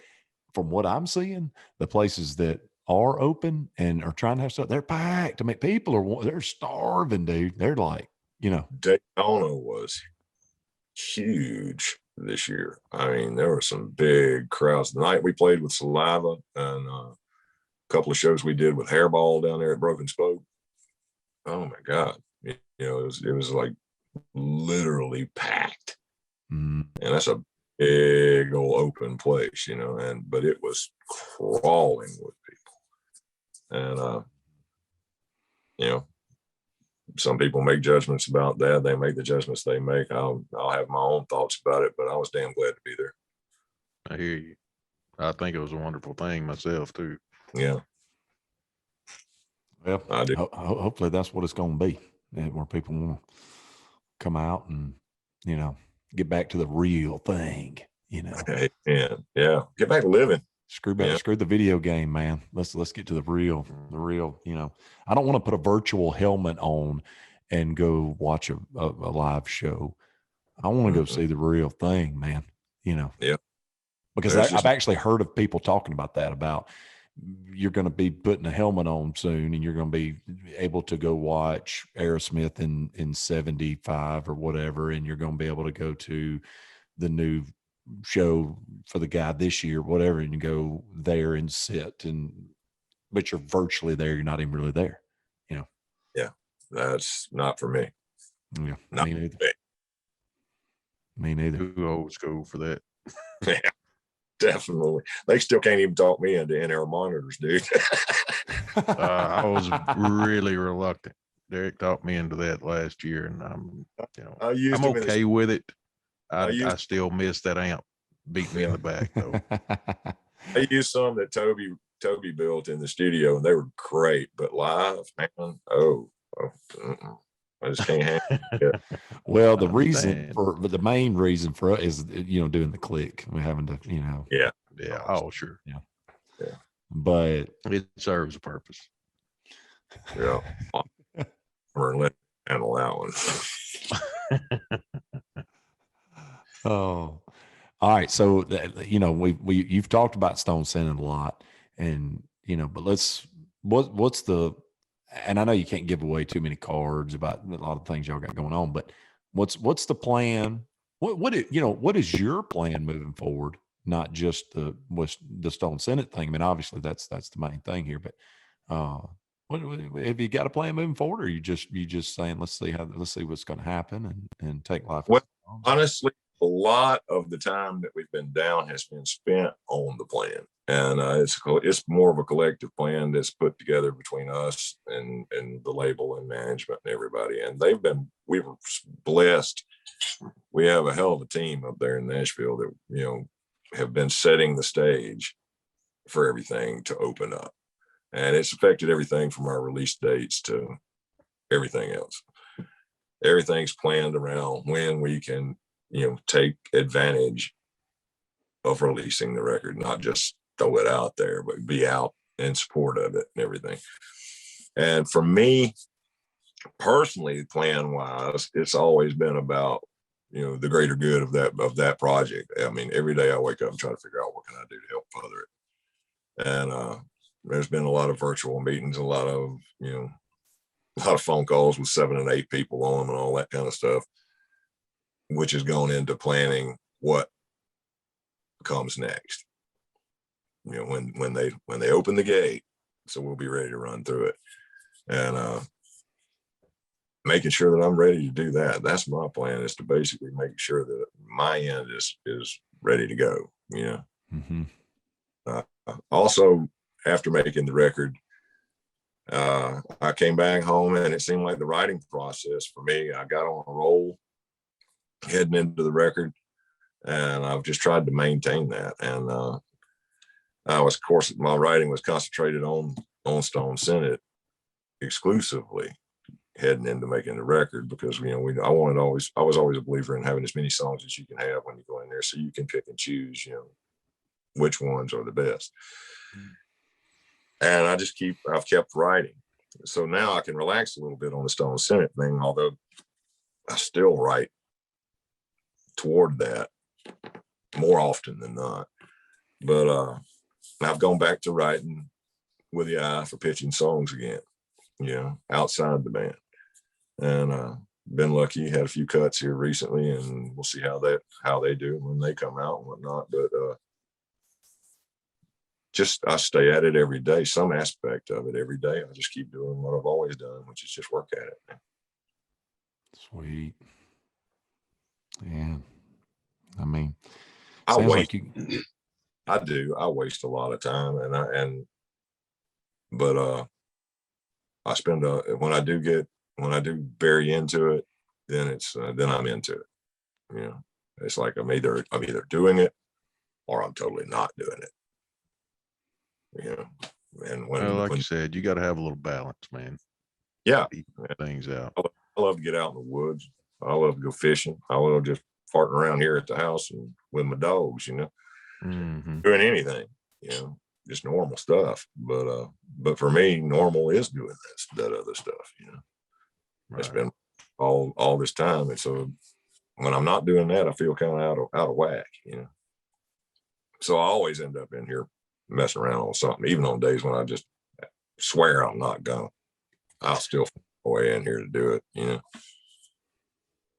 from what I'm seeing, the places that are open and are trying to have stuff, they're packed. I mean, they're starving, dude. They're like, Daytona was huge this year. I mean, there were some big crowds. The night we played with Saliva and a couple of shows we did with Hairball down there at Broken Spoke. Oh my God. It was like literally packed. And that's a big old open place, but it was crawling with people. And, you know, some people make judgments about that. They make the judgments they make. I'll have my own thoughts about it, but I was damn glad to be there. I hear you. I think it was a wonderful thing myself too. Yeah. Well, hopefully that's what it's going to be, where people want to come out and, you know, get back to the real thing, you know. Yeah. Get back to living. Screw the video game, man. Let's get to the real, you know. I don't want to put a virtual helmet on and go watch a live show. I want to go see the real thing, man, you know. Yeah. Because I've actually heard of people talking about that, about you're going to be putting a helmet on soon and you're going to be able to go watch Aerosmith in 75 or whatever, and you're going to be able to go to the new show for the guy this year, whatever, and you go there and sit, but you're virtually there. You're not even really there, you know? Yeah. That's not for me. Yeah. Not me neither. Me neither. Too old school for that. Yeah, definitely. They still can't even talk me into in-air monitors, dude. I was really reluctant. Derek talked me into that last year, and I'm okay with it. I still miss that amp. Beat me in the back though. I used some that Toby built in the studio, and they were great, but live, man, I just can't handle it. Well, the main reason for it is, you know, doing the click. We're having to, you know. Yeah. Oh, sure. Yeah. But it serves a purpose. Yeah. We're going to handle that one. Oh, all right. So, you know, you've talked about Stone Senate a lot, and, you know, but what's the, and I know you can't give away too many cards about a lot of things y'all got going on, but what's the plan? What is your plan moving forward? Not just the Stone Senate thing. I mean, obviously that's the main thing here, but what have you got a plan moving forward, or are you just saying let's see what's going to happen and take life? Well, honestly, a lot of the time that we've been down has been spent on the plan, and it's more of a collective plan that's put together between us and the label and management and everybody. And we were blessed. We have a hell of a team up there in Nashville that, you know, have been setting the stage for everything to open up, and it's affected everything from our release dates to everything else. Everything's planned around when we can, you know, take advantage of releasing the record, not just throw it out there, but be out in support of it and everything. And for me personally, plan wise, it's always been about, you know, the greater good of that project. I mean, every day I wake up and try to figure out what can I do to help further it. And there's been a lot of virtual meetings, a lot of phone calls with 7 and 8 people on them and all that kind of stuff, which has gone into planning what comes next. You know, when they open the gate, so we'll be ready to run through it, and making sure that I'm ready to do that. That's my plan, is to basically make sure that my end is ready to go. You know. Mm-hmm. Also, after making the record, I came back home, and it seemed like the writing process for me, I got on a roll heading into the record, and I've just tried to maintain that. And of course, my writing was concentrated on Stone Senate exclusively heading into making the record, because, you know, I was always a believer in having as many songs as you can have when you go in there, so you can pick and choose, you know, which ones are the best. And I've kept writing. So now I can relax a little bit on the Stone Senate thing, although I still write toward that more often than not. But I've gone back to writing with the eye for pitching songs again, you know, outside the band. And been lucky, had a few cuts here recently, and we'll see how they do when they come out and whatnot. But I stay at it every day, some aspect of it every day. I just keep doing what I've always done, which is just work at it. Sweet. Yeah. I mean, I waste a lot of time, and but I spend when I do bury into it, then I'm into it. You know, it's like I'm either doing it or I'm totally not doing it. You know, and when you said, you got to have a little balance, man. Yeah, things out. I love to get out in the woods. I love to go fishing. I love just farting around here at the house and with my dogs. You know, doing anything. You know, just normal stuff. But for me, normal is doing that other stuff. You know, right. It's been all this time, and so when I'm not doing that, I feel kind of out of whack. You know, so I always end up in here messing around on something, even on days when I just swear I'm not going. I'll still find a way in here to do it. You know,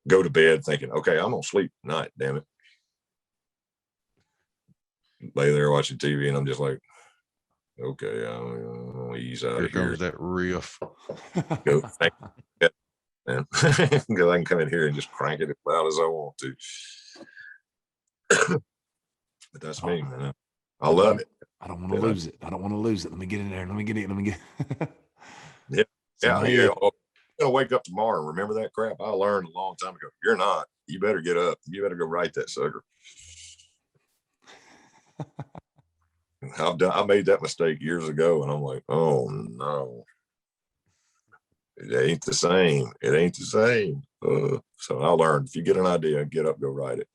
go to bed thinking, okay, I'm gonna sleep tonight. Damn it. Lay there watching TV, and I'm just like, okay, I'm gonna ease out of here. Here comes that riff. Go, thank you, man. Because I can come in here and just crank it as loud as I want to. But that's me, man. I love it. I don't want to lose it. I don't want to lose it. Let me get in there. Let me get it. Yeah. Yeah. You're gonna wake up tomorrow and remember that crap I learned a long time ago. You're not. You better get up. You better go write that sucker. I made that mistake years ago, and I'm like, oh no, it ain't the same. It ain't the same. So I learned, if you get an idea, get up, go write it.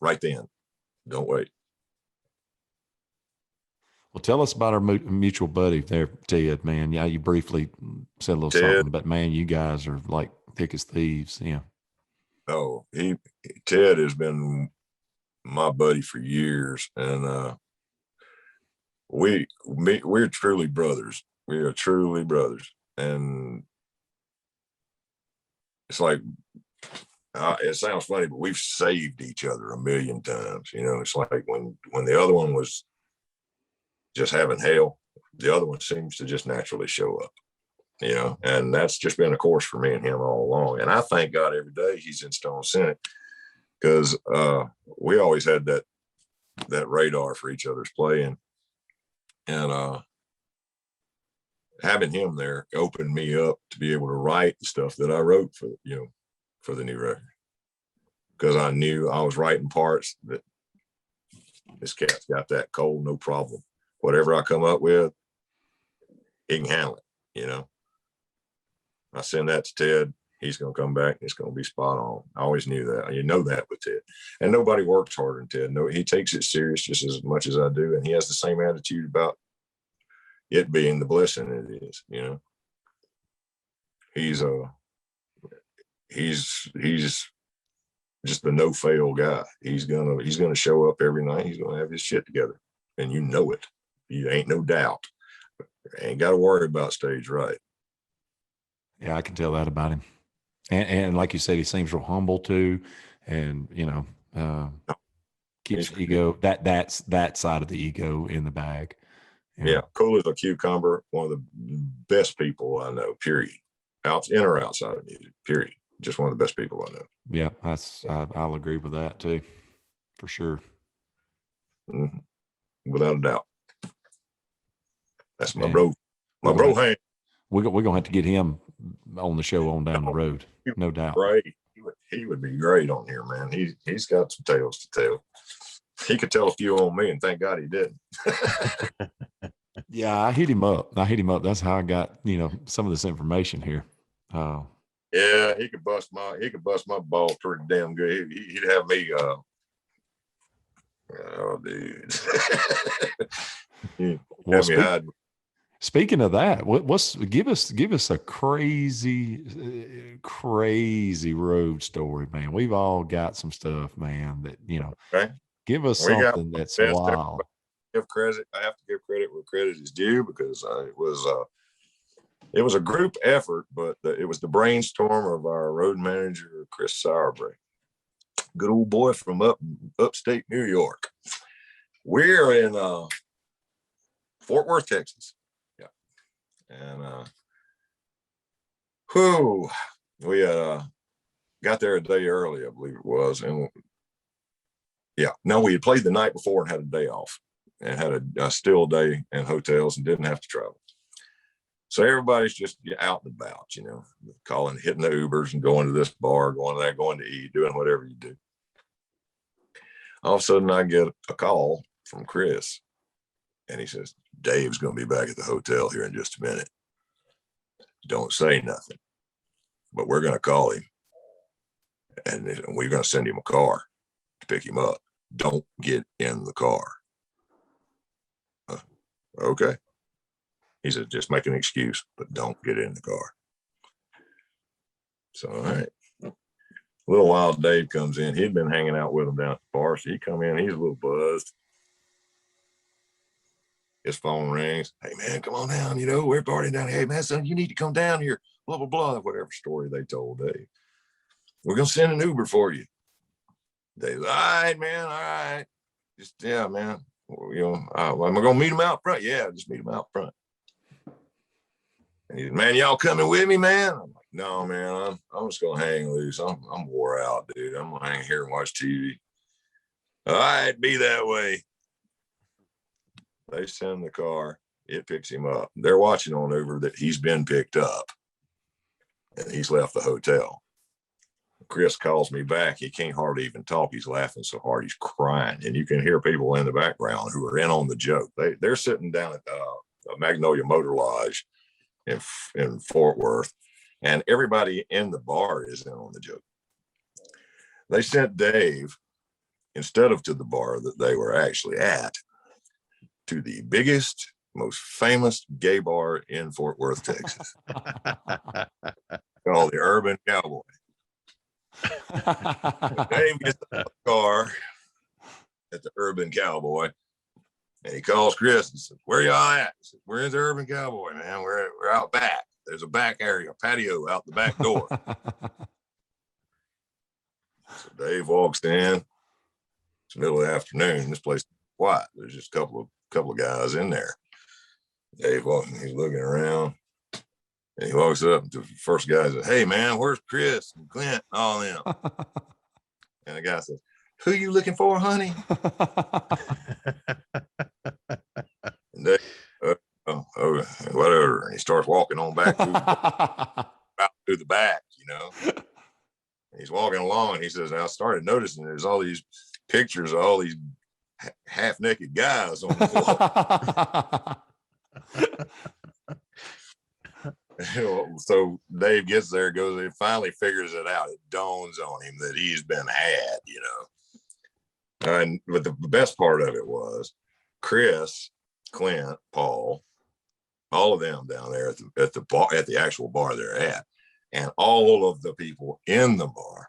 Right then. Don't wait. Well, tell us about our mutual buddy there, Ted, man. Yeah, you briefly said a little something, but man, you guys are like thick as thieves. Yeah. Oh, Ted has been my buddy for years, and we're truly brothers. We are truly brothers, and it's like, it sounds funny, but we've saved each other a million times. You know, it's like when the other one was just having hell, the other one seems to just naturally show up. You know, and that's just been a course for me and him all along. And I thank God every day he's in Stone Senate, because we always had that radar for each other's play, and having him there opened me up to be able to write the stuff that I wrote for the new record, because I knew I was writing parts that this cat's got that cold, no problem. Whatever I come up with, he can handle it. You know, I send that to Ted. He's going to come back and it's going to be spot on. I always knew that. You know that with Ted. And nobody works harder than Ted. No, he takes it serious just as much as I do. And he has the same attitude about it being the blessing it is, you know. He's just the no fail guy. He's gonna show up every night. He's gonna have his shit together. And you know it. You ain't no doubt. Ain't got to worry about stage right. Yeah, I can tell that about him. And like you said, he seems real humble too. And, you know, keeps the ego, that's that side of the ego in the bag. Yeah. Cool as a cucumber. One of the best people I know, period. In or outside of music, period. Just one of the best people I know. Yeah, I'll agree with that too, for sure. Mm-hmm. Without a doubt. That's my bro. My bro hand. We're gonna have to get him on the show on down the road, no doubt. Right. He would be great on here, man. He's got some tales to tell. He could tell a few on me, and thank God he didn't. Yeah, I hit him up. That's how I got, you know, some of this information here. Yeah, he could bust my ball pretty damn good. He'd have me oh dude. Well, speaking of that, give us a crazy road story, man. We've all got some stuff, man, that, you know, okay. Give us something that's wild. I have to give credit where credit is due, because it was a group effort, but it was the brainstorm of our road manager, Chris Sauerbrey. Good old boy from upstate New York. We're in Fort Worth, Texas. Yeah. And we got there a day early, I believe it was. And we had played the night before and had a day off. and had a still day in hotels and didn't have to travel. So everybody's just out and about, you know, calling, hitting the Ubers and going to this bar, going to that, going to eat, doing whatever you do. All of a sudden I get a call from Chris, and he says, Dave's going to be back at the hotel here in just a minute. Don't say nothing, but we're going to call him, and we're going to send him a car to pick him up. Don't get in the car. Okay. He said, just make an excuse, but don't get in the car. So, all right. A little while, Dave comes in. He'd been hanging out with him down at the bar. So he come in, he's a little buzzed. His phone rings. Hey, man, come on down. You know, we're partying down here. Hey, man, son, you need to come down here. Blah, blah, blah. Whatever story they told Dave. We're going to send an Uber for you. Dave's, all right, man. All right. Just, yeah, man. You know, am I going to meet him out front? Yeah, just meet him out front. And he said, man, y'all coming with me, man? I'm like, no, man, I'm just going to hang loose. I'm wore out, dude. I'm going to hang here and watch TV. All right, be that way. They send the car. It picks him up. They're watching on Uber that he's been picked up and he's left the hotel. Chris calls me back. He can't hardly even talk. He's laughing so hard he's crying. And you can hear people in the background who are in on the joke. They're sitting down at Magnolia Motor Lodge in Fort Worth, and everybody in the bar is in on the joke. They sent Dave, instead of to the bar that they were actually at, to the biggest, most famous gay bar in Fort Worth, Texas, called the Urban Cowboy. Dave gets out of the car at the Urban Cowboy, and he calls Chris and says, where y'all at? He says, we're in the Urban Cowboy, man. We're out back. There's a back area, a patio out the back door. So Dave walks in. It's the middle of the afternoon. This place is quiet. There's just a couple of guys in there. Dave walks, he's looking around, and he walks up to the first guy and says, hey, man, where's Chris and Clint and all them? And the guy says, who you looking for, honey? And Dave, whatever. And he starts walking on back through the back, you know. And he's walking along, and he says, I started noticing there's all these pictures of all these half-naked guys on the floor. So Dave gets there, goes, and finally figures it out. It dawns on him that he's been had, you know. But the best part of it was Chris, Clint, Paul, all of them down there at the bar, at the actual bar they're at, and all of the people in the bar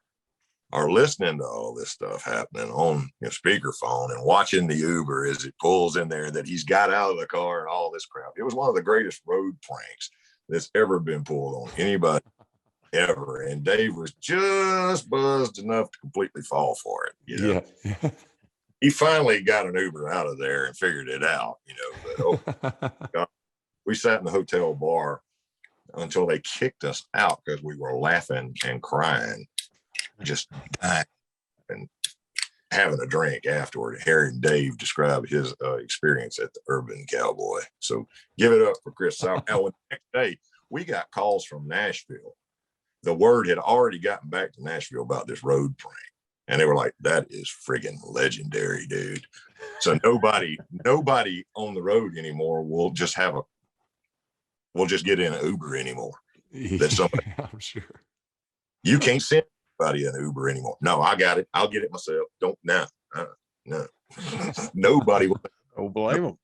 are listening to all this stuff happening on speakerphone and watching the Uber as it pulls in there that he's got out of the car and all this crap. It was one of the greatest road pranks that's ever been pulled on anybody ever. And Dave was just buzzed enough to completely fall for it. You know, yeah. He finally got an Uber out of there and figured it out, you know, but God, we sat in the hotel bar until they kicked us out because we were laughing and crying, just dying and having a drink afterward. Hearing Dave describe his experience at the Urban Cowboy. So give it up for Chris. Now, the next day, we got calls from Nashville. The word had already gotten back to Nashville about this road prank. And they were like, that is friggin' legendary, dude. So nobody on the road anymore will just get in an Uber anymore. That's somebody. I'm sure. You can't send anybody an Uber anymore. No, I got it. I'll get it myself. Don't now. No. Nobody will. Don't blame them.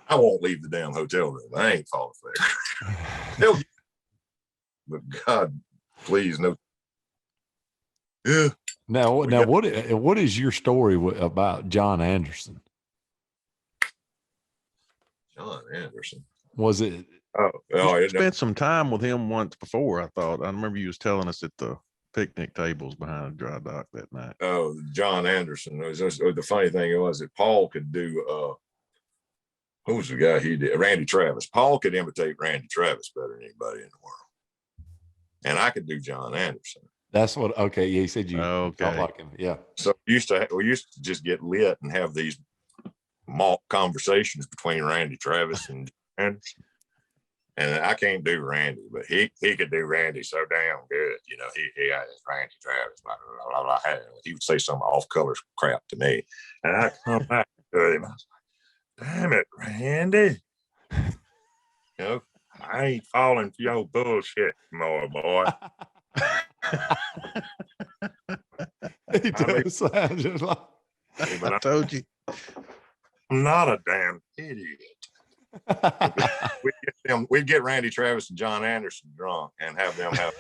I won't leave the damn hotel room. I ain't falling for it. But God, please, no. Yeah. Now, what is your story about John Anderson? John Anderson. Was it? I spent some time with him once before. I remember you was telling us at the picnic tables behind the dry dock that night. Oh, John Anderson. The funny thing was that Paul could do. Who was the guy he did? Randy Travis. Paul could imitate Randy Travis better than anybody in the world. And I could do John Anderson. That's what. Okay, yeah, he said you don't Okay. like him. Yeah. So we used to just get lit and have these mock conversations between Randy Travis and Anderson. And I can't do Randy, but he could do Randy so damn good. You know, he had this Randy Travis, blah, blah, blah, blah. He would say some off-color crap to me. And I come back to him. I was like, damn it, Randy. You know, I ain't falling for your bullshit more, boy. He does sound just like. But I told you. I'm not a damn idiot. We'd get Randy Travis and John Anderson drunk and have them have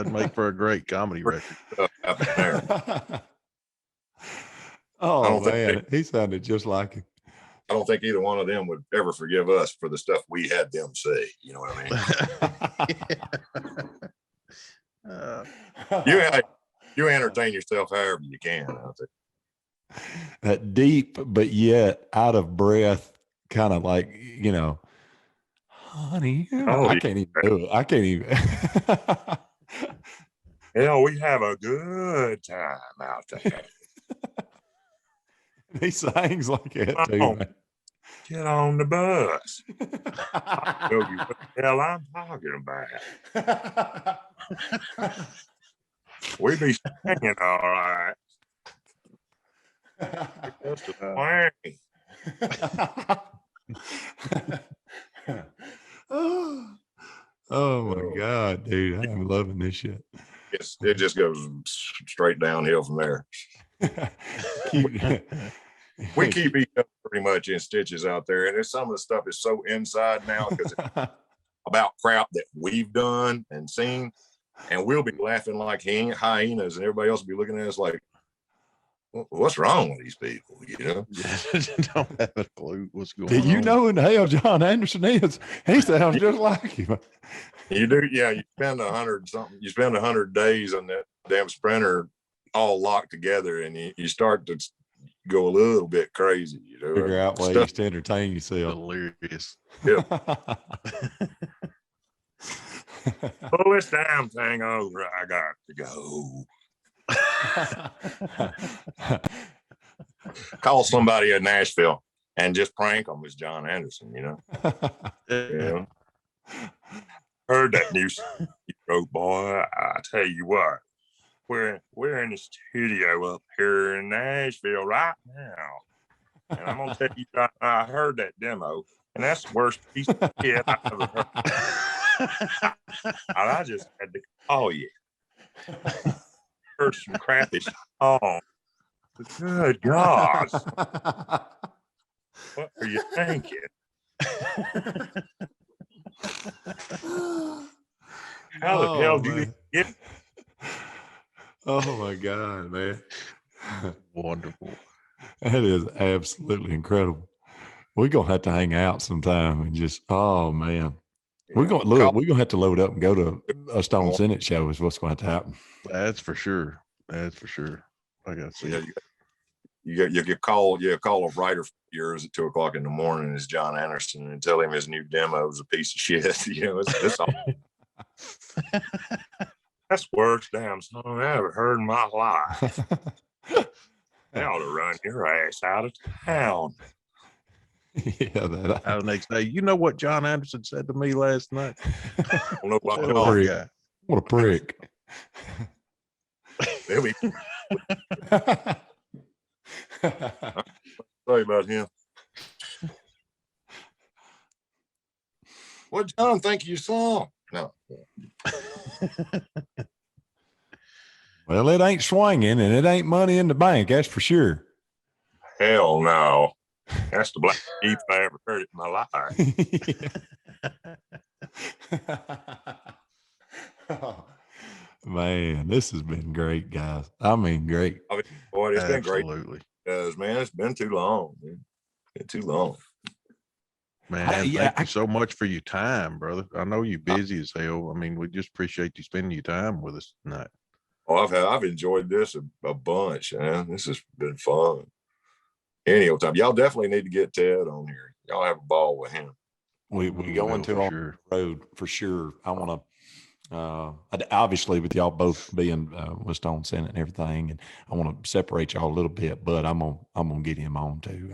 It'd make for a great comedy record. Oh man, he sounded just like him. I don't think either one of them would ever forgive us for the stuff we had them say. You know what I mean? You entertain yourself however you can. I think. That deep, but yet out of breath, kind of like, you know, honey. I can't even do it. I can't even. Hell, we have a good time out there. He sings like that too, man. Get on the bus. I'll show you what the hell I'm talking about. We be singing all right. Just a Oh my God, dude. I'm loving this shit. It just goes straight downhill from there. We keep each other pretty much in stitches out there. And some of the stuff is so inside now because it's about crap that we've done and seen. And we'll be laughing like hyenas, and everybody else will be looking at us like, what's wrong with these people? You know, don't have a clue what's going on. Do you know who the hell John Anderson is? He sounds just like him. You do, yeah. You spend 100 something. You spend 100 days on that damn Sprinter, all locked together, and you start to go a little bit crazy. You know, figure out ways to entertain yourself. Hilarious. Yeah. Pull this damn thing over. I got to go. Call somebody in Nashville and just prank them as John Anderson, you know. Yeah. Heard that news, boy. I tell you what, we're in the studio up here in Nashville right now, and I'm gonna tell you, I heard that demo, and that's the worst piece of shit I've ever heard. I just had to call you. Heard some crappy song. Good God. What are you thinking? How the hell do you get? Oh my God, man. Wonderful. That is absolutely incredible. We're gonna have to hang out sometime and just, oh man. We're gonna have to load up and go to a Stone Senate show is what's going to happen. That's for sure. That's for sure. I got to see. Yeah, you call a writer of yours at 2:00 in the morning is John Anderson and tell him his new demo is a piece of shit. You know, it's all. That's the worst damn song I ever heard in my life. They ought to run your ass out of town. Yeah, the next day. You know what John Anderson said to me last night? What a prick. Sorry about him. What John think you saw? No. Well, it ain't swinging and it ain't money in the bank, that's for sure. Hell no. That's the black sheep I ever heard it in my life. Oh, man, this has been great, guys. I mean, great. Boy, it's been great. Absolutely. Because, man, it's been too long. Man. Been too long. Man, thank you so much for your time, brother. I know you're busy as hell. I mean, we just appreciate you spending your time with us tonight. Oh, I've enjoyed this a bunch, man. This has been fun. Any old time. Y'all definitely need to get Ted on here. Y'all have a ball with him. we go into for on sure. the road for sure. I want to, obviously with y'all both being with Stone Senate and everything, and I want to separate y'all a little bit, but I'm gonna get him on too.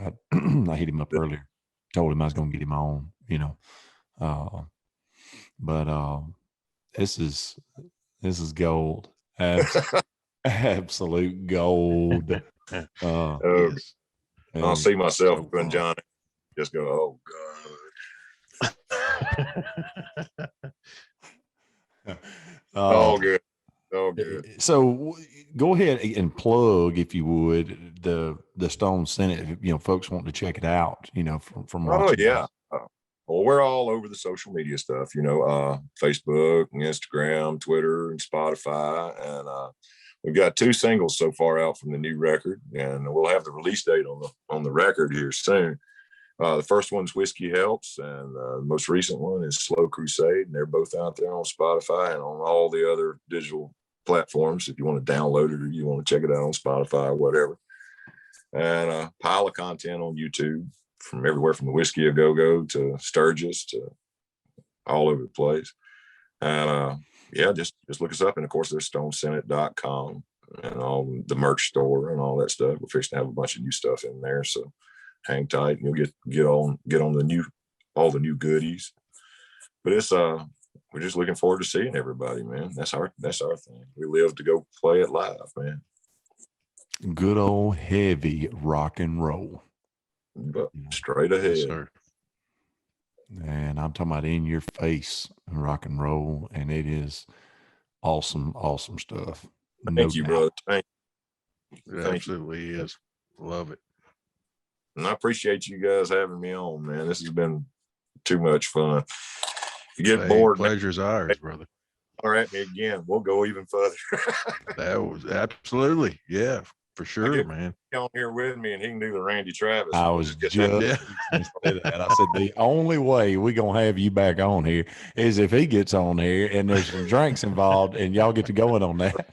I hit him up earlier, told him I was gonna get him on, you know. But this is gold. Absolute gold. Yes. I'll see myself So when fun. John just go, oh God. All good. All good. So go ahead and plug, if you would, the Stone Senate. If, you know, folks want to check it out, you know, from watching. Oh yeah. Well, we're all over the social media stuff, you know, Facebook and Instagram, Twitter, and Spotify. And we've got 2 singles so far out from the new record, and we'll have the release date on the record here soon. The first one's Whiskey Helps, and the most recent one is Slow Crusade, and they're both out there on Spotify and on all the other digital platforms if you want to download it or you want to check it out on Spotify or whatever. And a pile of content on YouTube from everywhere from the Whiskey A Go-Go to Sturgis to all over the place. And yeah, just look us up. And of course, there's stonesenate.com and all the merch store and all that stuff. We're fixing to have a bunch of new stuff in there. So hang tight and you'll get on all the new goodies. But it's we're just looking forward to seeing everybody, man. That's our thing. We live to go play it live, man. Good old heavy rock and roll. But straight ahead. Yes, sir. And I'm talking about in your face rock and roll, and it is awesome stuff. Thank you, brother. Thank you. It absolutely is. Love it. And I appreciate you guys having me on, man. This has been too much fun. If you get bored, pleasure's ours, brother. All right, again, we'll go even further. That was absolutely, yeah, for sure, man. On here with me, and he can do the Randy Travis. I was just say that. I said the only way we gonna have you back on here is if he gets on here and there's some drinks involved, and y'all get to going on that.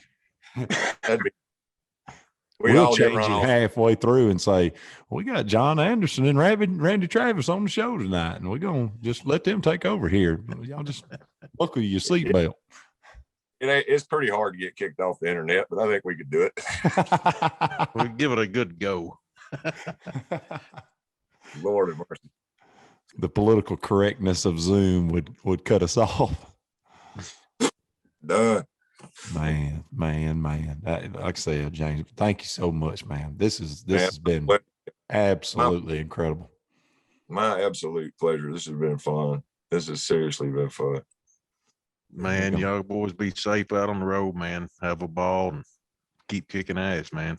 We'll change it halfway through and say, we got John Anderson and Randy Travis on the show tonight, and we're going to just let them take over here. Y'all just buckle your seatbelt. It's pretty hard to get kicked off the internet, but I think we could do it. We'll give it a good go. Lord have mercy. The political correctness of Zoom would cut us off. Done. Man. Like I said, James, thank you so much, man. This has been absolutely incredible. My absolute pleasure. This has been fun. This has seriously been fun. Man, y'all boys be safe out on the road, man. Have a ball and keep kicking ass, man.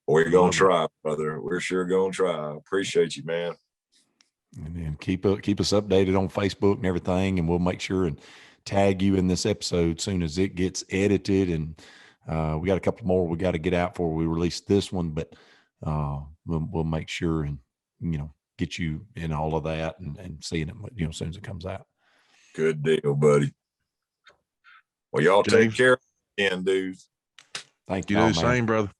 We're going to try, brother. We're sure going to try. Appreciate you, man. And then keep us updated on Facebook and everything, and we'll make sure and tag you in this episode soon as it gets edited. And we got a couple more we got to get out before we release this one, but we'll make sure and, you know, get you in all of that and seeing it, you know, as soon as it comes out. Good deal, buddy. Well, y'all take care again, dudes. Thank you. You do the same, brother.